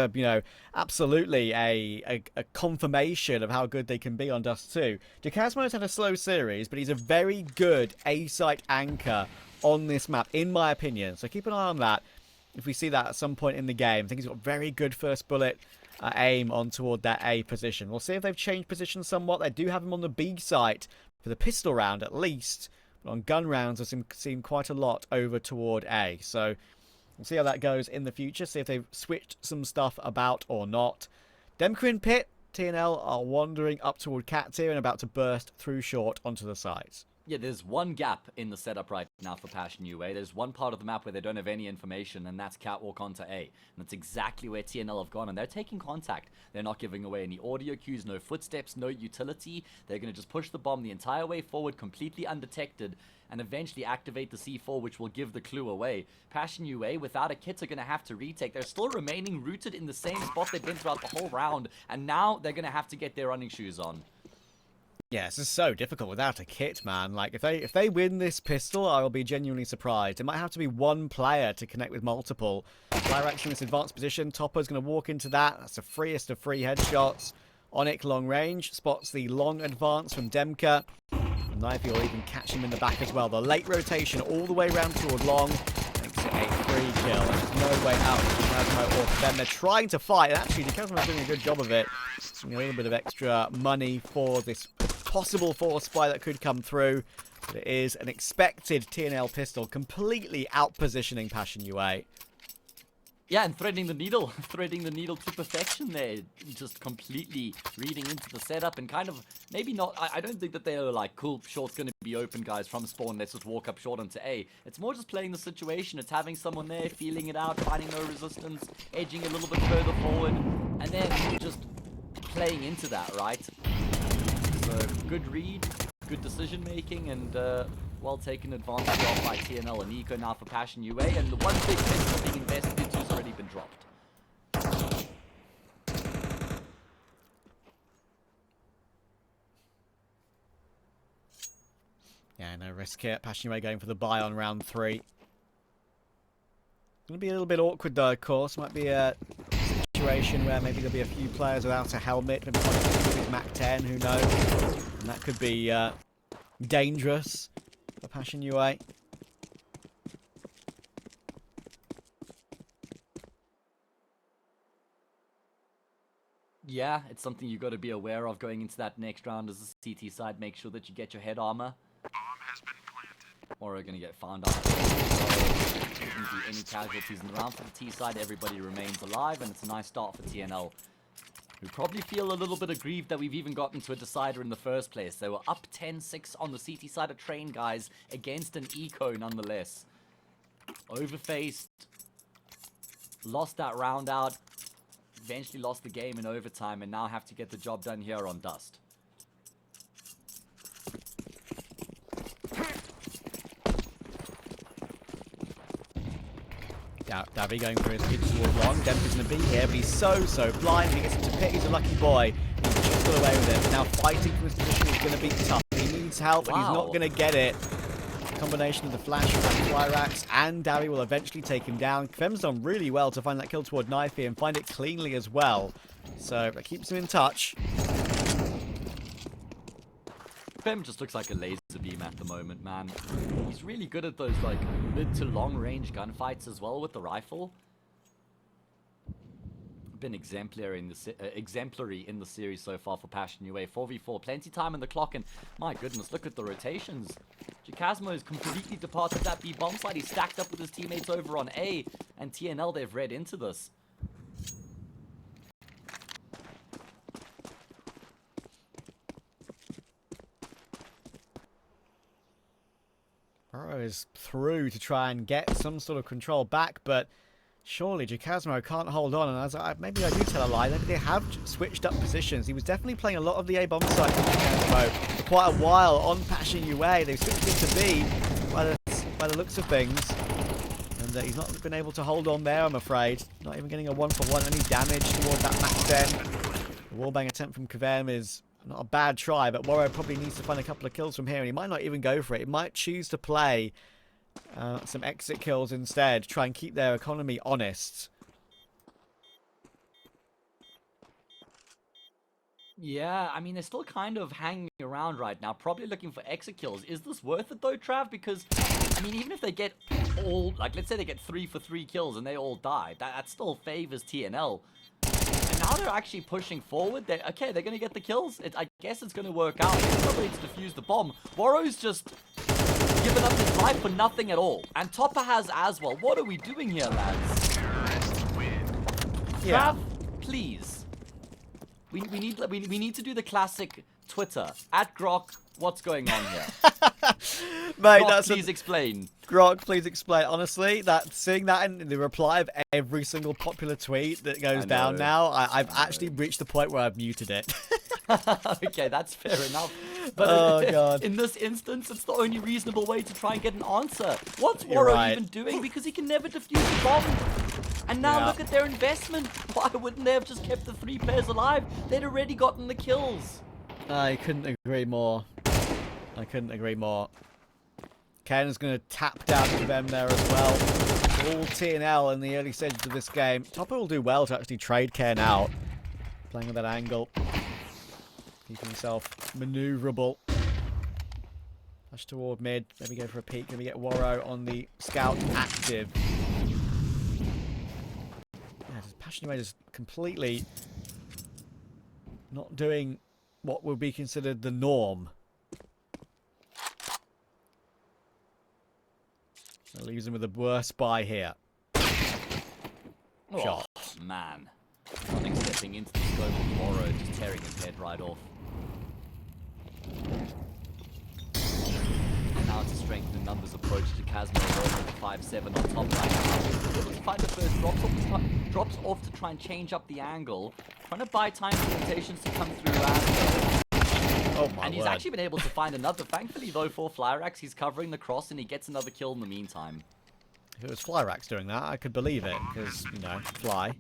absolutely a confirmation of how good they can be on Dust2. Jacasmo's had a slow series, but he's a very good A-site anchor on this map, in my opinion. So keep an eye on that. If we see that at some point in the game, I think he's got very good first bullet aim on toward that A position. We'll see if they've changed position somewhat. They do have him on the B site for the pistol round at least. But on gun rounds, I've seen quite a lot over toward A. So we'll see how that goes in the future. See if they've switched some stuff about or not. Demka in pit. TNL are wandering up toward cat tier and about to burst through short onto the site. Yeah, there's one gap in the setup right now for Passion UA. There's one part of the map where they don't have any information, and that's catwalk onto A. And that's exactly where TNL have gone, and they're taking contact. They're not giving away any audio cues, no footsteps, no utility. They're going to just push the bomb the entire way forward, completely undetected, and eventually activate the C4, which will give the clue away. Passion UA, without a kit, are going to have to retake. They're still remaining rooted in the same spot they've been throughout the whole round, and now they're going to have to get their running shoes on. Yeah, this is so difficult without a kit, man. Like, if they win this pistol, I will be genuinely surprised. It might have to be one player to connect with multiple. Lyrax in this advanced position. Topper's going to walk into that. That's the freest of free headshots. Onyx long range. Spots the long advance from Demka. Knifey will even catch him in the back as well. The late rotation all the way around toward long. Makes it a free kill. There's no way out for Decasmo or for them. They're trying to fight. And actually, Decasmo's doing a good job of it. A little bit of extra money for this possible force supply that could come through, but it is an expected TNL pistol, completely out-positioning Passion UA. Yeah, and threading the needle to perfection there, just completely reading into the setup and kind of, maybe not, I don't think that they are like, cool, short's going to be open, guys, from spawn, let's just walk up short onto A. It's more just playing the situation, it's having someone there, feeling it out, finding no resistance, edging a little bit further forward, and then just playing into that, right? So, good read, good decision making, and well taken advantage of by TNL and Eco now for Passion UA, and the one big pistol being invested into has already been dropped. Yeah, no risk here. Passion UA going for the buy on round 3. Going to be a little bit awkward though, of course. Might be a situation where maybe there'll be a few players without a helmet, maybe with Mac 10, who knows, and that could be dangerous for Passion UA. Yeah, it's something you've got to be aware of going into that next round as a CT side. Make sure that you get your head armor, Bomb has been planted. or are going to get found out. So, there shouldn't be any casualties in the round for the T side. Everybody remains alive, and it's a nice start for TNL. We probably feel a little bit aggrieved that we've even gotten to a decider in the first place. They were up 10-6 on the CT side of Train, guys, against an Eco nonetheless. Overfaced. Lost that round out. Eventually lost the game in overtime, and now have to get the job done here on Dust. Dawy going for his kick toward long. Demka's going to be here, but he's so blind. He gets into pit. He's a lucky boy. He's just got away with it. Now fighting for his position is going to be tough. He needs help, and he's not going to get it. The combination of the flash from Lyrax and Dawy will eventually take him down. Kvem's done really well to find that kill toward Knifey and find it cleanly as well. So that keeps him in touch. Kvem just looks like a laser beam at the moment, man. He's really good at those like mid to long range gunfights as well with the rifle. Been exemplary in the series so far for Passion UA. 4v4, plenty time on the clock, and my goodness, look at the rotations. Jacasmo has completely departed that B bomb side. He's stacked up with his teammates over on A, and TNL, they've read into this. Waro is through to try and get some sort of control back, but surely Jacasmo can't hold on. And maybe I do tell a lie. Maybe they have switched up positions. He was definitely playing a lot of the A bomb site with Jacasmo for quite a while on Passion UA. They've switched into B by the looks of things. And he's not been able to hold on there, I'm afraid. Not even getting a 1-for-1. Any damage towards that max 10. The wallbang attempt from Kavem is not a bad try, but Waro probably needs to find a couple of kills from here, and he might not even go for it. He might choose to play some exit kills instead, try and keep their economy honest. Yeah, I mean, they're still kind of hanging around right now, probably looking for exit kills. Is this worth it though, Trav? Because, I mean, even if they get all, like, let's say they get 3 for 3 kills and they all die, that still favors TNL. And now they're actually pushing forward. They're going to get the kills. I guess it's going to work out. Somebody to defuse the bomb. Waro's just given up his life for nothing at all. And Topper has as well. What are we doing here, lads? Yeah. Trav, please. We need to do the classic Twitter @Grok. What's going on here? Mate, Grok, please explain. Grok, please explain. Honestly, seeing that in the reply of every single popular tweet that goes down now, I've actually reached the point where I've muted it. Okay, that's fair enough. But God. In this instance, it's the only reasonable way to try and get an answer. What's Waro right. even doing? Because he can never defuse the bomb. And now look at their investment. Why wouldn't they have just kept the 3 players alive? They'd already gotten the kills. I couldn't agree more. Ken's going to tap down to them there as well. All TNL in the early stages of this game. Topper will do well to actually trade Ken out. Playing with that angle. Keeping himself maneuverable. Push toward mid. Maybe go for a peek. Maybe get Waro on the scout active. Yeah, Passion UA is completely not doing what would be considered the norm. That leaves him with a worse buy here. Oh, man. Nothing stepping into the scope of Waro, just tearing his head right off. And now it's a strength in numbers approach to Casmo with the 5-7 on top right now. Able to find the first drops off to try and change up the angle. Trying to buy time for rotations to come through as Oh my and he's word. actually been able to find another. Thankfully, though, for Flyrax, he's covering the cross and he gets another kill in the meantime. If it was Flyrax doing that, I could believe it, because, you know, fly.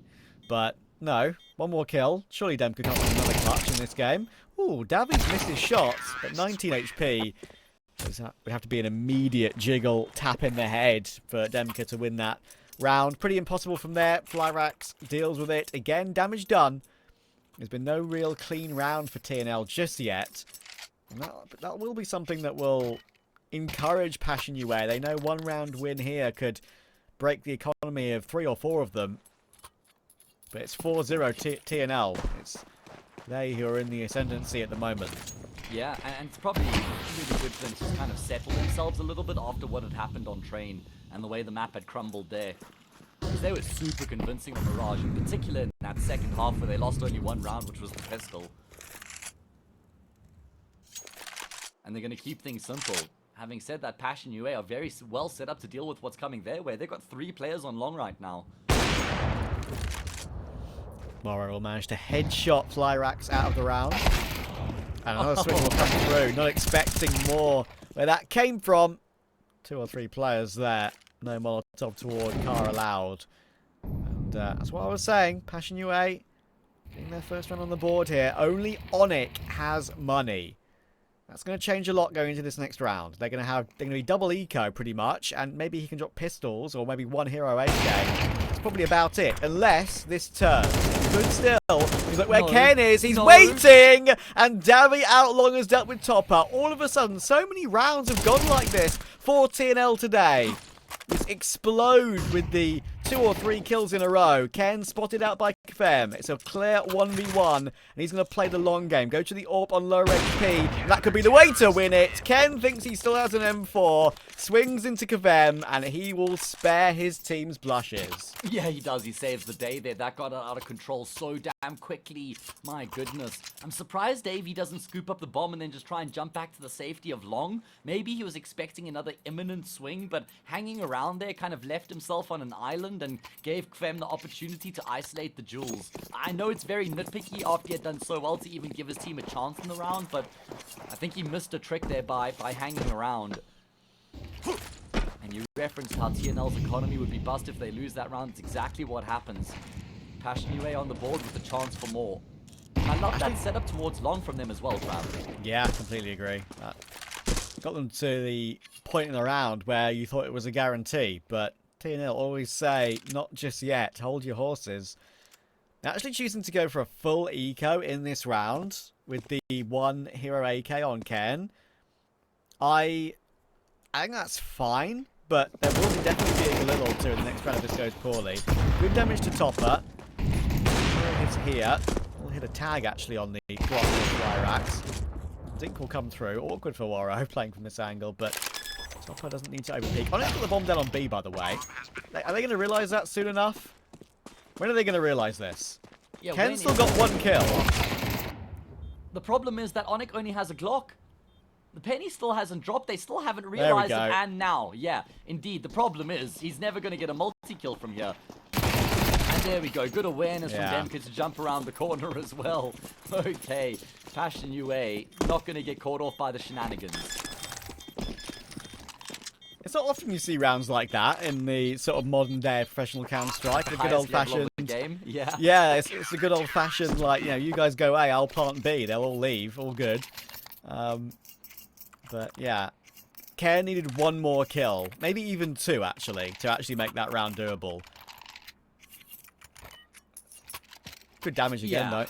But, no. One more kill. Surely Dem could come with another clutch in this game. Ooh, Davy's missed his shots, but 19 HP. Would have to be an immediate jiggle tap in the head for Demka to win that round. Pretty impossible from there. Flyrax deals with it. Again, damage done. There's been no real clean round for TNL just yet. And that will be something that will encourage Passion UA. They know 1 round win here could break the economy of 3 or 4 of them. But it's 4-0 TNL. It's they who are in the ascendancy at the moment. Yeah, and it's probably really good for them to kind of settle themselves a little bit after what had happened on Train and the way the map had crumbled there. Because they were super convincing on Mirage, in particular in that second half where they lost only 1 round, which was the pistol. And they're going to keep things simple. Having said that, Passion UA are very well set up to deal with what's coming their way. They've got 3 players on long right now. Moro will manage to headshot Flyrax out of the round. And another swing will come through. Not expecting more where that came from. 2 or 3 players there. No Molotov toward car allowed. And that's what I was saying. Passion UA getting their first run on the board here. Only Onyx has money. That's going to change a lot going into this next round. They're going to be double eco pretty much, and maybe he can drop pistols or maybe 1 hero AK. That's probably about it, unless this turns. Good still. He's like where Ken is. He's waiting, and Dawy Outlong has dealt with Topper. All of a sudden, so many rounds have gone like this for TNL today. Just explode with the 2 or 3 kills in a row. Ken spotted out by Kfem. It's a clear 1v1, and he's going to play the long game. Go to the AWP on lower HP. That could be the way to win it. Ken thinks he still has an M4, swings into Kfem, and he will spare his team's blushes. Yeah, he does. He saves the day there. That got out of control so damn quickly. My goodness. I'm surprised Dawy doesn't scoop up the bomb and then just try and jump back to the safety of long. Maybe he was expecting another imminent swing, but hanging around there kind of left himself on an island and gave Kfem the opportunity to isolate the jewels. I know it's very nitpicky after he had done so well to even give his team a chance in the round, but I think he missed a trick there by hanging around. And you referenced how TNL's economy would be bust if they lose that round. It's exactly what happens. Passion UA on the board with a chance for more. I love that setup towards long from them as well, Trav. Yeah, I completely agree. That got them to the point in the round where you thought it was a guarantee, but TNL always say, not just yet, hold your horses. They're actually choosing to go for a full eco in this round with the one hero AK on Ken. I think that's fine, but there will definitely be a glitch or two in the next round if this goes poorly. Good damage to Topper. Hits here. We'll hit a tag actually on the block of Flyrax. Dink will come through. Awkward for Waro playing from this angle, but Topper doesn't need to overpeak. Onyx put the bomb down on B, by the way. Are they going to realise that soon enough? When are they going to realise this? Yeah, Ken's still got one kill. The problem is that Onyx only has a Glock. The penny still hasn't dropped. They still haven't realized it. And now, yeah, indeed. The problem is he's never going to get a multi-kill from here. And there we go. Good awareness from Demka to jump around the corner as well. Okay. Passion UA not going to get caught off by the shenanigans. It's not often you see rounds like that in the sort of modern day of professional Counter-Strike. The good old-fashioned game. Yeah. Yeah, it's the good old-fashioned, like, you know, you guys go A, I'll plant B. They'll all leave. All good. But yeah, Ken needed one more kill, maybe even two actually, to actually make that round doable. Good damage again though.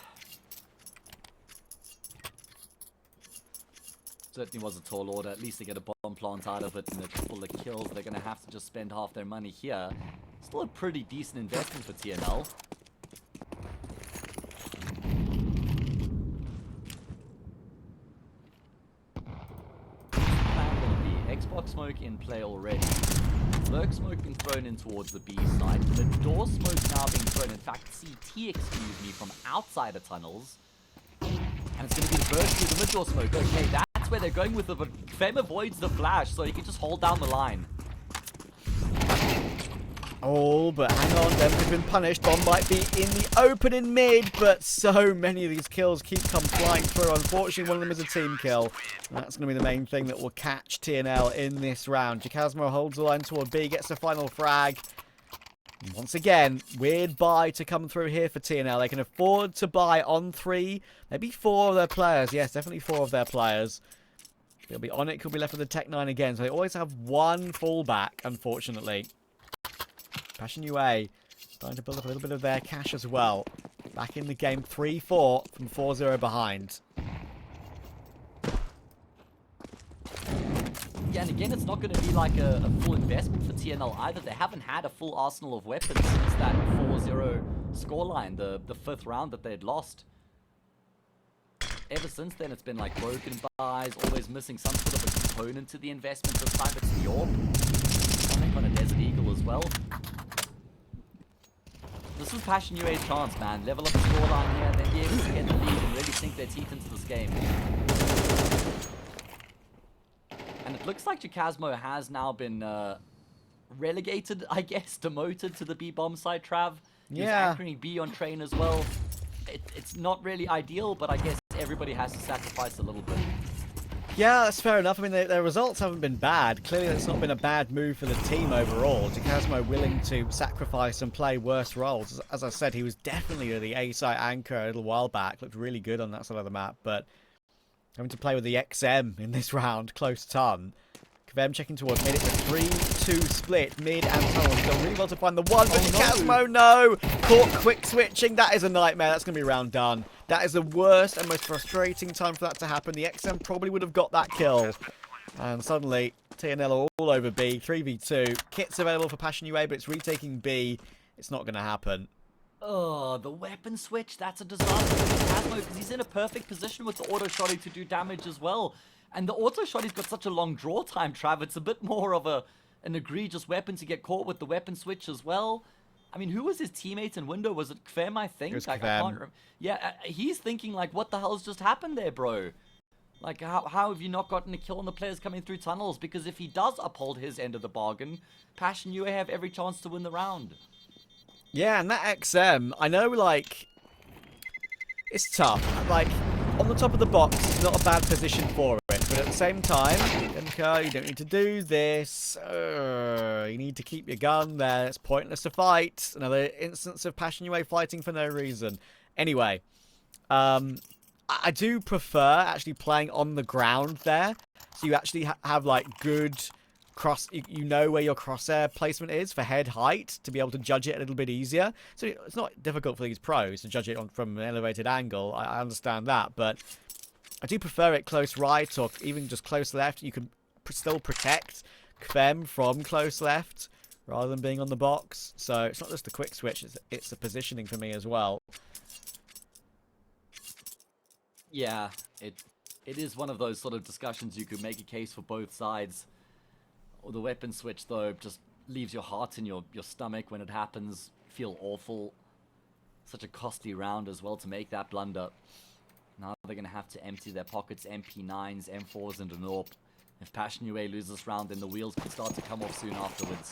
Certainly was a tall order. At least they get a bomb plant out of it and a couple of kills. They're going to have to just spend half their money here. Still a pretty decent investment for TNL. Xbox smoke in play already. Lurk smoke being thrown in towards the B side. The door smoke now being thrown. In fact, CT, excuse me, from outside the tunnels. And it's going to be the burst through the mid door smoke. Okay, that's where they're going with it, but Fem avoids the flash, so he can just hold down the line. Oh, but hang on, Demka's been punished. Bomb might be in the open in mid, but so many of these kills keep flying through. Unfortunately, one of them is a team kill. And that's going to be the main thing that will catch TNL in this round. Jacasmo holds the line toward B, gets the final frag. And once again, weird buy to come through here for TNL. They can afford to buy on 3, maybe 4 of their players. Yes, definitely 4 of their players. It'll be Onyx who'll be left with the Tech-9 again. So they always have one fallback, unfortunately. Passion UA starting to build up a little bit of their cash as well. Back in the game 3-4 from 4-0 behind. Yeah, and again, it's not going to be like a full investment for TNL either. They haven't had a full arsenal of weapons since that 4-0 scoreline, the 5th round that they had lost. Ever since then, it's been like broken buys, always missing some sort of a component to the investment. This time it's the AWP. Sonic on a Desert Eagle as well. This is Passion UA's chance, man. Level up the scoreline here and then be able to get the lead and really sink their teeth into this game. And it looks like Jacasmo has now been relegated, I guess, demoted to the B bomb side, Trav. He's anchoring B on train as well. It's not really ideal, but I guess everybody has to sacrifice a little bit. Yeah, that's fair enough. I mean, their results haven't been bad. Clearly, it's not been a bad move for the team overall. Jacasmo willing to sacrifice and play worse roles. As I said, he was definitely the A-side anchor a little while back. Looked really good on that side of the map, but having to play with the XM in this round, close ton. Kavem checking towards mid. It's a 3-2 split. Mid and tunnel. He's done really well to find the one, but Jacasmo, no! Caught quick switching. That is a nightmare. That's going to be round done. That is the worst and most frustrating time for that to happen. The XM probably would have got that kill. And suddenly, TNL are all over B. 3v2. Kit's available for Passion UA, but it's retaking B. It's not going to happen. Oh, the weapon switch, that's a disaster for Casmo because he's in a perfect position with the auto shotty to do damage as well. And the auto shotty's got such a long draw time, Trav. It's a bit more of an egregious weapon to get caught with the weapon switch as well. I mean, who was his teammate in window? Was it Kvem, I think? It was like, Kvem. I can't remember. Yeah, he's thinking, like, what the hell's just happened there, bro? Like, how have you not gotten a kill on the players coming through tunnels? Because if he does uphold his end of the bargain, Passion UA have every chance to win the round. Yeah, and that XM, I know, like, it's tough. Like, on the top of the box, it's not a bad position for it. But at the same time, MK, you don't need to do this. You need to keep your gun there. It's pointless to fight. Another instance of Passion UA fighting for no reason. Anyway, I do prefer actually playing on the ground there. So you actually have, like, good... you know where your crosshair placement is for head height to be able to judge it a little bit easier. So it's not difficult for these pros to judge it from an elevated angle. I understand that, but I do prefer it close right or even just close left. You can still protect Kvem from close left rather than being on the box. So it's not just the quick switch, it's the positioning for me as well. Yeah, it is one of those sort of discussions you could make a case for both sides. Or the weapon switch, though, just leaves your heart in your stomach when it happens. Feel awful. Such a costly round as well to make that blunder. Now they're going to have to empty their pockets, MP9s, M4s, and an AWP. If Passion UA loses this round, then the wheels could start to come off soon afterwards.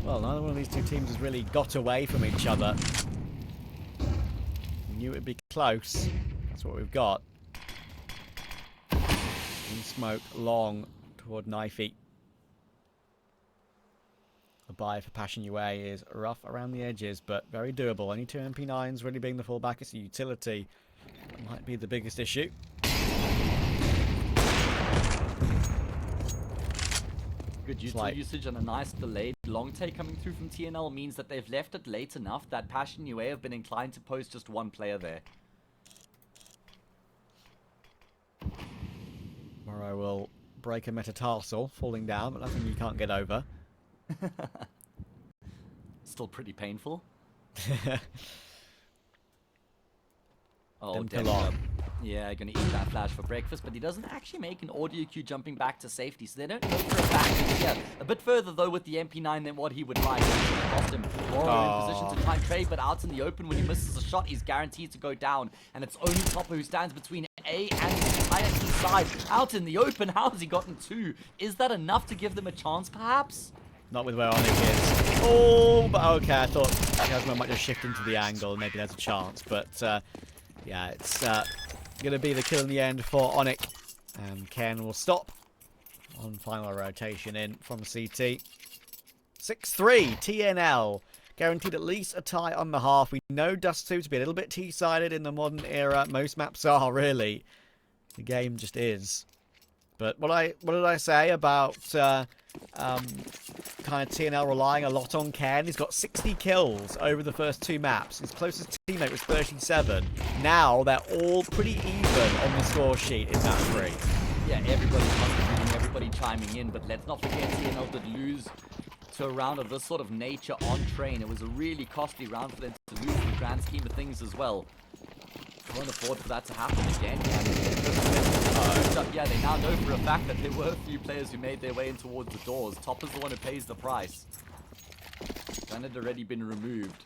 Well, neither one of these two teams has really got away from each other. Knew it'd be close. That's what we've got. In smoke, long toward Knifey. The buy for Passion UA is rough around the edges, but very doable. Only 2 MP9s really being the fullback. It's a utility. That might be the biggest issue. Good usage and a nice delayed long take coming through from TNL means that they've left it late enough that Passion UA have been inclined to post just one player there. Morrow will break a metatarsal, falling down, but nothing you can't get over. Still pretty painful. Oh, Then Denver. Yeah, gonna eat that flash for breakfast, but he doesn't actually make an audio cue jumping back to safety, so they don't know for a fact. Yeah, a bit further though with the MP9 than what he would like. It's gonna cost him. Morrow in position to try and trade, but out in the open when he misses a shot, he's guaranteed to go down. And it's only Topper who stands between A and the entire T side. Out in the open, how has he gotten 2? Is that enough to give them a chance, perhaps? Not with where Onyx is. Oh, but okay, I thought Casmo might just shift into the angle, maybe there's a chance, but yeah, it's going to be the kill in the end for Onyx. And Ken will stop on final rotation in from CT. 6-3, TNL. Guaranteed at least a tie on the half. We know Dust2 to be a little bit T-sided in the modern era. Most maps are, really. The game just is. But what did I say about kind of TNL relying a lot on Ken? He's got 60 kills over the first 2 maps. His closest teammate was 37. Now they're all pretty even on the score sheet in map 3. Yeah, everybody contributing, everybody chiming in, but let's not forget TNL did lose to a round of this sort of nature on train. It was a really costly round for them to lose in the grand scheme of things as well. Can't afford for that to happen again. Yeah, they now know for a fact that there were a few players who made their way in towards the doors. Top is the one who pays the price. Gun had already been removed.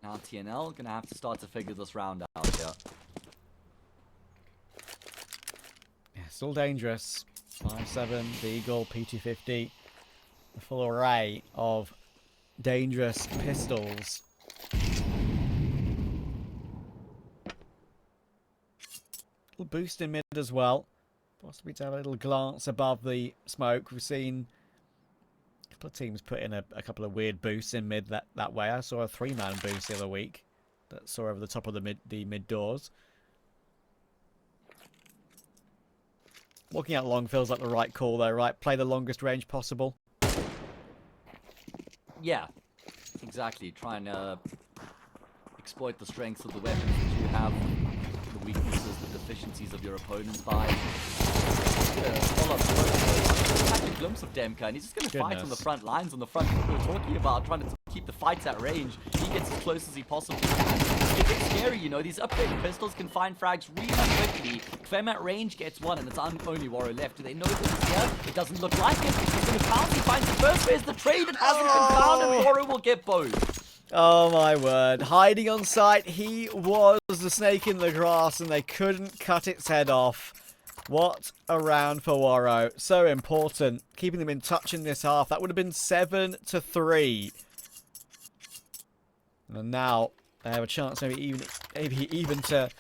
Now TNL gonna have to start to figure this round out here. Yeah, still dangerous. 5-7, the Eagle, P250. The full array of dangerous pistols. Little boost in mid as well. Possibly to have a little glance above the smoke. We've seen a couple of teams put in a couple of weird boosts in mid that way. I saw a 3-man boost the other week that saw over the top of the mid doors. Walking out long feels like the right call though, right? Play the longest range possible. Yeah, exactly. Try and exploit the strengths of the weapons that you have, the weaknesses, the deficiencies of your opponent's buy. a follow-up throw. Catch a glimpse of Demka, and he's just going to fight on the front lines, on the front we were talking about, trying to keep the fights at range. He gets as close as he possibly can. It's a bit scary, you know, these upgraded pistols can find frags really quickly. Kvem at range gets one, and it's only Waro left. Do they know that he's here? It doesn't look like it. He's going to bounce, he finds the first. Where's the trade? It hasn't been found, and Waro will get both. Oh my word. Hiding on site, he was the snake in the grass and they couldn't cut its head off. What a round for Waro. So important. Keeping them in touch in this half. That would have been 7-3. And now they have a chance maybe even to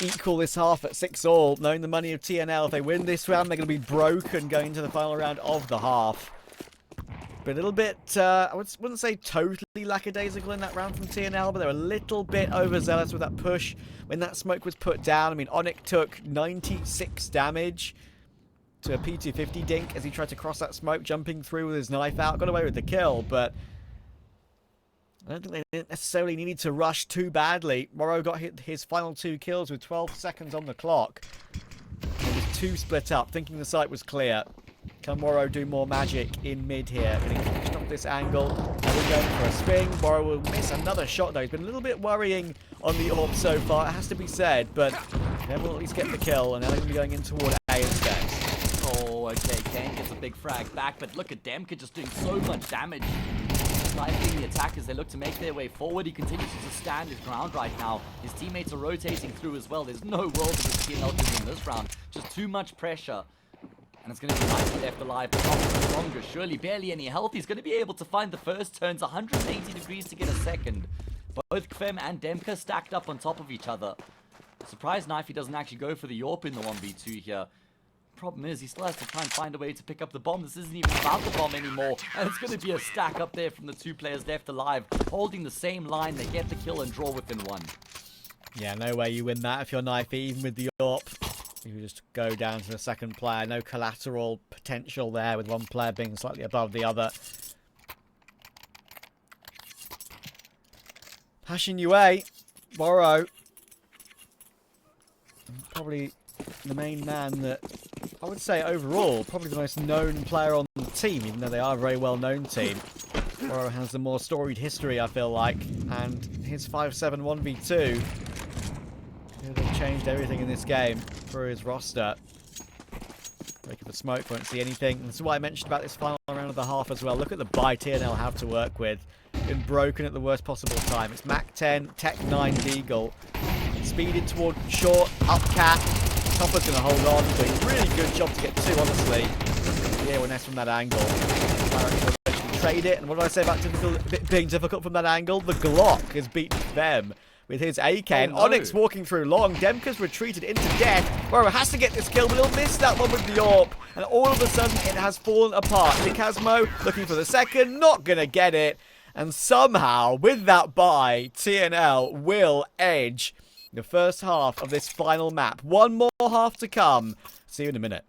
equal this half at 6-all. Knowing the money of TNL, if they win this round, they're going to be broken going into the final round of the half. But a little bit, I wouldn't say totally lackadaisical in that round from TNL, but they were a little bit overzealous with that push when that smoke was put down. I mean, Onyx took 96 damage to a P250 dink as he tried to cross that smoke, jumping through with his knife out. Got away with the kill, but I don't think they necessarily needed to rush too badly. Waro got his final 2 kills with 12 seconds on the clock. It was 2 split up, thinking the site was clear. Can Waro do more magic in mid here? Getting pushed off this angle. Now we're going for a swing. Waro will miss another shot though. He's been a little bit worrying on the AWP so far, it has to be said, but they will at least get the kill, and now they're going to be going in toward A instead. Oh, okay, Kane gets a big frag back, but look at Demka just doing so much damage. Sniping the attack as they look to make their way forward. He continues to stand his ground right now. His teammates are rotating through as well. There's no world that this TNL can win this round. Just too much pressure. And it's going to be nice left alive, but not much longer. Surely barely any health. He's going to be able to find the first turns, 180 degrees to get a second. Both Kvem and Demka stacked up on top of each other. Surprise knife, he doesn't actually go for the AWP in the 1v2 here. Problem is, he still has to try and find a way to pick up the bomb. This isn't even about the bomb anymore. And it's going to be a stack up there from the 2 players left alive, holding the same line. They get the kill and draw within 1. Yeah, no way you win that if you're Knifey, even with the AWP. You just go down to the second player. No collateral potential there, with one player being slightly above the other. Passion UA, Waro. Probably the main man that, I would say overall, probably the most known player on the team, even though they are a very well-known team. Waro has the more storied history, I feel like, and his 5-7 1v2 could have changed everything in this game for his roster. Breaking the smoke, won't see anything. And this is what I mentioned about this final round of the half as well. Look at the buy TNL have to work with. Been broken at the worst possible time. It's Mac 10, Tech 9 Deagle. Speeded toward short, up cat. Topper's going to hold on. Doing a really good job to get 2, honestly. Yeah, when that's from that angle. Trade it. And what did I say about being difficult from that angle? The Glock has beaten them with his AK, and Onyx walking through long. Demka's retreated into death. Waro has to get this kill, but he'll miss that one with the AWP. And all of a sudden, it has fallen apart. Nicasmo looking for the second, not going to get it. And somehow, with that buy, TNL will edge the first half of this final map. One more half to come. See you in a minute.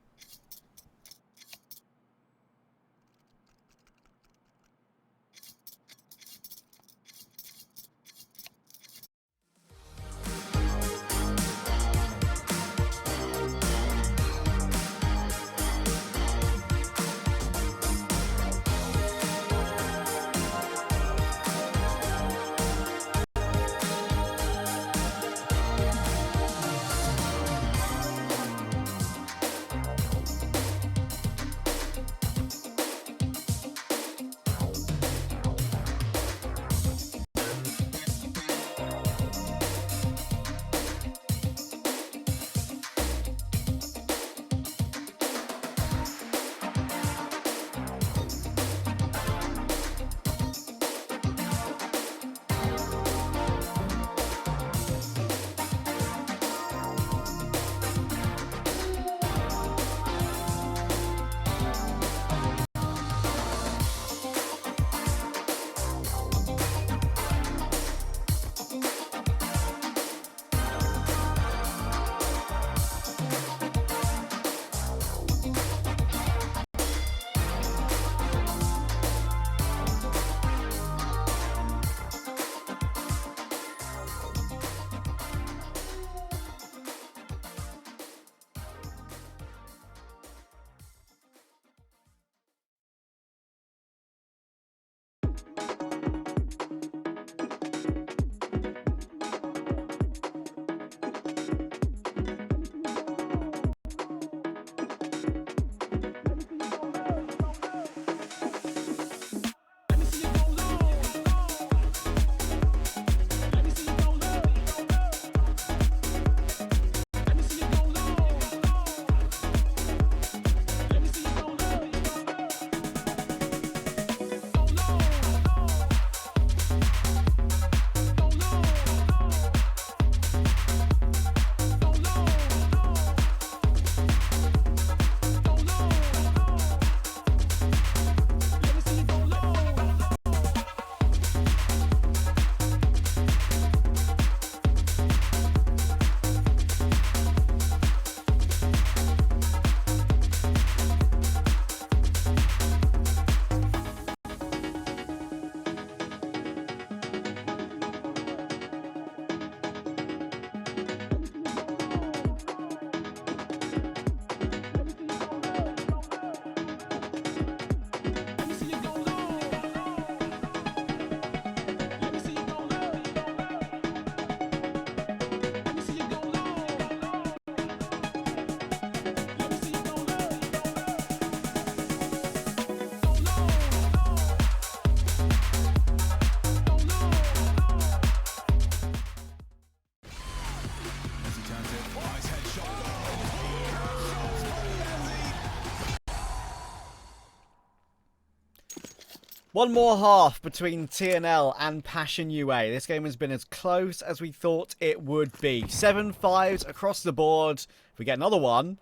One more half between TNL and Passion UA. This game has been as close as we thought it would be. 7-5s across the board. If we get another one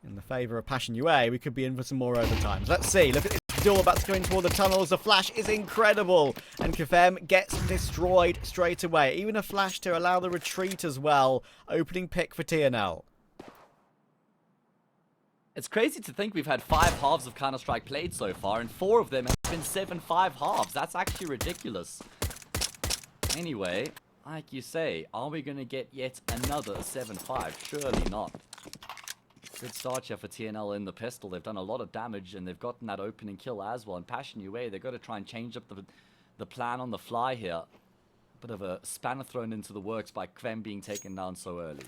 in the favour of Passion UA, we could be in for some more overtimes. Let's see. Look at this duel about to go in toward the tunnels. The flash is incredible. And Kafem gets destroyed straight away. Even a flash to allow the retreat as well. Opening pick for TNL. It's crazy to think we've had 5 halves of Counter-Strike played so far, and 4 of them have been 7-5 halves. That's actually ridiculous. Anyway, like you say, are we going to get yet another 7-5? Surely not. Good start here for TNL in the pistol. They've done a lot of damage, and they've gotten that opening kill as well. And Passion UA, they've got to try and change up the plan on the fly here. Bit of a spanner thrown into the works by Kvem being taken down so early.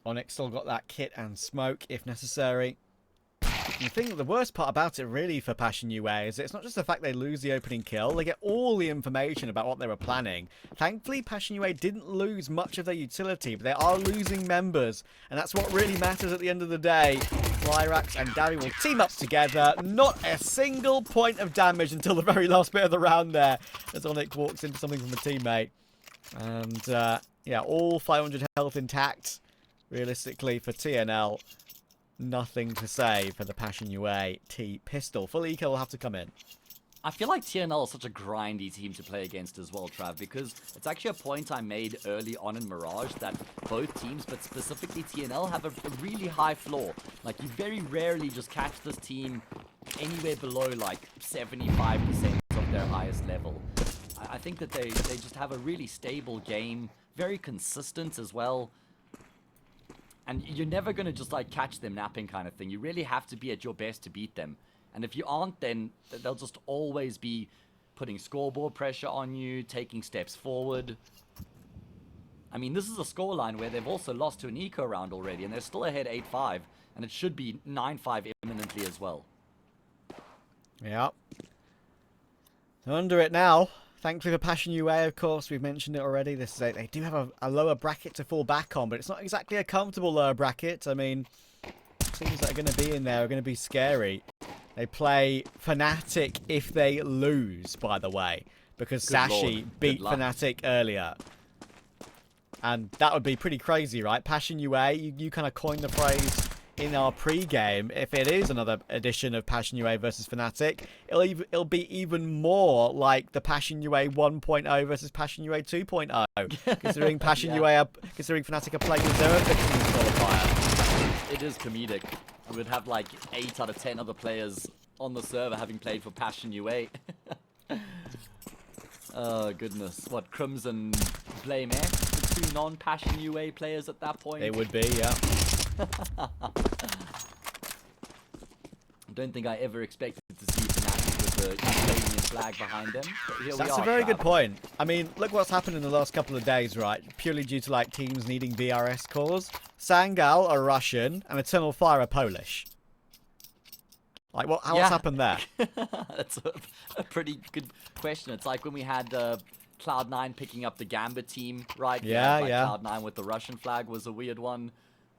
Onyx still got that kit and smoke if necessary. And the thing, the worst part about it really for Passion UA is it's not just the fact they lose the opening kill, they get all the information about what they were planning. Thankfully, Passion UA didn't lose much of their utility, but they are losing members, and that's what really matters at the end of the day. Flyrax and Dawy will team up together. Not a single point of damage until the very last bit of the round there, as Onyx walks into something from a teammate. And, yeah, all 500 health intact. Realistically, for TNL, nothing to say for the Passion UA T pistol. Full eco will have to come in. I feel like TNL is such a grindy team to play against as well, Trav, because it's actually a point I made early on in Mirage that both teams, but specifically TNL, have a really high floor. Like, you very rarely just catch this team anywhere below, like, 75% of their highest level. I think that they just have a really stable game, very consistent as well. And you're never going to just, like, catch them napping kind of thing. You really have to be at your best to beat them. And if you aren't, then they'll just always be putting scoreboard pressure on you, taking steps forward. I mean, this is a scoreline where they've also lost to an eco round already, and they're still ahead 8-5. And it should be 9-5 imminently as well. Yeah. They're under it now. Thankfully for Passion UA, of course, we've mentioned it already. This is they do have a lower bracket to fall back on, but it's not exactly a comfortable lower bracket. I mean, teams that are going to be in there are going to be scary. They play Fnatic if they lose, by the way, because Sashi beat Fnatic earlier. And that would be pretty crazy, right? Passion UA, you kind of coined the phrase in our pre-game. If it is another edition of Passion UA versus Fnatic, it'll be even more like the Passion UA 1.0 versus Passion UA 2.0, considering Passion UA, considering Fnatic are playing with zero fixing in this qualifier. It is comedic. We would have like 8 out of 10 other players on the server having played for Passion UA. Oh goodness, what, Crumbs and Blame X, the 2 non-Passion UA players at that point? They would be, yeah. I don't think I ever expected to see Fnatic with the Ukrainian flag behind them. But here That's we are, a very Trav. good point. I mean, look what's happened in the last couple of days, right? Purely due to like teams needing VRS cores. Sangal are Russian and Eternal Fire are Polish. Like, what's happened there? That's a pretty good question. It's like when we had Cloud9 picking up the Gambit team, right? Yeah, like yeah. Cloud9 with the Russian flag was a weird one.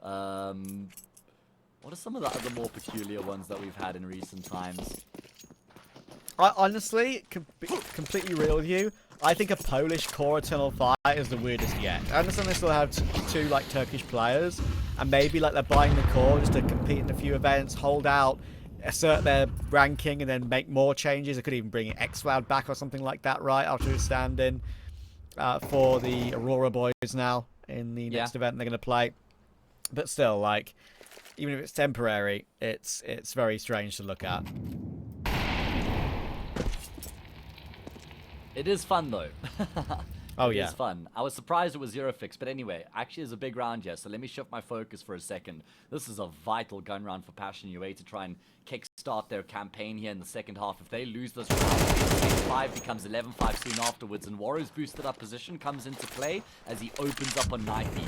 What are some of the other more peculiar ones that we've had in recent times? I honestly, completely real with you, I think a Polish core Eternal Fire is the weirdest yet. I understand they still have 2 like Turkish players, and maybe like they're buying the core just to compete in a few events, hold out, assert their ranking, and then make more changes. They could even bring X-Cloud back or something like that, right? After his stand-in for the Aurora boys now in the next event they're going to play. But still, like, even if it's temporary, it's very strange to look at. It is fun though. Oh, It yeah. is fun. I was surprised it was zero fix, but anyway, actually it's a big round here, so let me shift my focus for a second. This is a vital gun round for Passion UA to try and kickstart their campaign here in the second half. If they lose this round, 6-5 becomes 11-5 soon afterwards, and Warrow's boosted up position comes into play as he opens up on Knifey.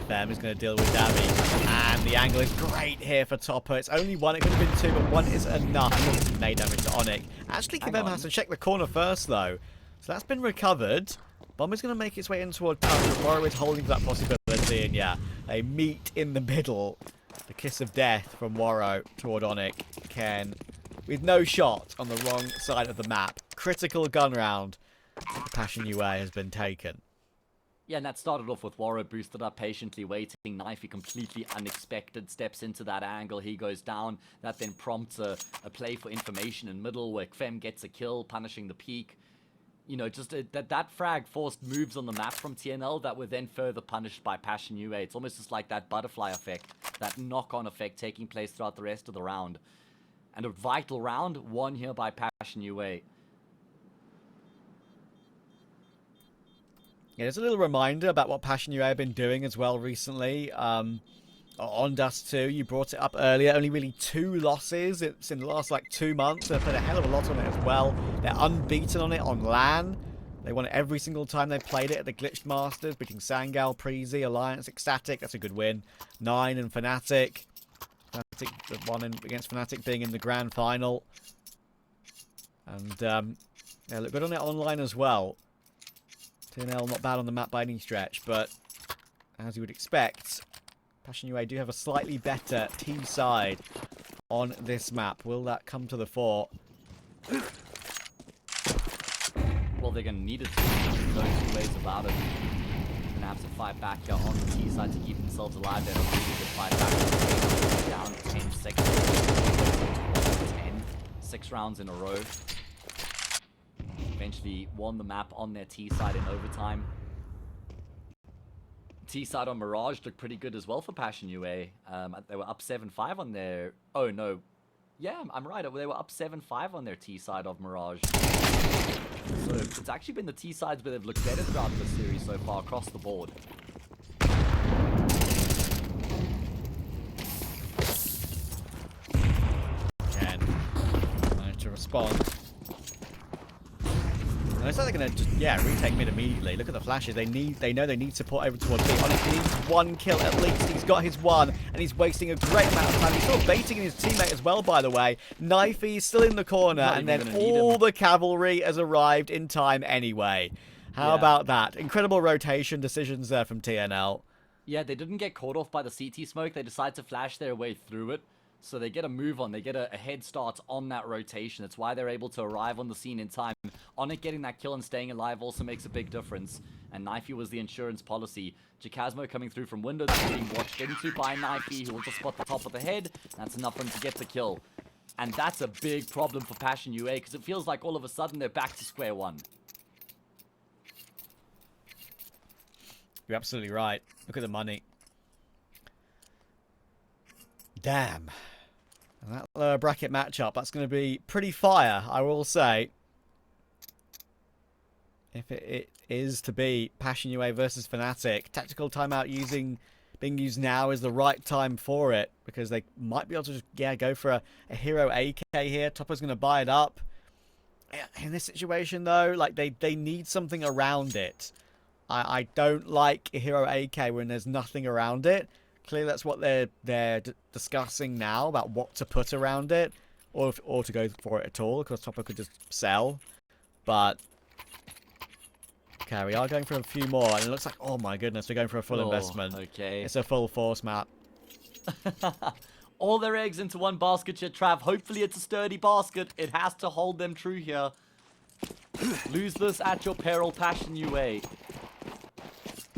Them is going to deal with Dawy, and the angle is great here for Topper. It's only 1, it could have been 2, but 1 is enough. Made damage to Onyx. Actually, Kibem has to check the corner first, though. So that's been recovered. Bomb is going to make its way in toward Tower. Warrow is holding for that possibility, and yeah, they meet in the middle. The kiss of death from Waro toward Onic. Ken, with no shot on the wrong side of the map. Critical gun round. The Passion UA has been taken. Yeah, and that started off with Waro boosted up, patiently waiting. Knifey completely unexpected, steps into that angle, he goes down. That then prompts a play for information in middle where Fem gets a kill, punishing the peak. You know, just that frag forced moves on the map from TNL that were then further punished by Passion UA. It's almost just like that butterfly effect, that knock-on effect taking place throughout the rest of the round. And a vital round won here by Passion UA. Yeah, there's a little reminder about what Passion UA have been doing as well recently. On Dust2, you brought it up earlier. Only really 2 losses. It's in the last, like, 2 months. They've put a hell of a lot on it as well. They're unbeaten on it on LAN. They won it every single time they played it at the Glitched Masters, beating Sangal, Preezy, Alliance, Ecstatic. That's a good win. 9 and Fnatic. Fnatic, the one against Fnatic being in the grand final. And, they look good on it online as well. TNL not bad on the map by any stretch, but as you would expect, Passion UA do have a slightly better team side on this map. Will that come to the fore? Well, they're going to need it to. There's 2 ways about it. They're going to have to fight back here on the T side to keep themselves alive. They don't really good fight back. Down 10-6. 10. 6 rounds in a row. Eventually won the map on their T side in overtime. T side on Mirage looked pretty good as well for Passion UA. They were up 7-5 on their... Oh, no. Yeah, I'm right. They were up 7-5 on their T side of Mirage. So it's actually been the T sides where they've looked better throughout the series so far across the board. Ken managed to respond. And it's like they're going to just, retake mid immediately. Look at the flashes. They know they need support over towards B. Honestly, he needs 1 kill at least. He's got his 1, and he's wasting a great amount of time. He's sort of baiting his teammate as well, by the way. Knifey's still in the corner, and then all the cavalry has arrived in time anyway. How about that? Incredible rotation decisions there from TNL. Yeah, they didn't get caught off by the CT smoke. They decided to flash their way through it. So they get a move on. They get a head start on that rotation. That's why they're able to arrive on the scene in time. Onic getting that kill and staying alive also makes a big difference. And Knifey was the insurance policy. Jacasmo coming through from windows, being watched into by Knifey, who will just spot the top of the head. That's enough for him to get the kill. And that's a big problem for Passion UA, because it feels like all of a sudden they're back to square one. You're absolutely right. Look at the money. Damn. And that lower bracket matchup, that's going to be pretty fire, I will say. If it is to be Passion UA versus Fnatic, tactical timeout being used now is the right time for it, because they might be able to just go for a hero AK here. Topper's going to buy it up. In this situation, though, like they need something around it. I don't like a hero AK when there's nothing around it. Clearly, that's what they're discussing now, about what to put around it, or to go for it at all, because Topper could just sell. But okay, we are going for a few more, and it looks like, oh my goodness, we're going for a full investment. Okay. It's a full force map. All their eggs into one basket here, Trav. Hopefully it's a sturdy basket. It has to hold them true here. Lose this at your peril, Passion UA.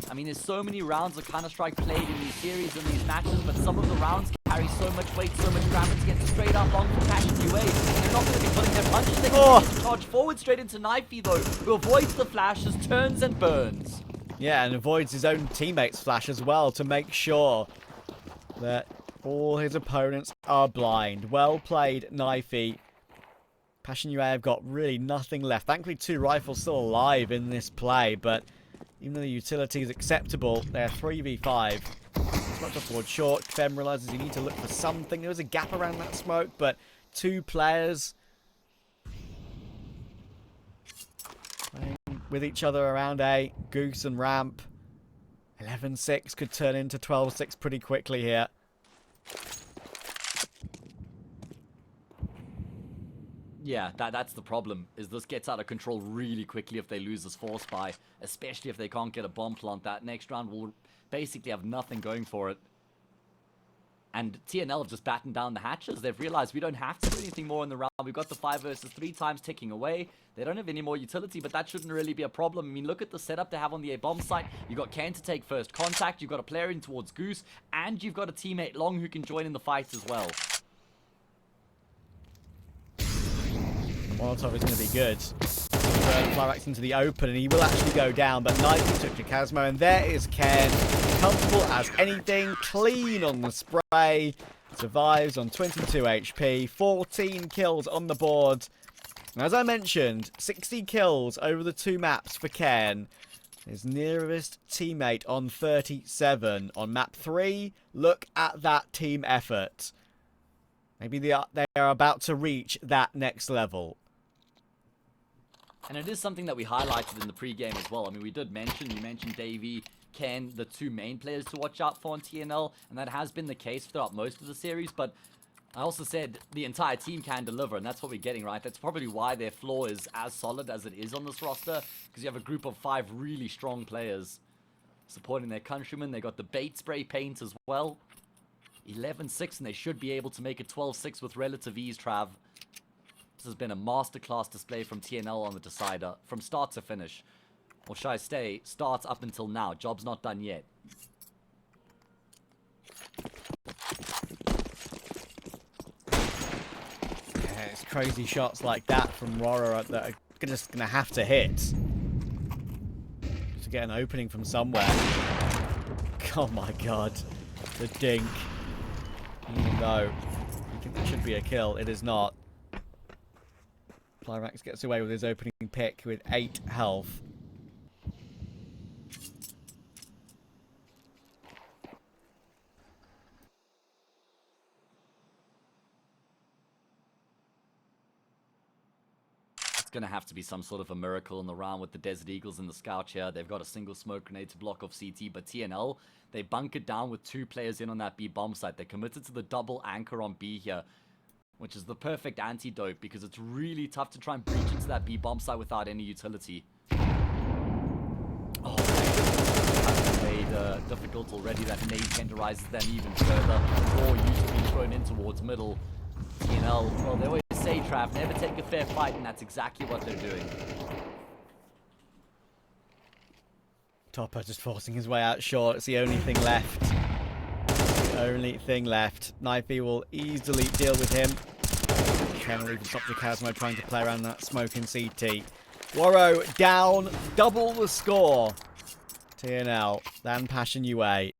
I mean, there's so many rounds of Counter-Strike played in these series and these matches, but some of the rounds carry so much weight, so much gravity, and straight up long for Passion UA. They're not going to be putting their punches. They can charge forward straight into Knifey, though, who avoids the flashes, turns and burns. Yeah, and avoids his own teammates' flash as well to make sure that all his opponents are blind. Well played, Knifey. Passion UA have got really nothing left. Thankfully, 2 rifles still alive in this play, but even though the utility is acceptable, they're 3v5. It's not just towards short. Fem realizes you need to look for something. There was a gap around that smoke, but 2 players playing with each other around A. Goose and Ramp. 11-6 could turn into 12-6 pretty quickly here. Yeah, that's the problem, is this gets out of control really quickly if they lose this force buy, especially if they can't get a bomb plant. That next round will basically have nothing going for it. And TNL have just battened down the hatches. They've realized we don't have to do anything more in the round. We've got the 5 versus 3 times ticking away. They don't have any more utility, but that shouldn't really be a problem. I mean, look at the setup they have on the A-bomb site. You've got Ken to take first contact. You've got a player in towards Goose. And you've got a teammate Long who can join in the fight as well. Molotov is going to be good. Flyrax into the open, and he will actually go down, but Nike took Jacasmo, and there is Ken. Comfortable as anything, clean on the spray. Survives on 22 HP, 14 kills on the board. And as I mentioned, 60 kills over the 2 maps for Ken. His nearest teammate on 37. On map 3, look at that team effort. Maybe they are about to reach that next level. And it is something that we highlighted in the pre-game as well. I mean, you mentioned Dawy, Ken, the 2 main players to watch out for on TNL, and that has been the case throughout most of the series, but I also said the entire team can deliver, and that's what we're getting, right? That's probably why their floor is as solid as it is on this roster, because you have a group of 5 really strong players supporting their countrymen. They got the bait spray paint as well. 11-6, and they should be able to make it 12-6 with relative ease, Trav. This has been a masterclass display from TNL on the decider, from start to finish. Or should I say, start up until now. Job's not done yet. Yeah, it's crazy shots like that from Rora that are just going to have to hit. Just to get an opening from somewhere. Oh my god. The dink. Even though I think that should be a kill, it is not. Flyrax gets away with his opening pick with 8 health. It's going to have to be some sort of a miracle in the round with the Desert Eagles and the Scout here. They've got a single smoke grenade to block off CT, but TNL, they bunkered down with 2 players in on that B bomb site. They're committed to the double anchor on B here, which is the perfect antidote because it's really tough to try and breach into that B bomb site without any utility. Oh, that's made difficult already. That nade tenderizes them even further. Or used to be thrown in towards middle. TNL, well, they always say, Trav, never take a fair fight, and that's exactly what they're doing. Topper just forcing his way out short. It's the only thing left. Only thing left. Knifey will easily deal with him. Ken will even stop Jacasmo trying to play around that smoke in CT. Waro down, double the score. TNL, then Passion UA.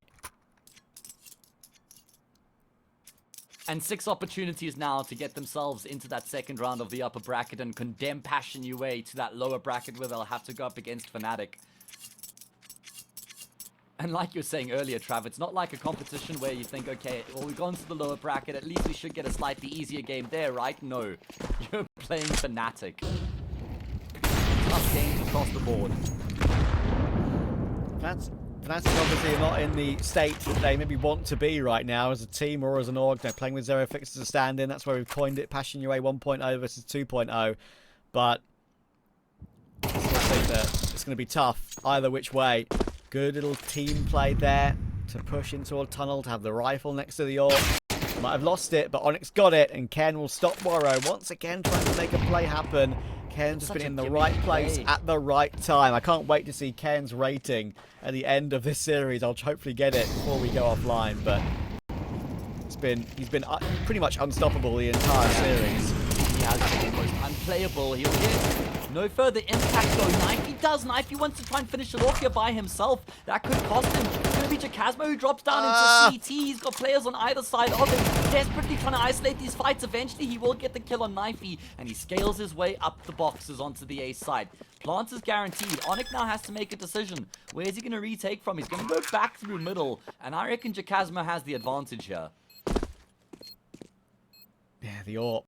And 6 opportunities now to get themselves into that second round of the upper bracket and condemn Passion UA to that lower bracket where they'll have to go up against Fnatic. And like you were saying earlier, Trav, it's not like a competition where you think, okay, well, we've gone to the lower bracket, at least we should get a slightly easier game there, right? No. You're playing Fnatic. Tough games across the board. Fnatic obviously are not in the state that they maybe want to be right now as a team or as an org. They're playing with Zero Fix as a stand-in. That's where we've coined it, Passion UA 1.0 versus 2.0. But I still think that it's going to be tough either which way. Good little team play there to push into a tunnel, to have the rifle next to the orb. Might have lost it, but Onyx got it, and Ken will stop Waro once again trying to make a play happen. Ken's just been in the right place at the right time. I can't wait to see Ken's rating at the end of this series. I'll hopefully get it before we go offline, but he's been pretty much unstoppable the entire series. He has been almost unplayable. He'll get no further impact though. Knifey wants to try and finish it off here by himself. That could cost him. It's going to be Jacasmo who drops down into CT. He's got players on either side of him. Desperately trying to isolate these fights. Eventually he will get the kill on Knifey, and he scales his way up the boxes onto the A side. Plant is guaranteed. Onyx now has to make a decision. Where is he going to retake from? He's going to go back through middle, and I reckon Jacasmo has the advantage here. Yeah, the AWP.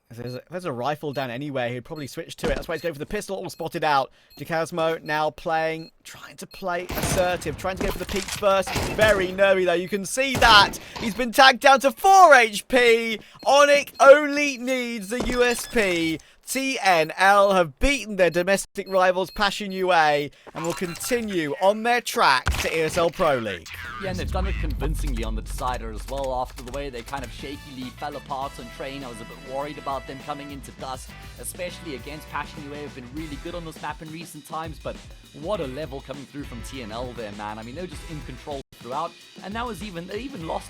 If there's a rifle down anywhere, he'd probably switch to it. That's why he's going for the pistol, all spotted out. Jacasmo now trying to play assertive, trying to go for the peaks first. Very nervy though, you can see that. He's been tagged down to 4 HP. Onyx only needs the USP TNL have beaten their domestic rivals Passion UA and will continue on their track to ESL Pro League. Yeah, and they've done it convincingly on the decider as well. After the way they kind of shakily fell apart on train, I was a bit worried about them coming into Dust, especially against Passion UA, who've been really good on this map in recent times, but what a level coming through from TNL there, man. I mean, they're just in control throughout, and that was they even lost